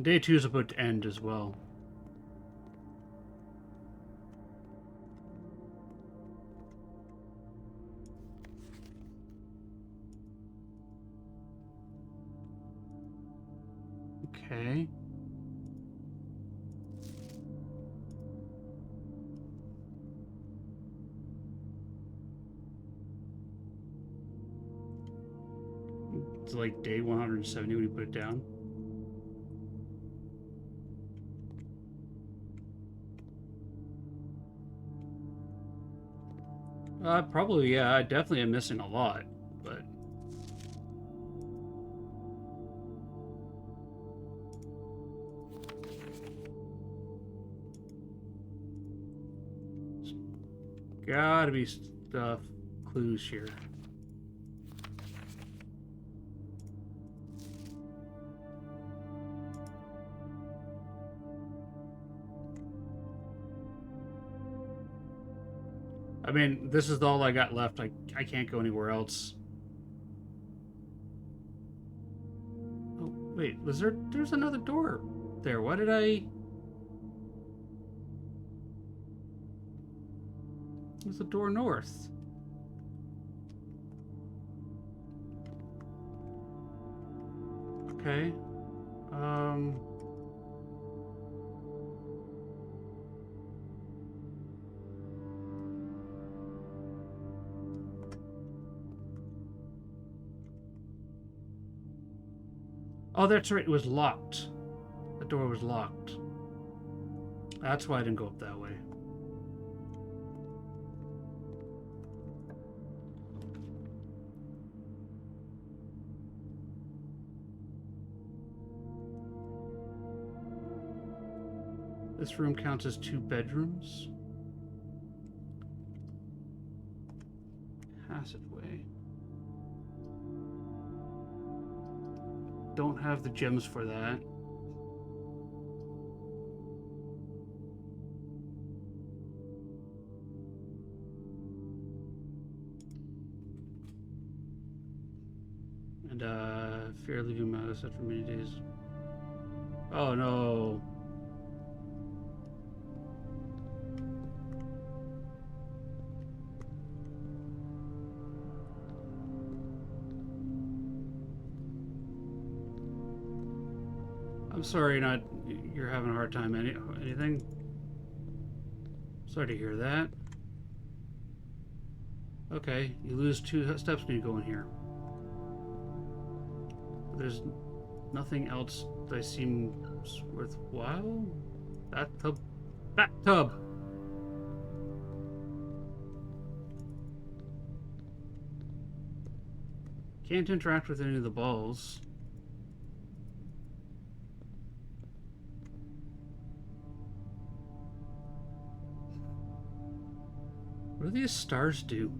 Day 2 is about to end as well. Okay. It's like day 170 when you put it down. Probably, yeah. I definitely am missing a lot, but... Gotta be stuff, clues here. I mean, this is all I got left. I can't go anywhere else. Oh, wait, there's another door there. Why did I... There's a door north. Okay. Oh, that's right. It was locked. The door was locked. That's why I didn't go up that way. This room counts as 2 bedrooms. Passageway. Don't have the gems for that. And fear leaving my house after many days. Oh no. I'm sorry, you're having a hard time. Anything? Sorry to hear that. Okay, you lose 2 steps when you go in here. There's nothing else that seems worthwhile. Bathtub. Bathtub! Can't interact with any of the balls. What do these stars do?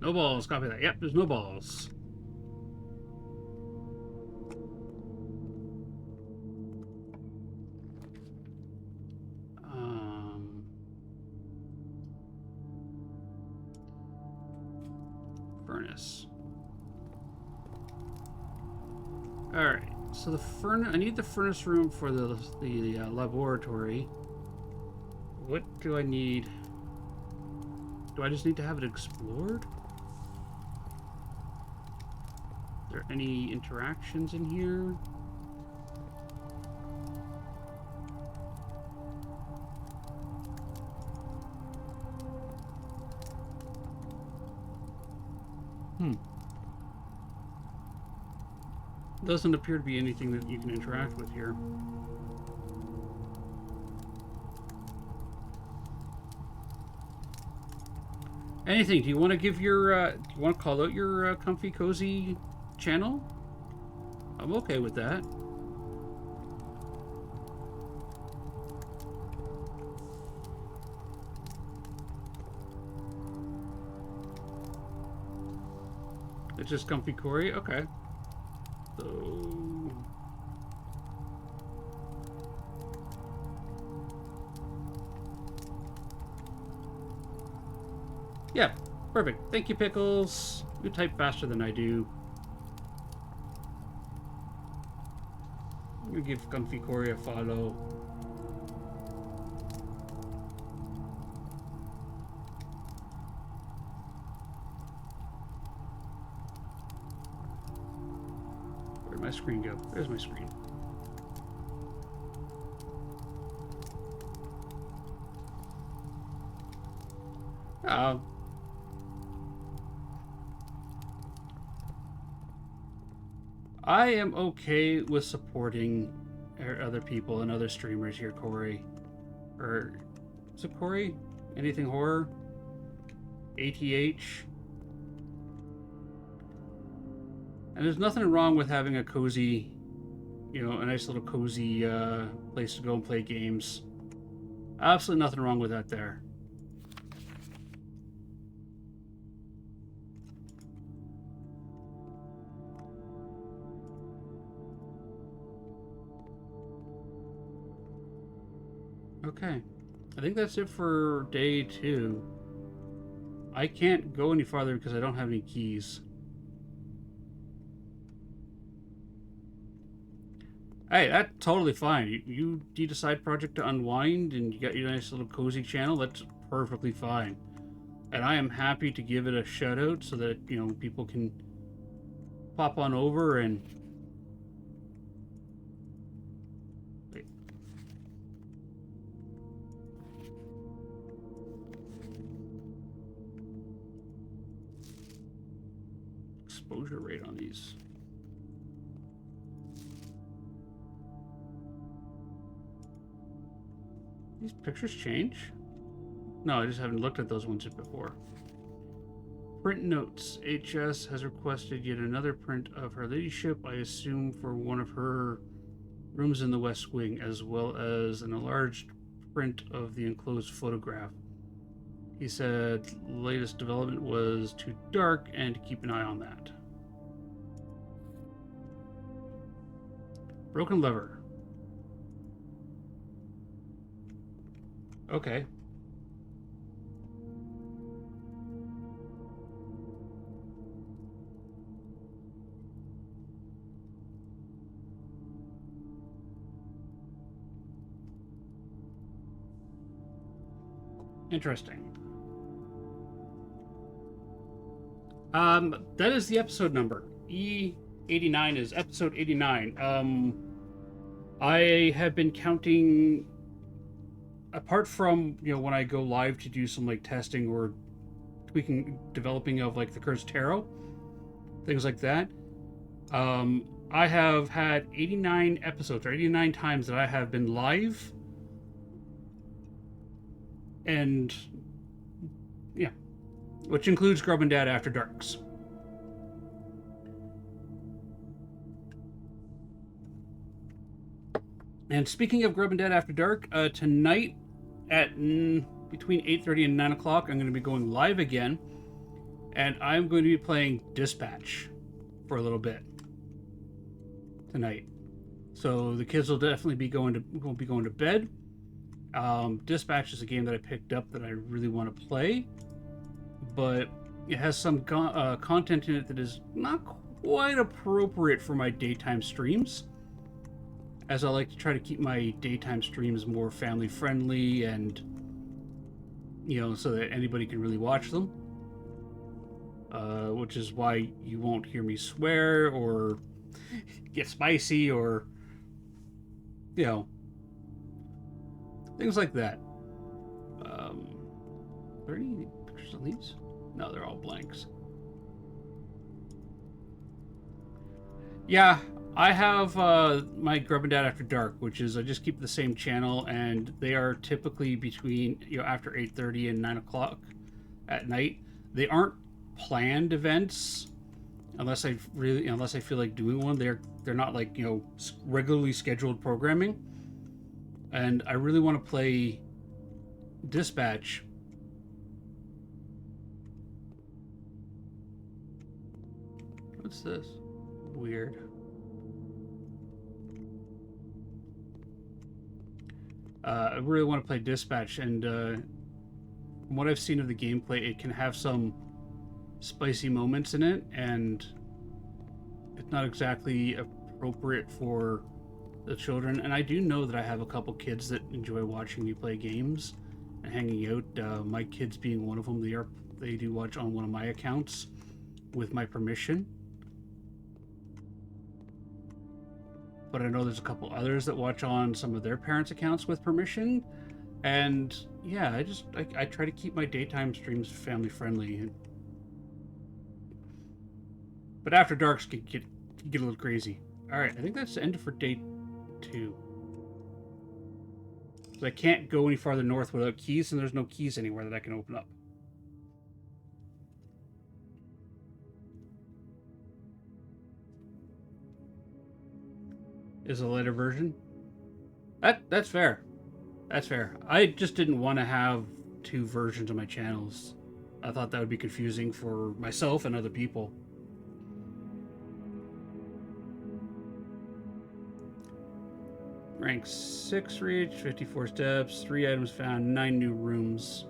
No balls, copy that. Yep, there's no balls. Furnace. All right. So the furnace. I need the furnace room for the laboratory. What do I need? Do I just need to have it explored? Are there any interactions in here? Doesn't appear to be anything that you can interact with here. Anything? Do you want to give your? Do you want to call out your comfy cozy channel? I'm okay with that. It's just comfy Corey. Okay. So. Yeah, perfect. Thank you, Pickles. You type faster than I do. I'm gonna give Comfy Corey a follow. Where'd my screen go? There's my screen. I am okay with supporting other people and other streamers here, Corey. Or, is it Corey? Anything horror? ATH? And there's nothing wrong with having a cozy, you know, a nice little cozy place to go and play games. Absolutely nothing wrong with that there. Okay, I think that's it for day 2. I can't go any farther because I don't have any keys. Hey, that's totally fine. You need a side project to unwind and you got your nice little cozy channel, that's perfectly fine. And I am happy to give it a shout out so that, you know, people can pop on over and... Wait. Exposure rate on these. These pictures change? No, I just haven't looked at those ones before. Print notes. HS has requested yet another print of Her Ladyship, I assume for one of her rooms in the West Wing, as well as an enlarged print of the enclosed photograph. He said latest development was too dark and to keep an eye on that. Broken lever. Okay. Interesting. That is the episode number. E89 is episode 89. I have been counting, apart from, you know, when I go live to do some like testing or tweaking, developing of like the Curse Tarot, things like that. I have had 89 episodes, or 89 times that I have been live. And yeah, which includes Grub and Dad After Darks. And speaking of Grub and Dad After Dark, tonight at between 8:30 and 9 o'clock, I'm going to be going live again, and I'm going to be playing Dispatch for a little bit tonight. So the kids will definitely be going to bed. Dispatch is a game that I picked up that I really want to play, but it has some content in it that is not quite appropriate for my daytime streams, as I like to try to keep my daytime streams more family friendly and, you know, so that anybody can really watch them. Which is why you won't hear me swear or get spicy or, you know, things like that. Are there any pictures of these? No, they're all blanks. Yeah, I have my Grub and Dad After Dark, which is I just keep the same channel, and they are typically between, you know, after 8:30 and 9 o'clock at night. They aren't planned events unless I feel like doing one. They're not like, you know, regularly scheduled programming. And I really want to play Dispatch. What's this? Weird. I really want to play Dispatch, and from what I've seen of the gameplay, it can have some spicy moments in it, and it's not exactly appropriate for the children. And I do know that I have a couple kids that enjoy watching me play games and hanging out. My kids being one of them. They do watch on one of my accounts with my permission. But I know there's a couple others that watch on some of their parents' accounts with permission. And yeah, I try to keep my daytime streams family friendly. But After Darks can get a little crazy. Alright, I think that's the end for day 2. So I can't go any farther north without keys, and there's no keys anywhere that I can open up. Is a later version? That's fair. That's fair. I just didn't want to have 2 versions of my channels. I thought that would be confusing for myself and other people. Rank 6 reach, 54 steps, 3 items found, 9 new rooms.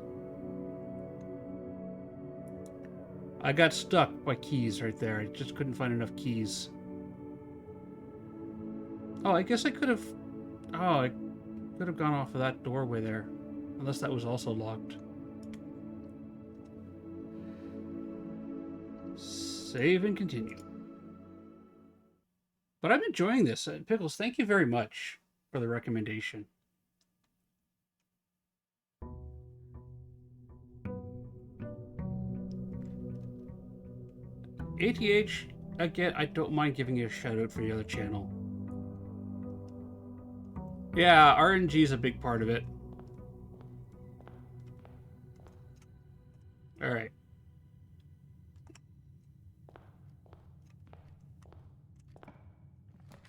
I got stuck by keys right there. I just couldn't find enough keys. Oh, I guess I could have... Oh, I could have gone off of that doorway there. Unless that was also locked. Save and continue. But I'm enjoying this. Pickles, thank you very much for the recommendation. ATH, again, I don't mind giving you a shout out for the other channel. Yeah, RNG is a big part of it. Alright.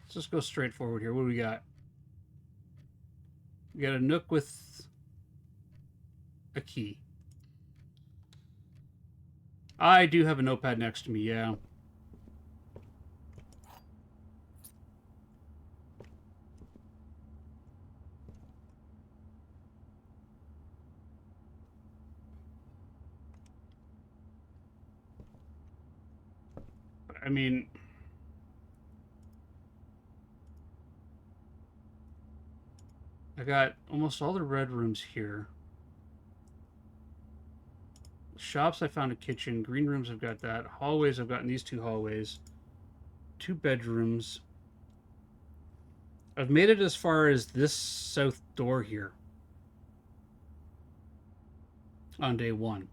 Let's just go straight forward here. What do we got? We got a nook with a key. I do have a notepad next to me, yeah. I mean, I got almost all the red rooms here. Shops, I found a kitchen. Green rooms, I've got that. Hallways, I've gotten these 2 hallways. 2 bedrooms. I've made it as far as this south door here. On day 1.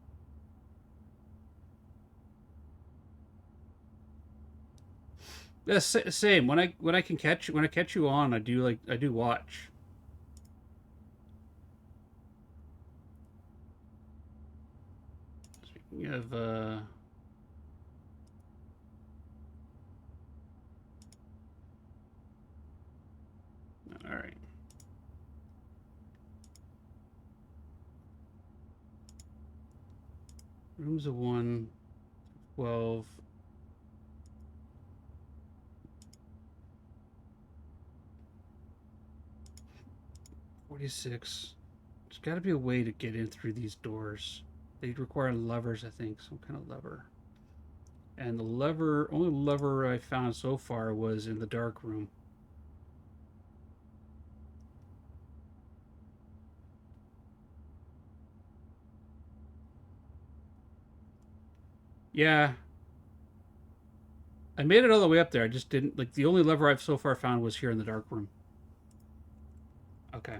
Yeah, same. When I catch you on, I do watch. Speaking of all right. Rooms of 1, 12. There's got to be a way to get in through these doors. They require levers, I think. Some kind of lever. And the lever, only lever I found so far was in the dark room. Yeah. I made it all the way up there. I just didn't, like, the only lever I've so far found was here in the dark room. Okay.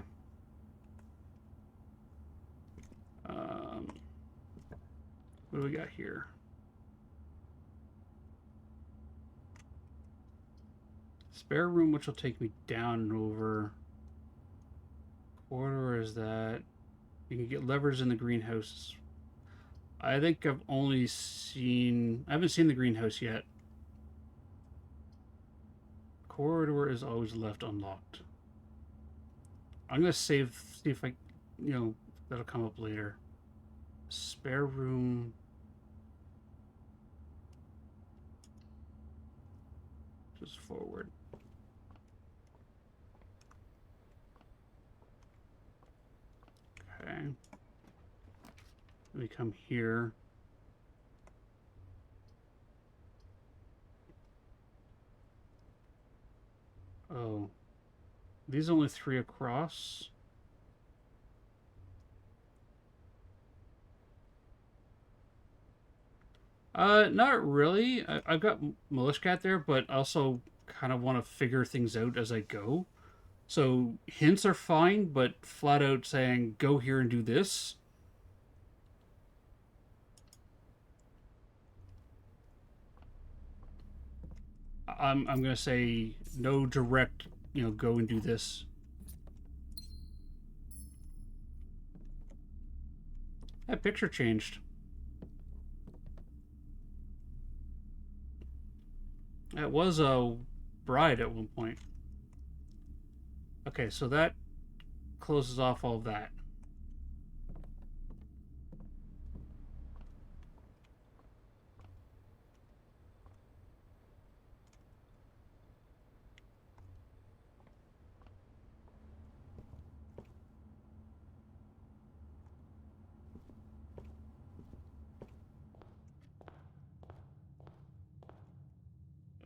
What do we got here? Spare room, which will take me down and over. Corridor is that. You can get levers in the greenhouse. I think I've only seen... I haven't seen the greenhouse yet. Corridor is always left unlocked. I'm going to save, see if I... You know, that'll come up later. Spare room... Just forward. Okay. We come here. Oh. These only 3 across. Not really. I've got Militia Cat there, but also kind of want to figure things out as I go. So hints are fine, but flat out saying, go here and do this. I'm going to say no direct, you know, go and do this. That picture changed. That was a bride at one point. Okay, so that closes off all of that.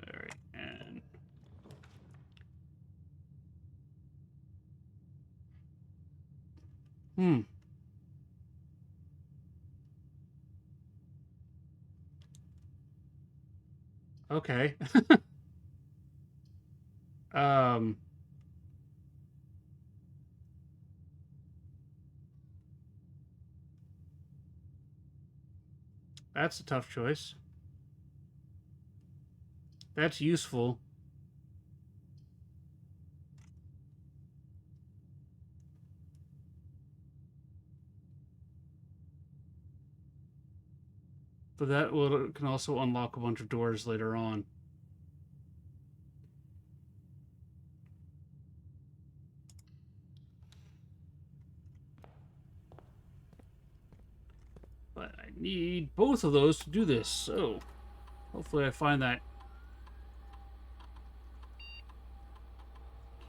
All right, and okay. um that's a tough choice. That's useful. But that will can also unlock a bunch of doors later on. But I need both of those to do this, so hopefully I find that.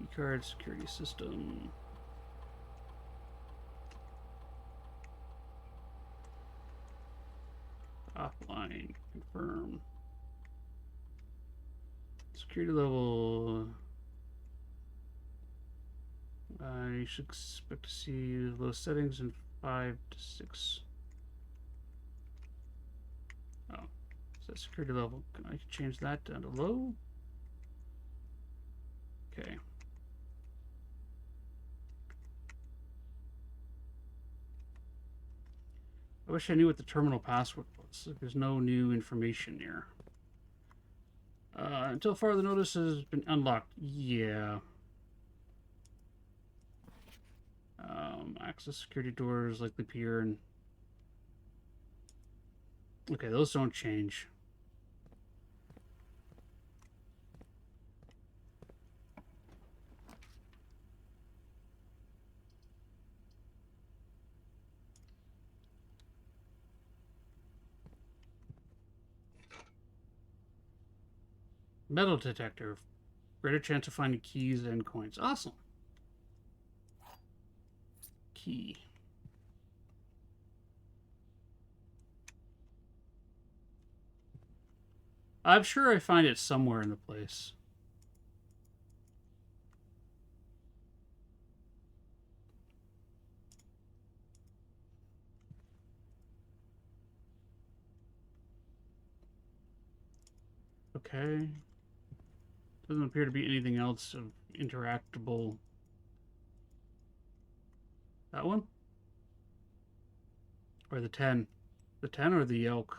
Keycard, security system. Offline, confirm. Security level. I should expect to see low settings in 5 to 6. Oh, is that security level? Can I change that down to low? Okay. I wish I knew what the terminal password was. There's no new information here. Until further notice has been unlocked. Yeah. Access security doors likely appear and... Okay, those don't change. Metal detector. Greater chance of finding keys and coins. Awesome. Key. I'm sure I find it somewhere in the place. Okay. Doesn't appear to be anything else of interactable. That one? Or the 10? The 10 or the elk?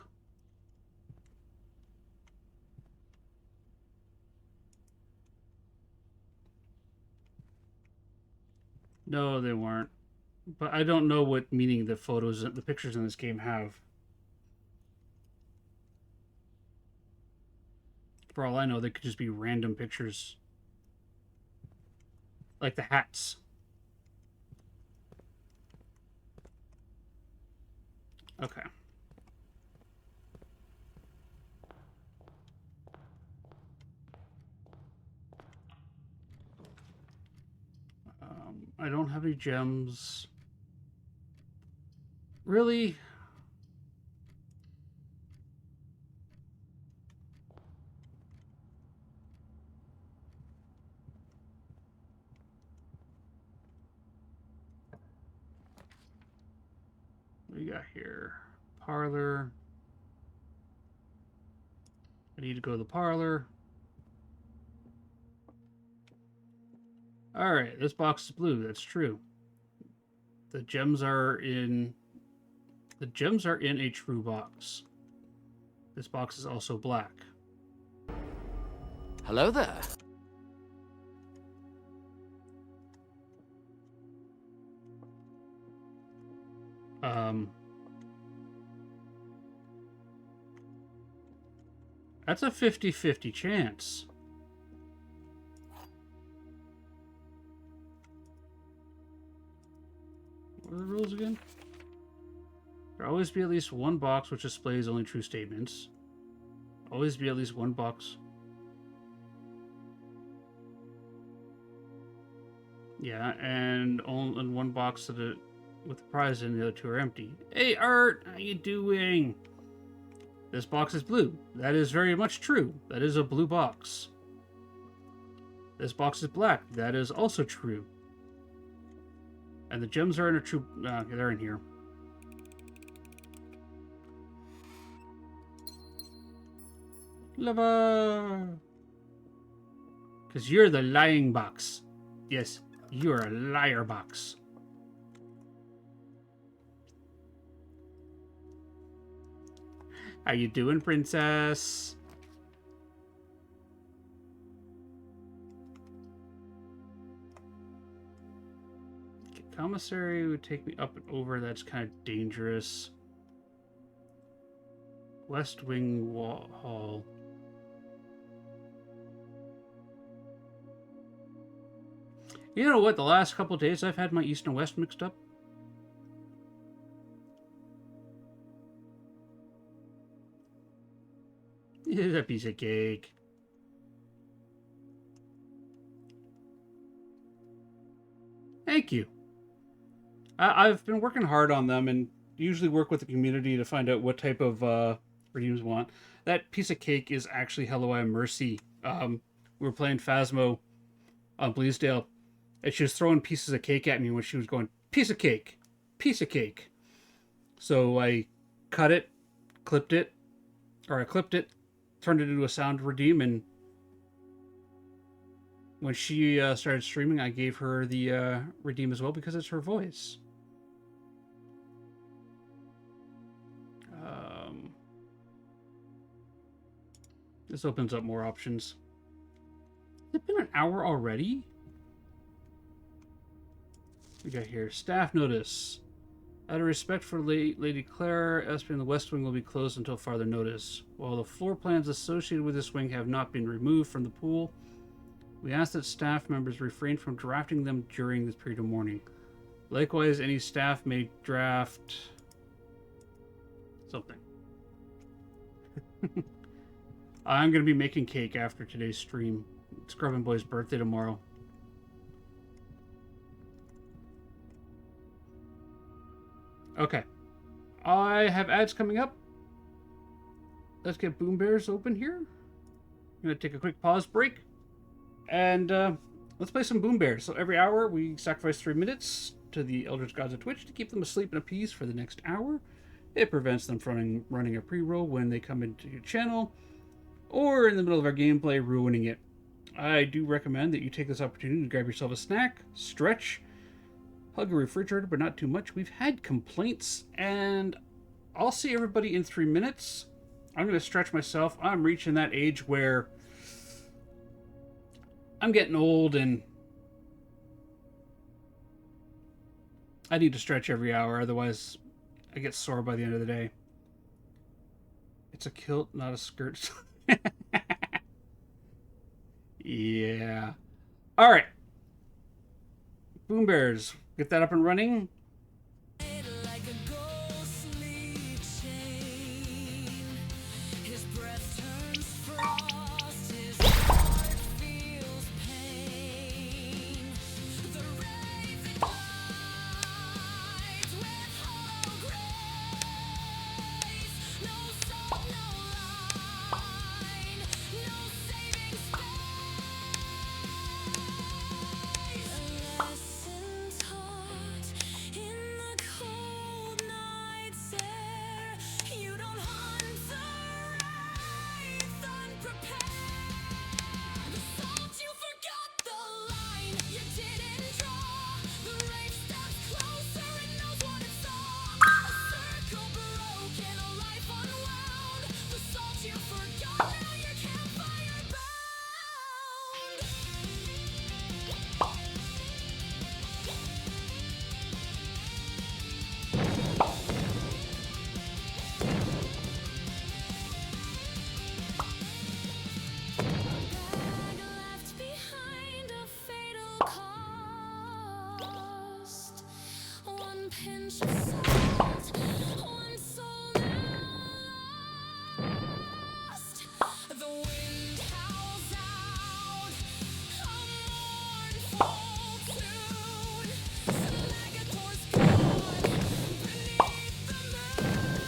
No, they weren't. But I don't know what meaning the photos, the pictures in this game have. For all I know, they could just be random pictures. Like the hats. Okay. I don't have any gems. Really? What do we got here? Parlor. I need to go to the parlor. Alright, this box is blue. That's true. The gems are in... The gems are in a true box. This box is also black. Hello there. That's a 50-50 chance. What are the rules again? There always be at least one box which displays only true statements. Always be at least one box. Yeah, and only one box with the prize in, the other two are empty. Hey, Art! How you doing? This box is blue. That is very much true. That is a blue box. This box is black. That is also true. And the gems are in a true... they're in here. Lava! Because you're the lying box. Yes, you're a liar box. How you doing, princess? Commissary would take me up and over. That's kind of dangerous. West Wing Hall. You know what? The last couple of days I've had my east and west mixed up. Here's a piece of cake. Thank you. I've been working hard on them and usually work with the community to find out what type of redeems want. That piece of cake is actually Hello, I'm Mercy. We were playing Phasmo on Bleasdale, and she was throwing pieces of cake at me when she was going, piece of cake, piece of cake. So I cut it, clipped it, turned it into a sound redeem, and when she started streaming, I gave her the redeem as well because it's her voice. This opens up more options. Has it been an hour already? We got here, staff notice. Out of respect for Lady Claire, Espy and the West Wing will be closed until farther notice. While the floor plans associated with this wing have not been removed from the pool, we ask that staff members refrain from drafting them during this period of mourning. Likewise, any staff may draft... something. I'm going to be making cake after today's stream. It's Scrubbin' Boy's birthday tomorrow. Okay. I have ads coming up. Let's get Boom Bears open here. going to take a quick pause break. And let's play some Boom Bears. So every hour we sacrifice 3 minutes to the Eldritch Gods of Twitch to keep them asleep in a peace for the next hour. It prevents them from running a pre-roll when they come into your channel, or in the middle of our gameplay, ruining it. I do recommend that you take this opportunity to grab yourself a snack, stretch, hug a refrigerator, but not too much. We've had complaints, and I'll see everybody in 3 minutes. I'm going to stretch myself. I'm reaching that age where I'm getting old and I need to stretch every hour, otherwise I get sore by the end of the day. It's a kilt, not a skirt. Yeah. All right. Boom Bears, get that up and running. Like a ghostly chain, his breath turns frost, his heart feels pain. The raven glides with hollow grace. No soul, no line, no saving space. A lesson taught in the cold night's air. You don't hunt the wraith unprepared. The salt, you forgot the line. You didn't draw. The wraith steps closer and knows what it saw. A circle broken, a life unwound. The salt you forgot, now your campfire bound. Bag left behind, a fatal cost. One pinch of salt, one soul now lost. The wind howls out a mournful tune. Slagathor's gone beneath the moon.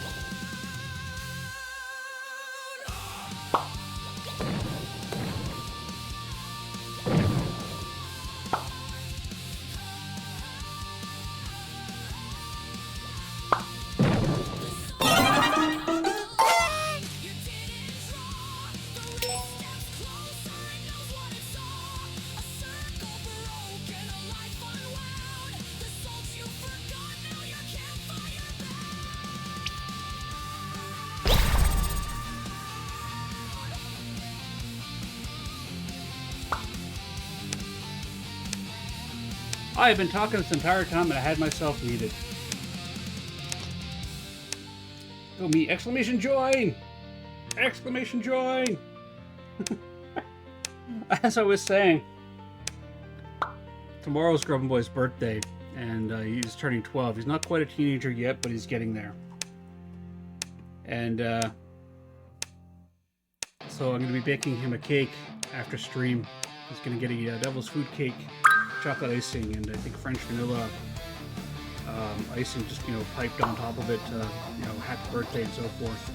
You didn't draw. The wraith steps closer and knows what it saw. A circle broken, a life unwound. The salt you forgot, now your campfire I have been talking this entire time and I had myself muted. Go me! Exclamation join! Exclamation join! As I was saying, tomorrow's Grubbin Boy's birthday, and he's turning 12. He's not quite a teenager yet, but he's getting there. And so I'm going to be baking him a cake after stream. He's going to get a Devil's Food cake, chocolate icing, and I think French vanilla icing, just piped on top of it. Happy birthday and so forth.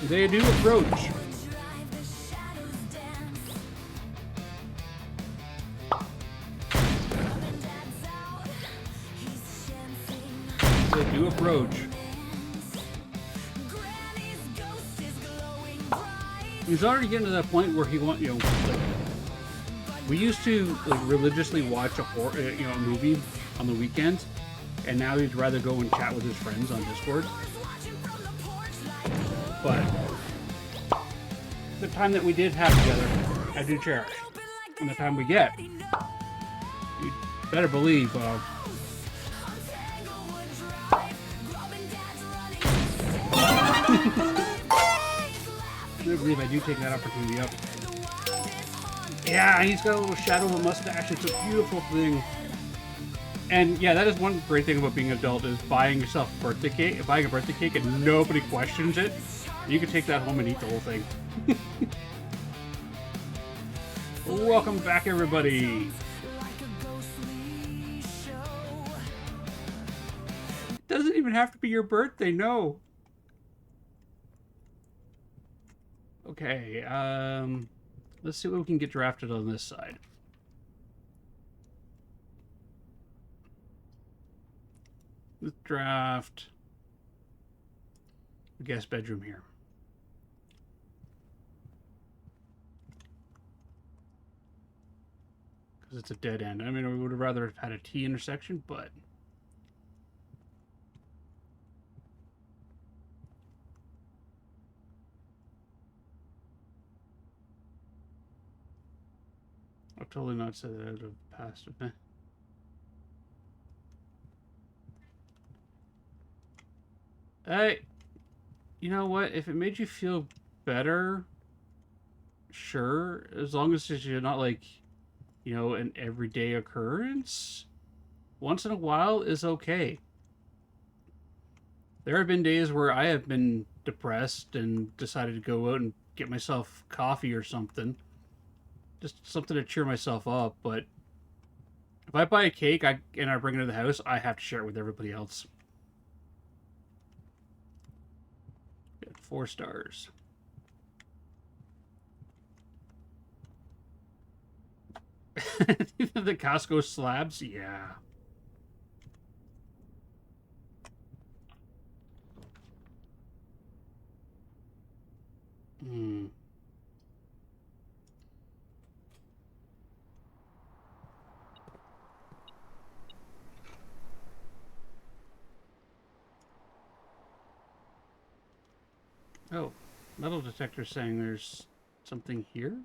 They do approach. drive the shadows dance. Robin Dad's out, he's chancing. They do approach. Granny's ghost is glowing bright. He's already getting to that point where he wants, we used to religiously watch a movie on the weekends, and now he'd rather go and chat with his friends on Discord. Watching from the porch like But the time that we did have together, I do cherish. open like And the time we get, they know. you better believe, On Tanglewood Drive, Robin Dad's running to I believe I do take that opportunity up. Yeah, he's got a little shadow of a mustache. It's a beautiful thing. And yeah, that is one great thing about being an adult, is buying yourself a birthday cake, buying a birthday cake and nobody questions it. You can take that home and eat the whole thing. Welcome back, everybody. like a ghostly show. Doesn't even have to be your birthday, no. Okay, let's see what we can get drafted on this side. Let's draft the guest bedroom here. Because it's a dead end. I mean, we would have rather have had a T intersection, but... I'll totally not say that I would have passed it. Hey, you know what? If it made you feel better, sure. As long as it's not like, you know, an everyday occurrence. Once in a while is okay. There have been days where I have been depressed and decided to go out and get myself coffee or something. Just something to cheer myself up, but if I buy a cake and I bring it to the house, I have to share it with everybody else. Got 4 stars. The Costco slabs? Yeah. Hmm. Oh, metal detector saying there's something here?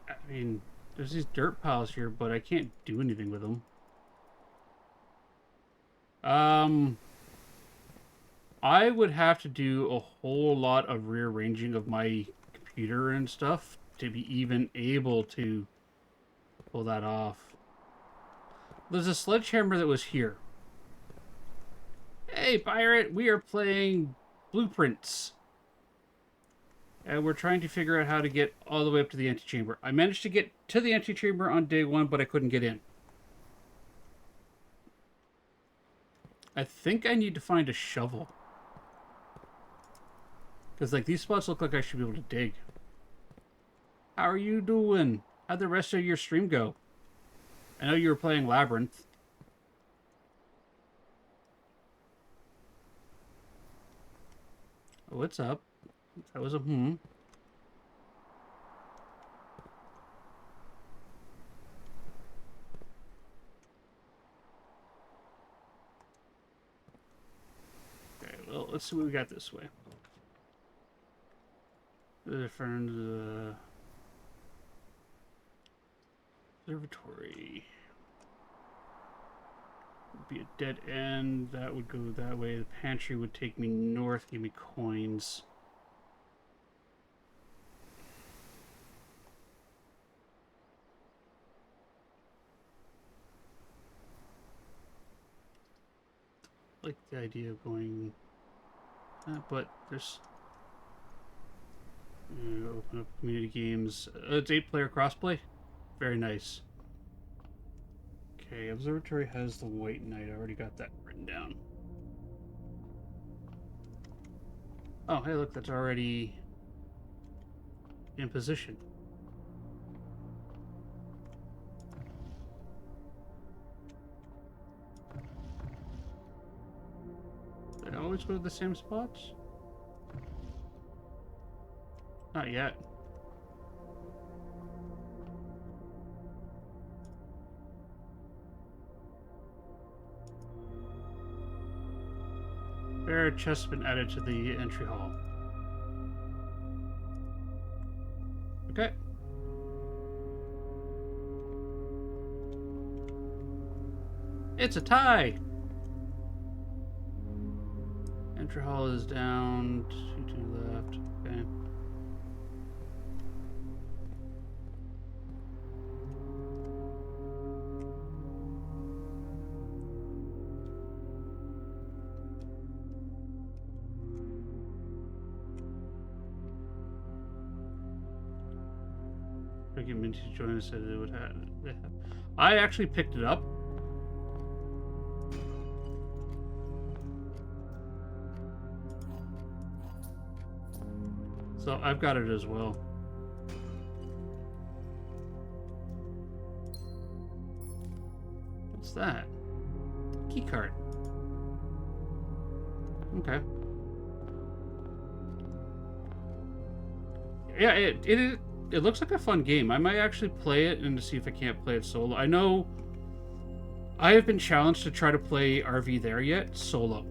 I mean, there's these dirt piles here, but I can't do anything with them. I would have to do a whole lot of rearranging of my computer and stuff to be even able to pull that off. There's a sledgehammer that was here. Hey, pirate, we are playing Blueprints. And we're trying to figure out how to get all the way up to the antechamber. I managed to get to the antechamber on day 1, but I couldn't get in. I think I need to find a shovel. Because, like, these spots look like I should be able to dig. How are you doing? How'd the rest of your stream go? I know you were playing Labyrinth. Oh, what's up? That was a hmm. Okay, well, let's see what we got this way. The different observatory would be a dead end. That would go that way. The pantry would take me north, give me coins. I like the idea of going, but there's. Open up community games. It's 8-player crossplay. Very nice. Okay, observatory has the white knight. I already got that written down. Oh, hey, look, that's already in position. They always go to the same spots? Not yet. Bare chest has been added to the entry hall. Okay. It's a tie! Entry hall is down, 2 left. Okay. get Minty to join us, said it would have. I actually picked it up. So I've got it as well. What's that? Key card. Okay. Yeah, it looks like a fun game. I might actually play it and to see if I can't play it solo. I know I have been challenged to try to play RV There Yet solo.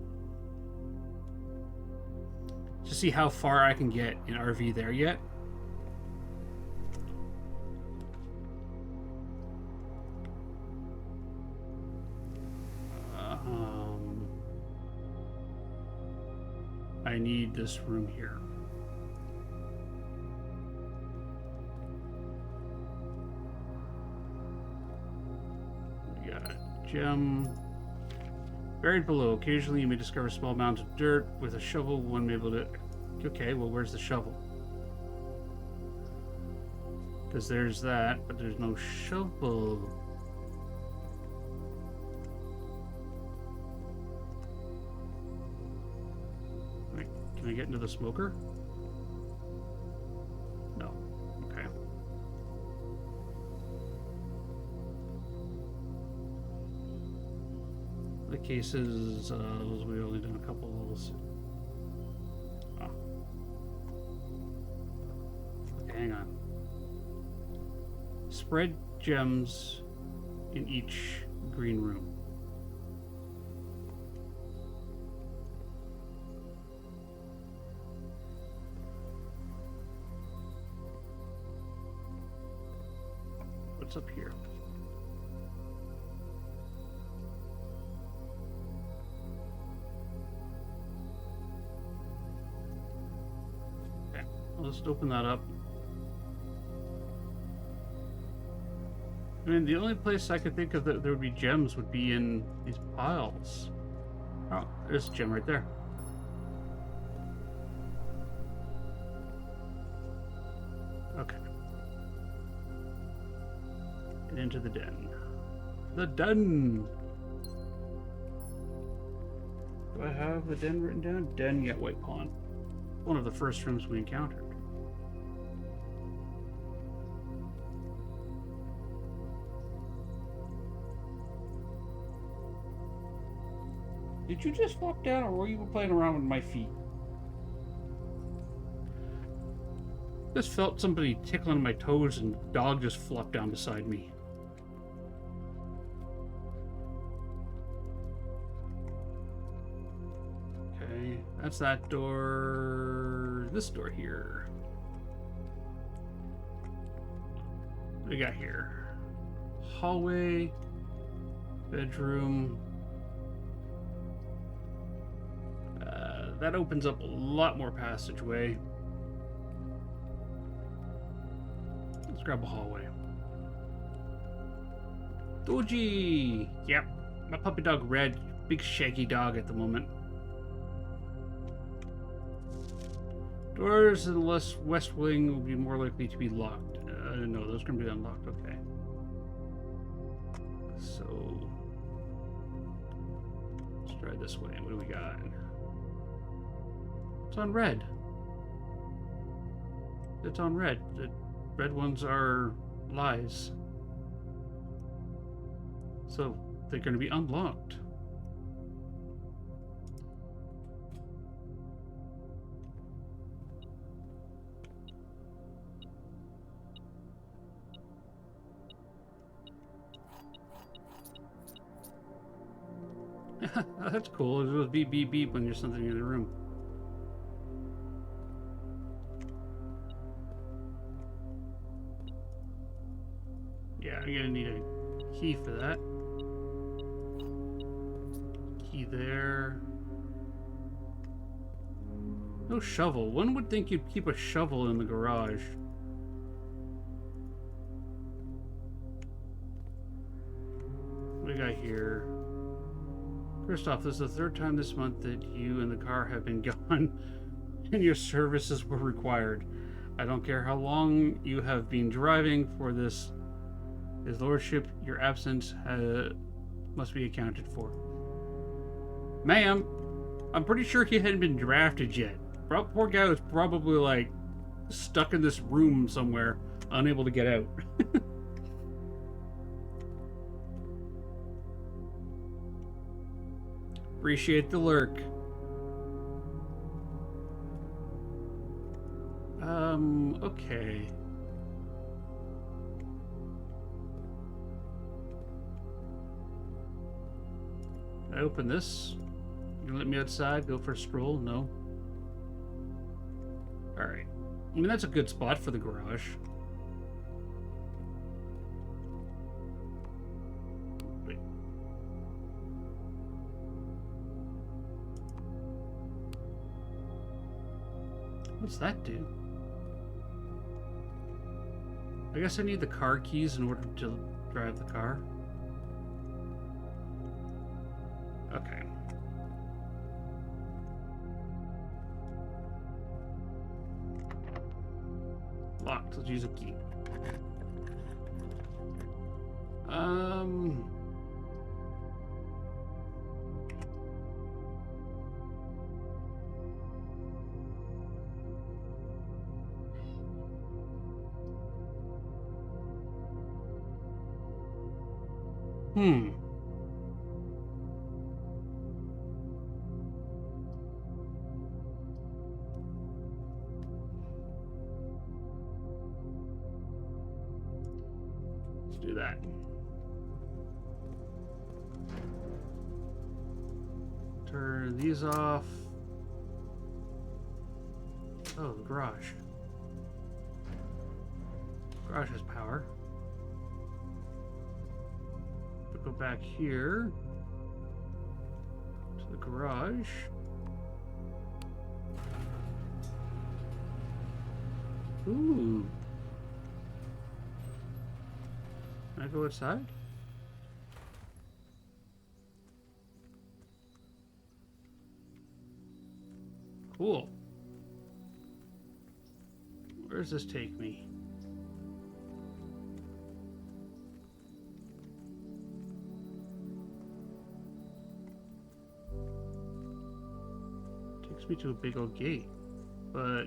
To see how far I can get in RV There Yet. I need this room here. We got a gem. Buried below. Occasionally you may discover small mounds of dirt. With a shovel, one may be able to... Okay, well, where's the shovel? Because there's that, but there's no shovel. Can I get into the smoker? No. Okay. The cases, we only done a couple of those. Oh. Okay, hang on. Spread gems in each green room. What's up here? Okay, well, let's open that up. I mean, the only place I could think of that there would be gems would be in these piles. Oh, there's a gem right there. Okay. And into the den. The den! Do I have the den written down? Den, yet White Pond. One of the first rooms we encountered. Did you just flop down, or were you playing around with my feet? Just felt somebody tickling my toes, and the dog just flopped down beside me. Okay, that's that door. This door here. What do we got here? Hallway, bedroom. That opens up a lot more passageway. Let's grab a hallway. Doji! Yep, my puppy dog Red. Big shaggy dog at the moment. Doors in the west wing will be more likely to be locked. No, those are going to be unlocked. Okay. So, let's try this way. What do we got? It's on red. It's on red. The red ones are lies. So they're going to be unlocked. That's cool. It goes beep beep beep when there's something in the room. Yeah, I'm gonna need a key for that. Key there. No shovel. One would think you'd keep a shovel in the garage. What do we got here? First off, this is the third time this month that you and the car have been gone and your services were required. I don't care how long you have been driving for this. His lordship, your absence must be accounted for. Ma'am, I'm pretty sure he hadn't been drafted yet. Poor guy was probably like stuck in this room somewhere, unable to get out. Appreciate the lurk. Okay. Can I open this? You gonna let me outside? Go for a stroll? No. Alright. I mean, that's a good spot for the garage. Wait. What's that do? I guess I need the car keys in order to drive the car. Okay. Locked. Let's use a key. Let's do that. Turn these off. Oh, the garage. Garage has power. We'll go back here to the garage. Ooh. Can I go outside? Cool. Where does this take me? Takes me to a big old gate, but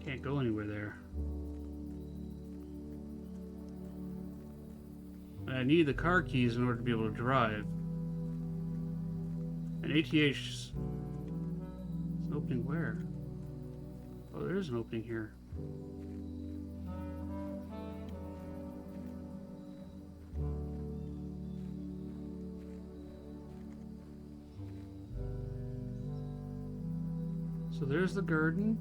can't go anywhere there. I need the car keys in order to be able to drive. And ATH is an opening where? Oh, there is an opening here. So there's the garden.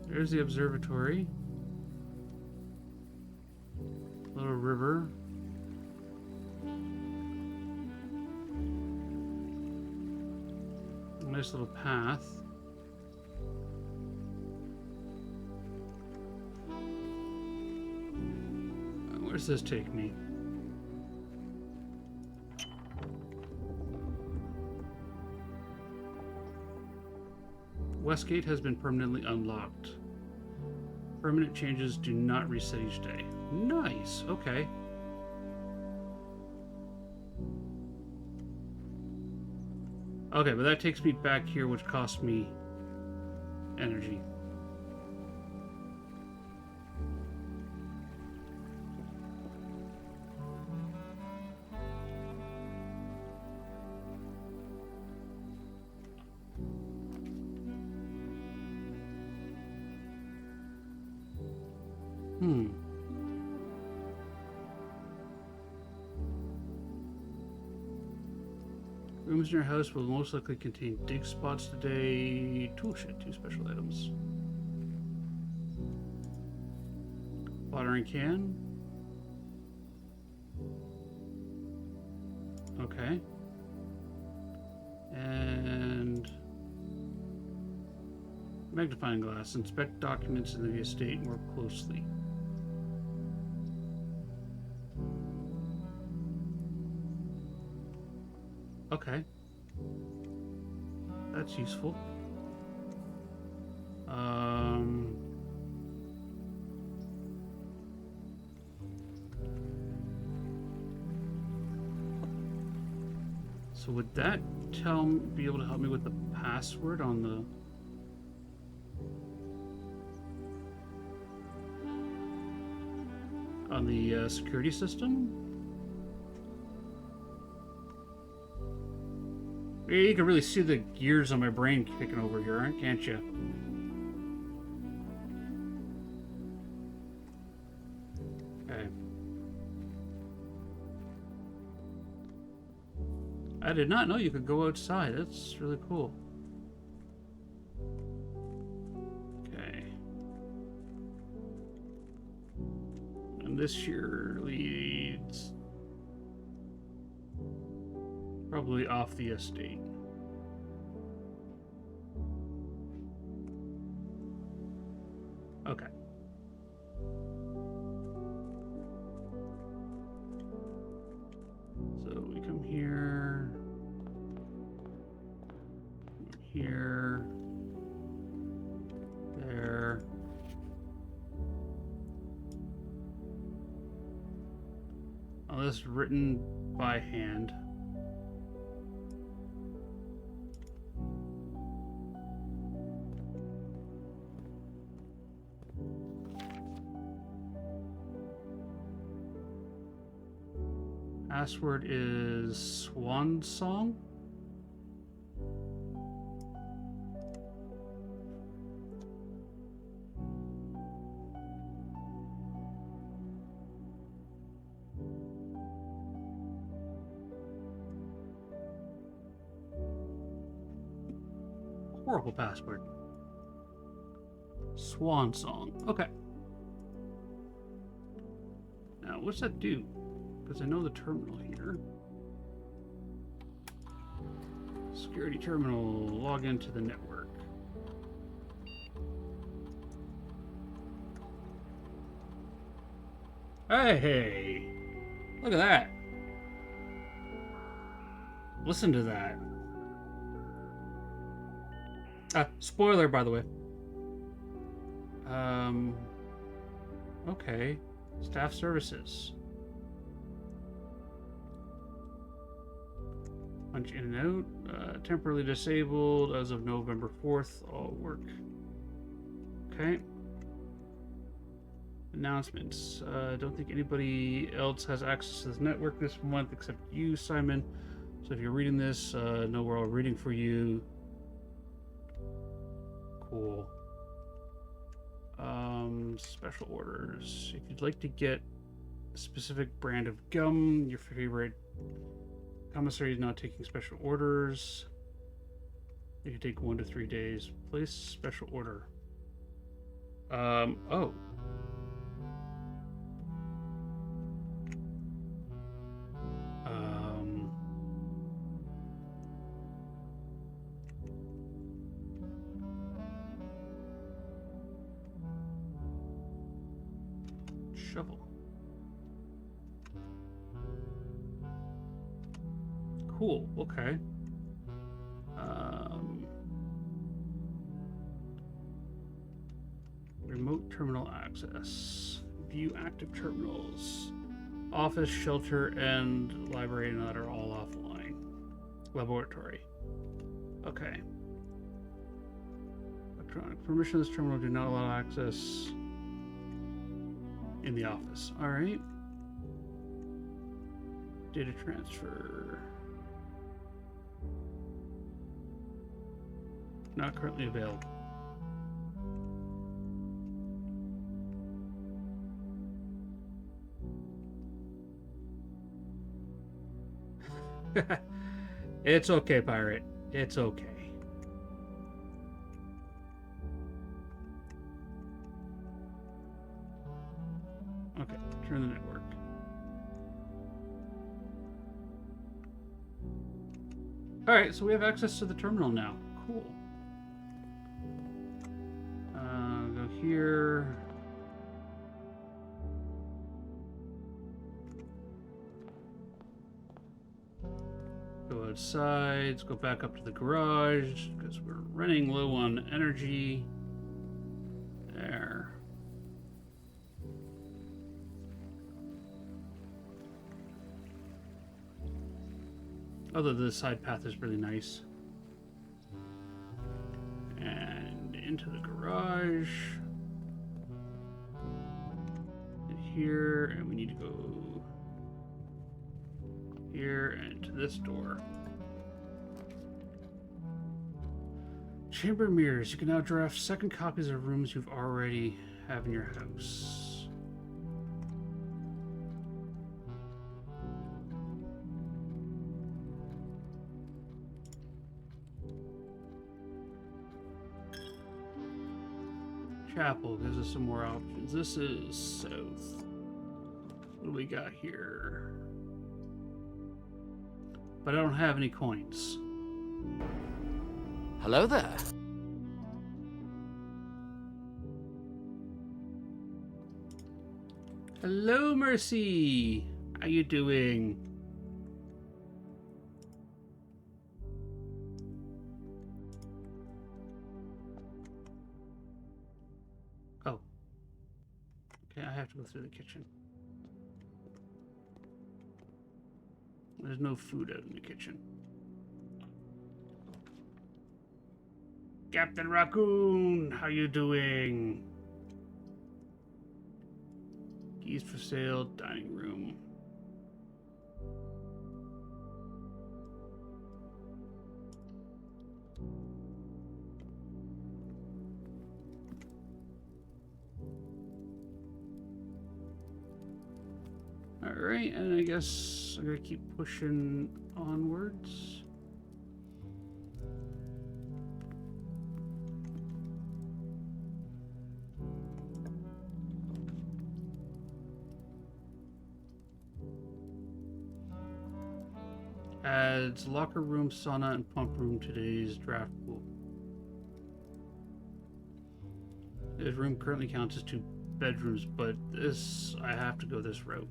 There's the observatory. Little river. A nice little path. Where does this take me? Westgate has been permanently unlocked. Permanent changes do not reset each day. Nice, okay. Okay, but that takes me back here, which costs me energy. Rooms in your house will most likely contain dig spots today. Tool shed, 2 special items. Watering can. Okay. And magnifying glass. Inspect documents in the estate more closely. Okay. That's useful. So would that be able to help me with the password on the security system? Yeah, you can really see the gears on my brain kicking over here, can't you? Okay. I did not know you could go outside. That's really cool. Okay. And this here leads probably off the estate. Okay. So we come here, here, there. Oh, this is written by hand. Password is Swan Song. Horrible password. Swan Song. Okay. Now, what's that do? Because I know the terminal here. Security terminal, log into the network. Hey! Look at that. Listen to that. Spoiler, by the way. Okay. Staff services. Punch in and out. Temporarily disabled as of November 4th. All work. Okay. Announcements. Don't think anybody else has access to this network this month except you, Simon. So if you're reading this, know we're all reading for you. Cool. Special orders. If you'd like to get a specific brand of gum, your favorite commissary is not taking special orders. You can take 1 to 3 days. Place special order. Oh. Shovel. Cool, okay. Remote terminal access. View active terminals. Office, shelter, and library and that are all offline. Laboratory. Okay. Electronic permissions terminal do not allow access in the office. All right. Data transfer. Not currently available. It's okay, pirate. It's okay. Okay, turn the network. Alright, so we have access to the terminal now. Cool. Go here. Go outside. Let's go back up to the garage because we're running low on energy. There. Although the side path is really nice. And into the garage. And here, and we need to go here and to this door. Chamber mirrors. You can now draft second copies of rooms you've already have in your house. Chapel gives us some more options. This is south. What do we got here? But I don't have any coins. Hello there. Hello, Mercy. How you doing? Oh. Okay, I have to go through the kitchen. There's no food out in the kitchen. Captain Raccoon, how you doing? Keys for sale, dining room. Alright, and I guess I'm gonna keep pushing onwards. Adds locker room, sauna, and pump room to today's draft pool. This room currently counts as 2 bedrooms, but this, I have to go this route.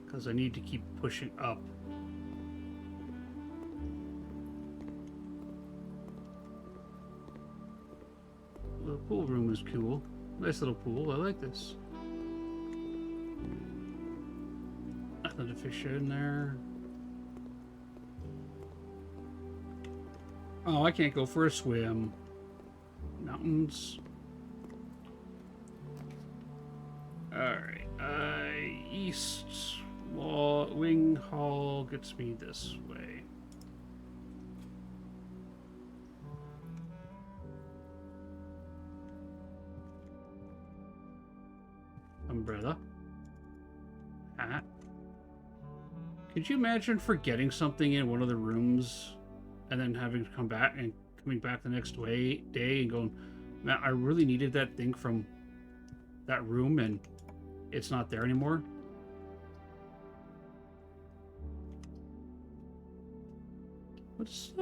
Because I need to keep pushing up. The pool room is cool. Nice little pool, I like this. Nothing to fish in there. Oh, I can't go for a swim. Mountains. Alright. East wall, wing hall gets me this way. Umbrella. Hat. Could you imagine forgetting something in one of the rooms and then having to come back and coming back the next day and going, man, I really needed that thing from that room and it's not there anymore? What's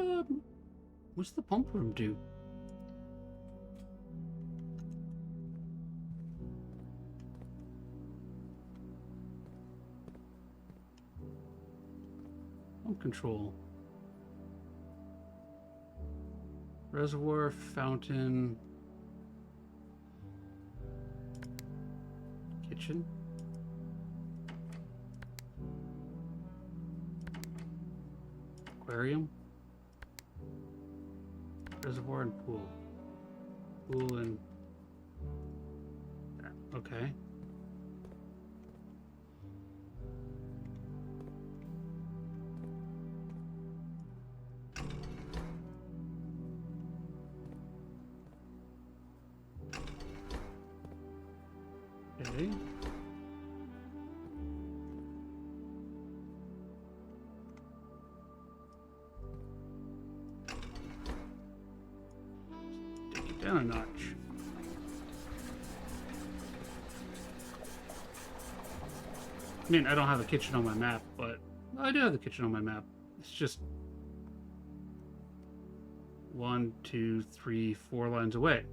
the pump room do? Pump control. Reservoir, fountain, kitchen. Aquarium. Reservoir and pool. Pool and... Okay. Okay. Take it down a notch. I mean, I don't have a kitchen on my map, but I do have the kitchen on my map. It's just 1, 2, 3, 4 lines away.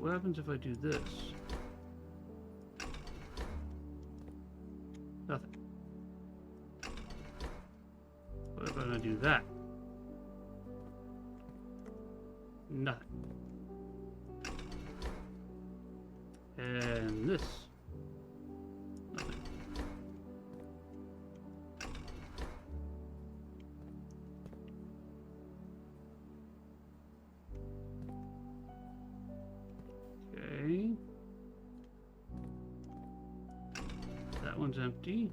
what happens if I do this? Nothing. What if I do that? Nothing. And this. Nothing. Okay. That one's empty.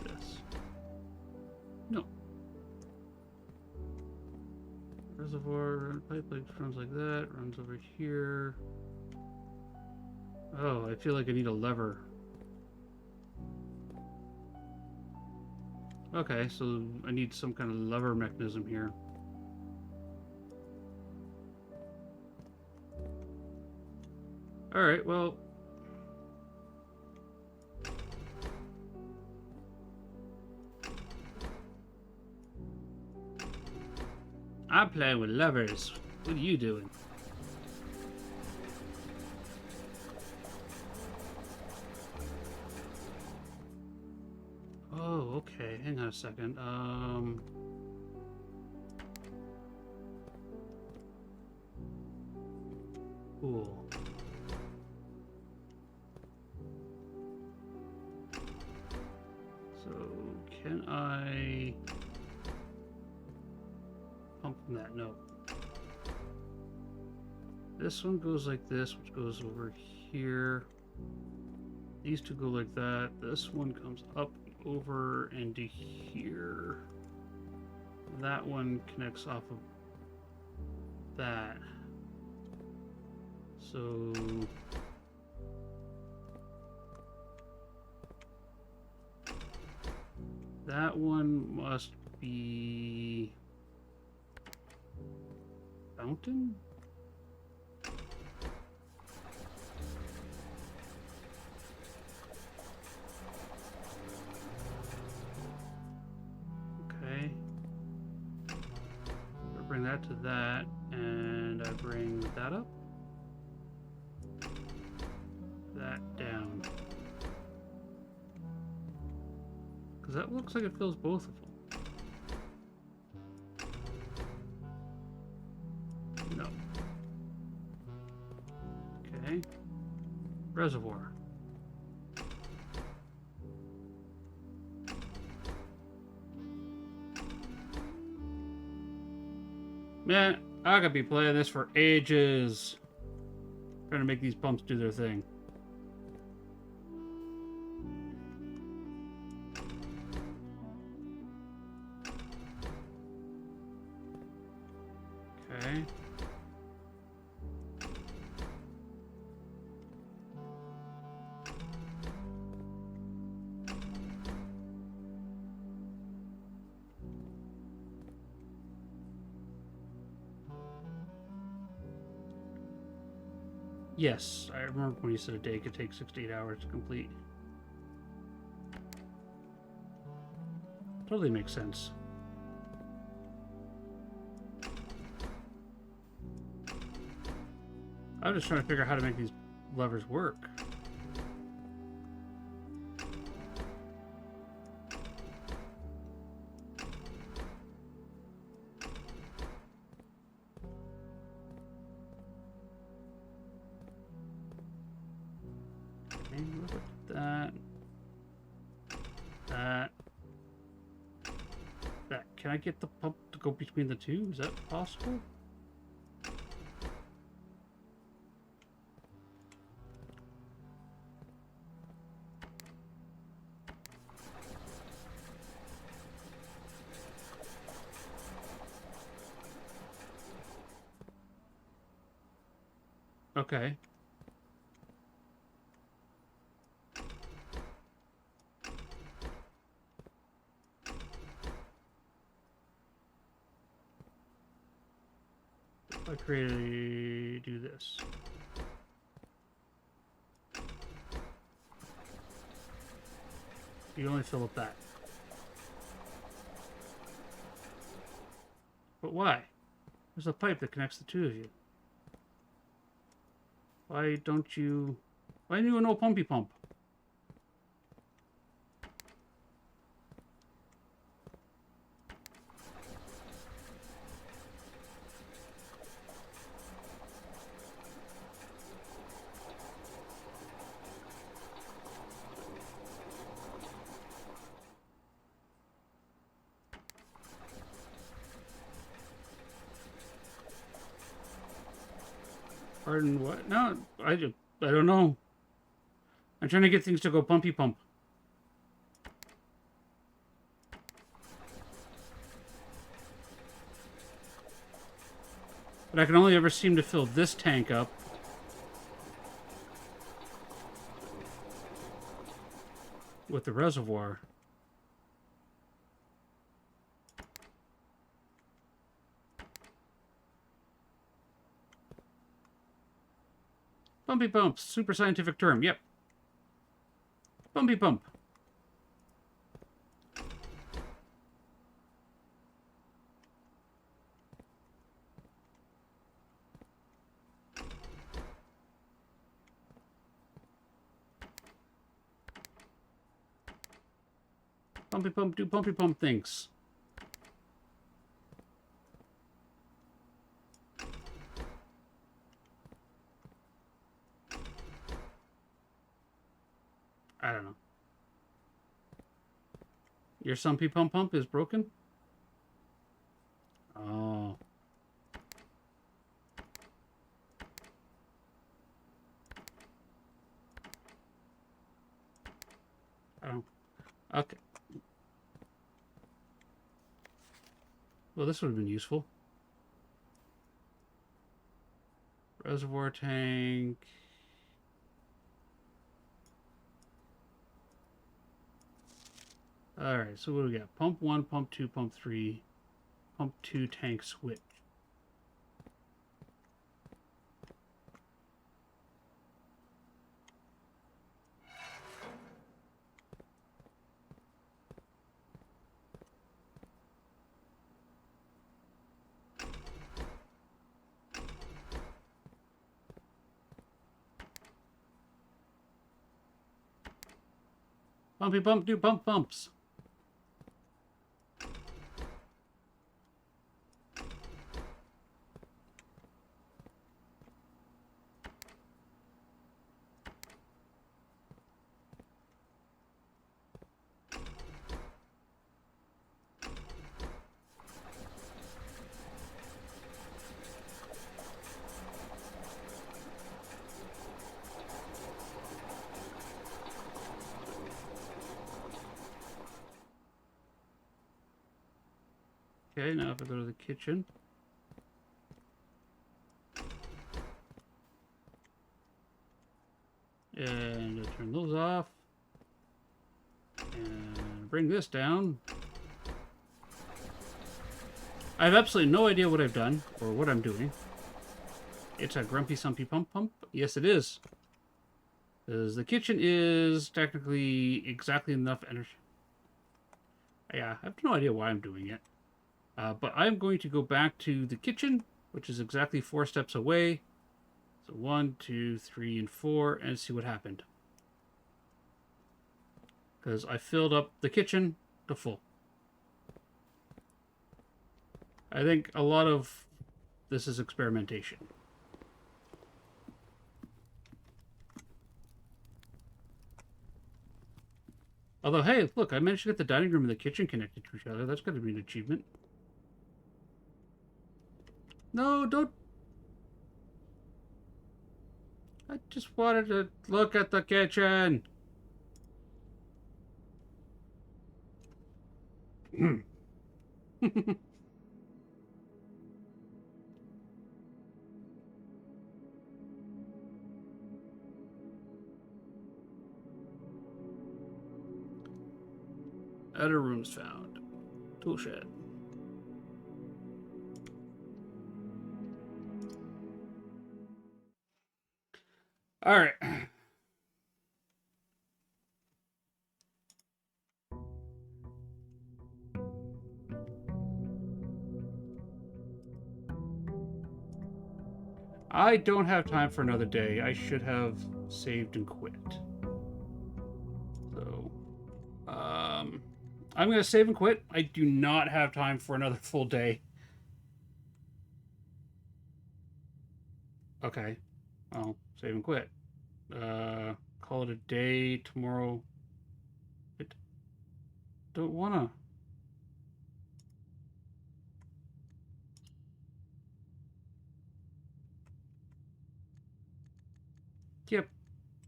This. No. Reservoir pipe like runs like that, runs over here. Oh, I feel like I need a lever. Okay, so I need some kind of lever mechanism here. Alright, well. I'm playing with levers. What are you doing? Oh, okay. Hang on a second. Cool. So, can I pump from that? No. This one goes like this, which goes over here. These two go like that. This one comes up over into here. That one connects off of that. So that one must be fountain? Okay. I bring that to that, and I bring that up. That down. Because that looks like it fills both of them. No. Okay. Reservoir. Man, I could be playing this for ages. Trying to make these pumps do their thing. Okay. Yes, I remember when you said a day could take 6 to 8 hours to complete. Totally makes sense. I'm just trying to figure out how to make these levers work. Okay, look at that. That. Can I get the pump to go between the two? Is that possible? Okay. If I do this. You only fill up that. But why? There's a pipe that connects the two of you. Why don't you... Why do you no pumpy pump? Pardon what? No, I don't know. I'm trying to get things to go pumpy pump. But I can only ever seem to fill this tank up. With the reservoir. Pumpy pump, super scientific term, yep. Pumpy pump. Pumpy pump, do pumpy pump things. I don't know. Your Sumpy Pump Pump is broken? Oh. Oh. Okay. Well, this would have been useful. Reservoir tank. Alright, so what do we got? Pump 1, pump 2, pump 3, pump 2 tank switch. Pumpy pump, do pump pumps. Okay, now if I go to the kitchen. And I turn those off. And bring this down. I have absolutely no idea what I've done or what I'm doing. It's a grumpy sumpy pump pump. Yes, it is. Because the kitchen is technically exactly enough energy. Yeah, I have no idea why I'm doing it. But I'm going to go back to the kitchen, which is exactly 4 steps away. So 1, 2, 3, and 4, and see what happened. Because I filled up the kitchen to full. I think a lot of this is experimentation. Although, hey, look, I managed to get the dining room and the kitchen connected to each other. That's got to be an achievement. No, don't. I just wanted to look at the kitchen. Other rooms found. Tool shed. All right. I don't have time for another day. I should have saved and quit. So, I'm going to save and quit. I do not have time for another full day. Okay. Well, save and quit. Call it a day tomorrow. I don't want to. Yep,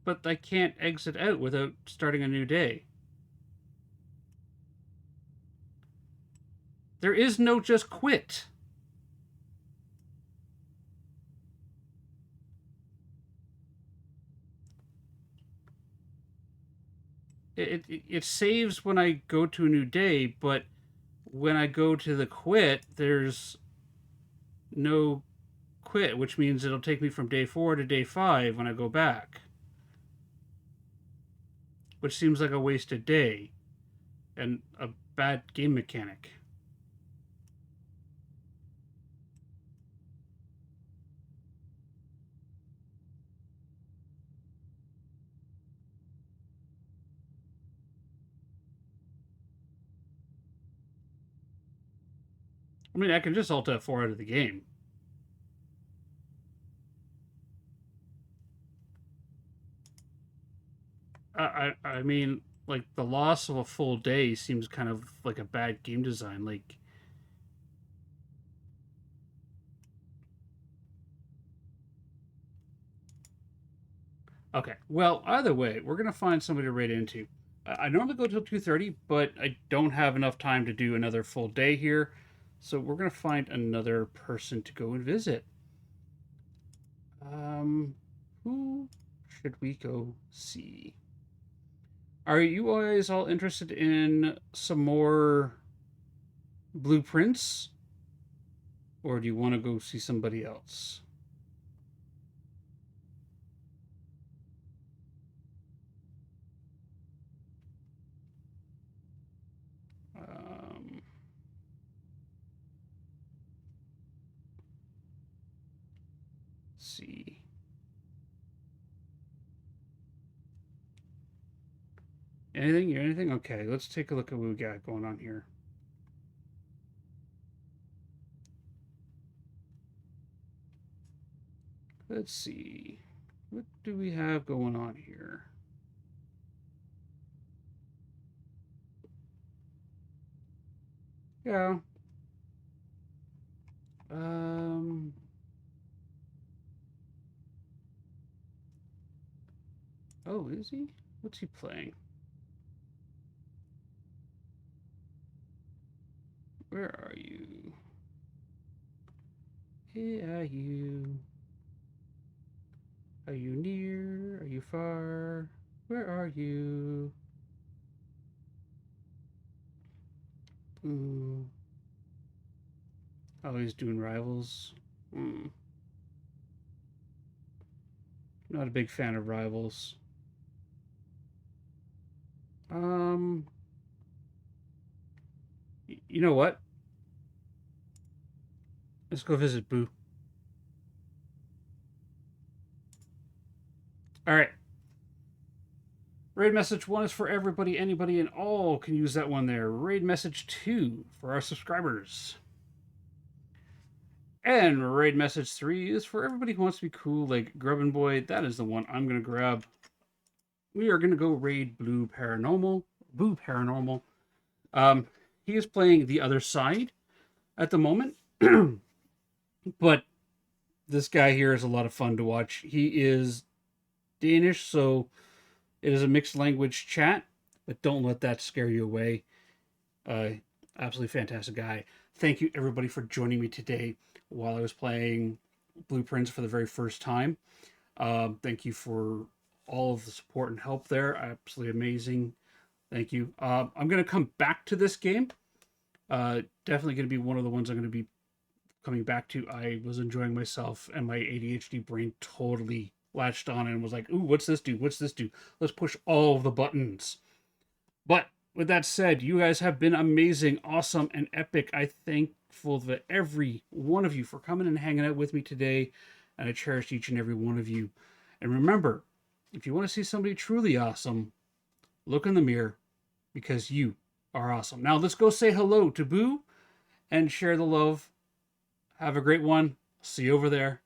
but I can't exit out without starting a new day. There is no just quit. It saves when I go to a new day, but when I go to the quit, there's no quit, which means it'll take me from day 4 to day 5 when I go back. Which seems like a wasted day and a bad game mechanic. I mean, I can just alt F4 out of the game. I mean, like, the loss of a full day seems kind of like a bad game design. Like, okay, well, either way, we're going to find somebody to raid into. I normally go till 2:30, but I don't have enough time to do another full day here. So we're going to find another person to go and visit. Who should we go see? Are you guys all interested in some more blueprints? Or do you want to go see somebody else? See. Anything? Anything? Okay, let's take a look at what we got going on here. Let's see. What do we have going on here? Yeah. Oh, is he? What's he playing? Where are you? Hey, are you? Are you near? Are you far? Where are you? Ooh. Oh, he's doing rivals. Not a big fan of rivals. You know what? Let's go visit Boo. All right. Raid message 1 is for everybody, anybody, and all can use that one there. Raid message 2 for our subscribers. And raid message 3 is for everybody who wants to be cool, like Grubbin Boy. That is the one I'm going to grab. We are going to go raid Boo Paranormal. He is playing the other side at the moment. But this guy here is a lot of fun to watch. He is Danish, so it is a mixed language chat, but don't let that scare you away. Absolutely fantastic guy. Thank you, everybody, for joining me today while I was playing Blueprints for the very first time. Thank you for all of the support and help there. Absolutely amazing. Thank you. I'm going to come back to this game. Definitely going to be one of the ones I'm going to be coming back to. I was enjoying myself, and my ADHD brain totally latched on and was like, ooh, what's this do? What's this do? Let's push all of the buttons. But with that said, you guys have been amazing, awesome, and epic. I'm thankful to every one of you for coming and hanging out with me today. and I cherish each and every one of you. And remember, if you want to see somebody truly awesome, look in the mirror, because you are awesome. Now let's go say hello to Boo and share the love. Have a great one. See you over there.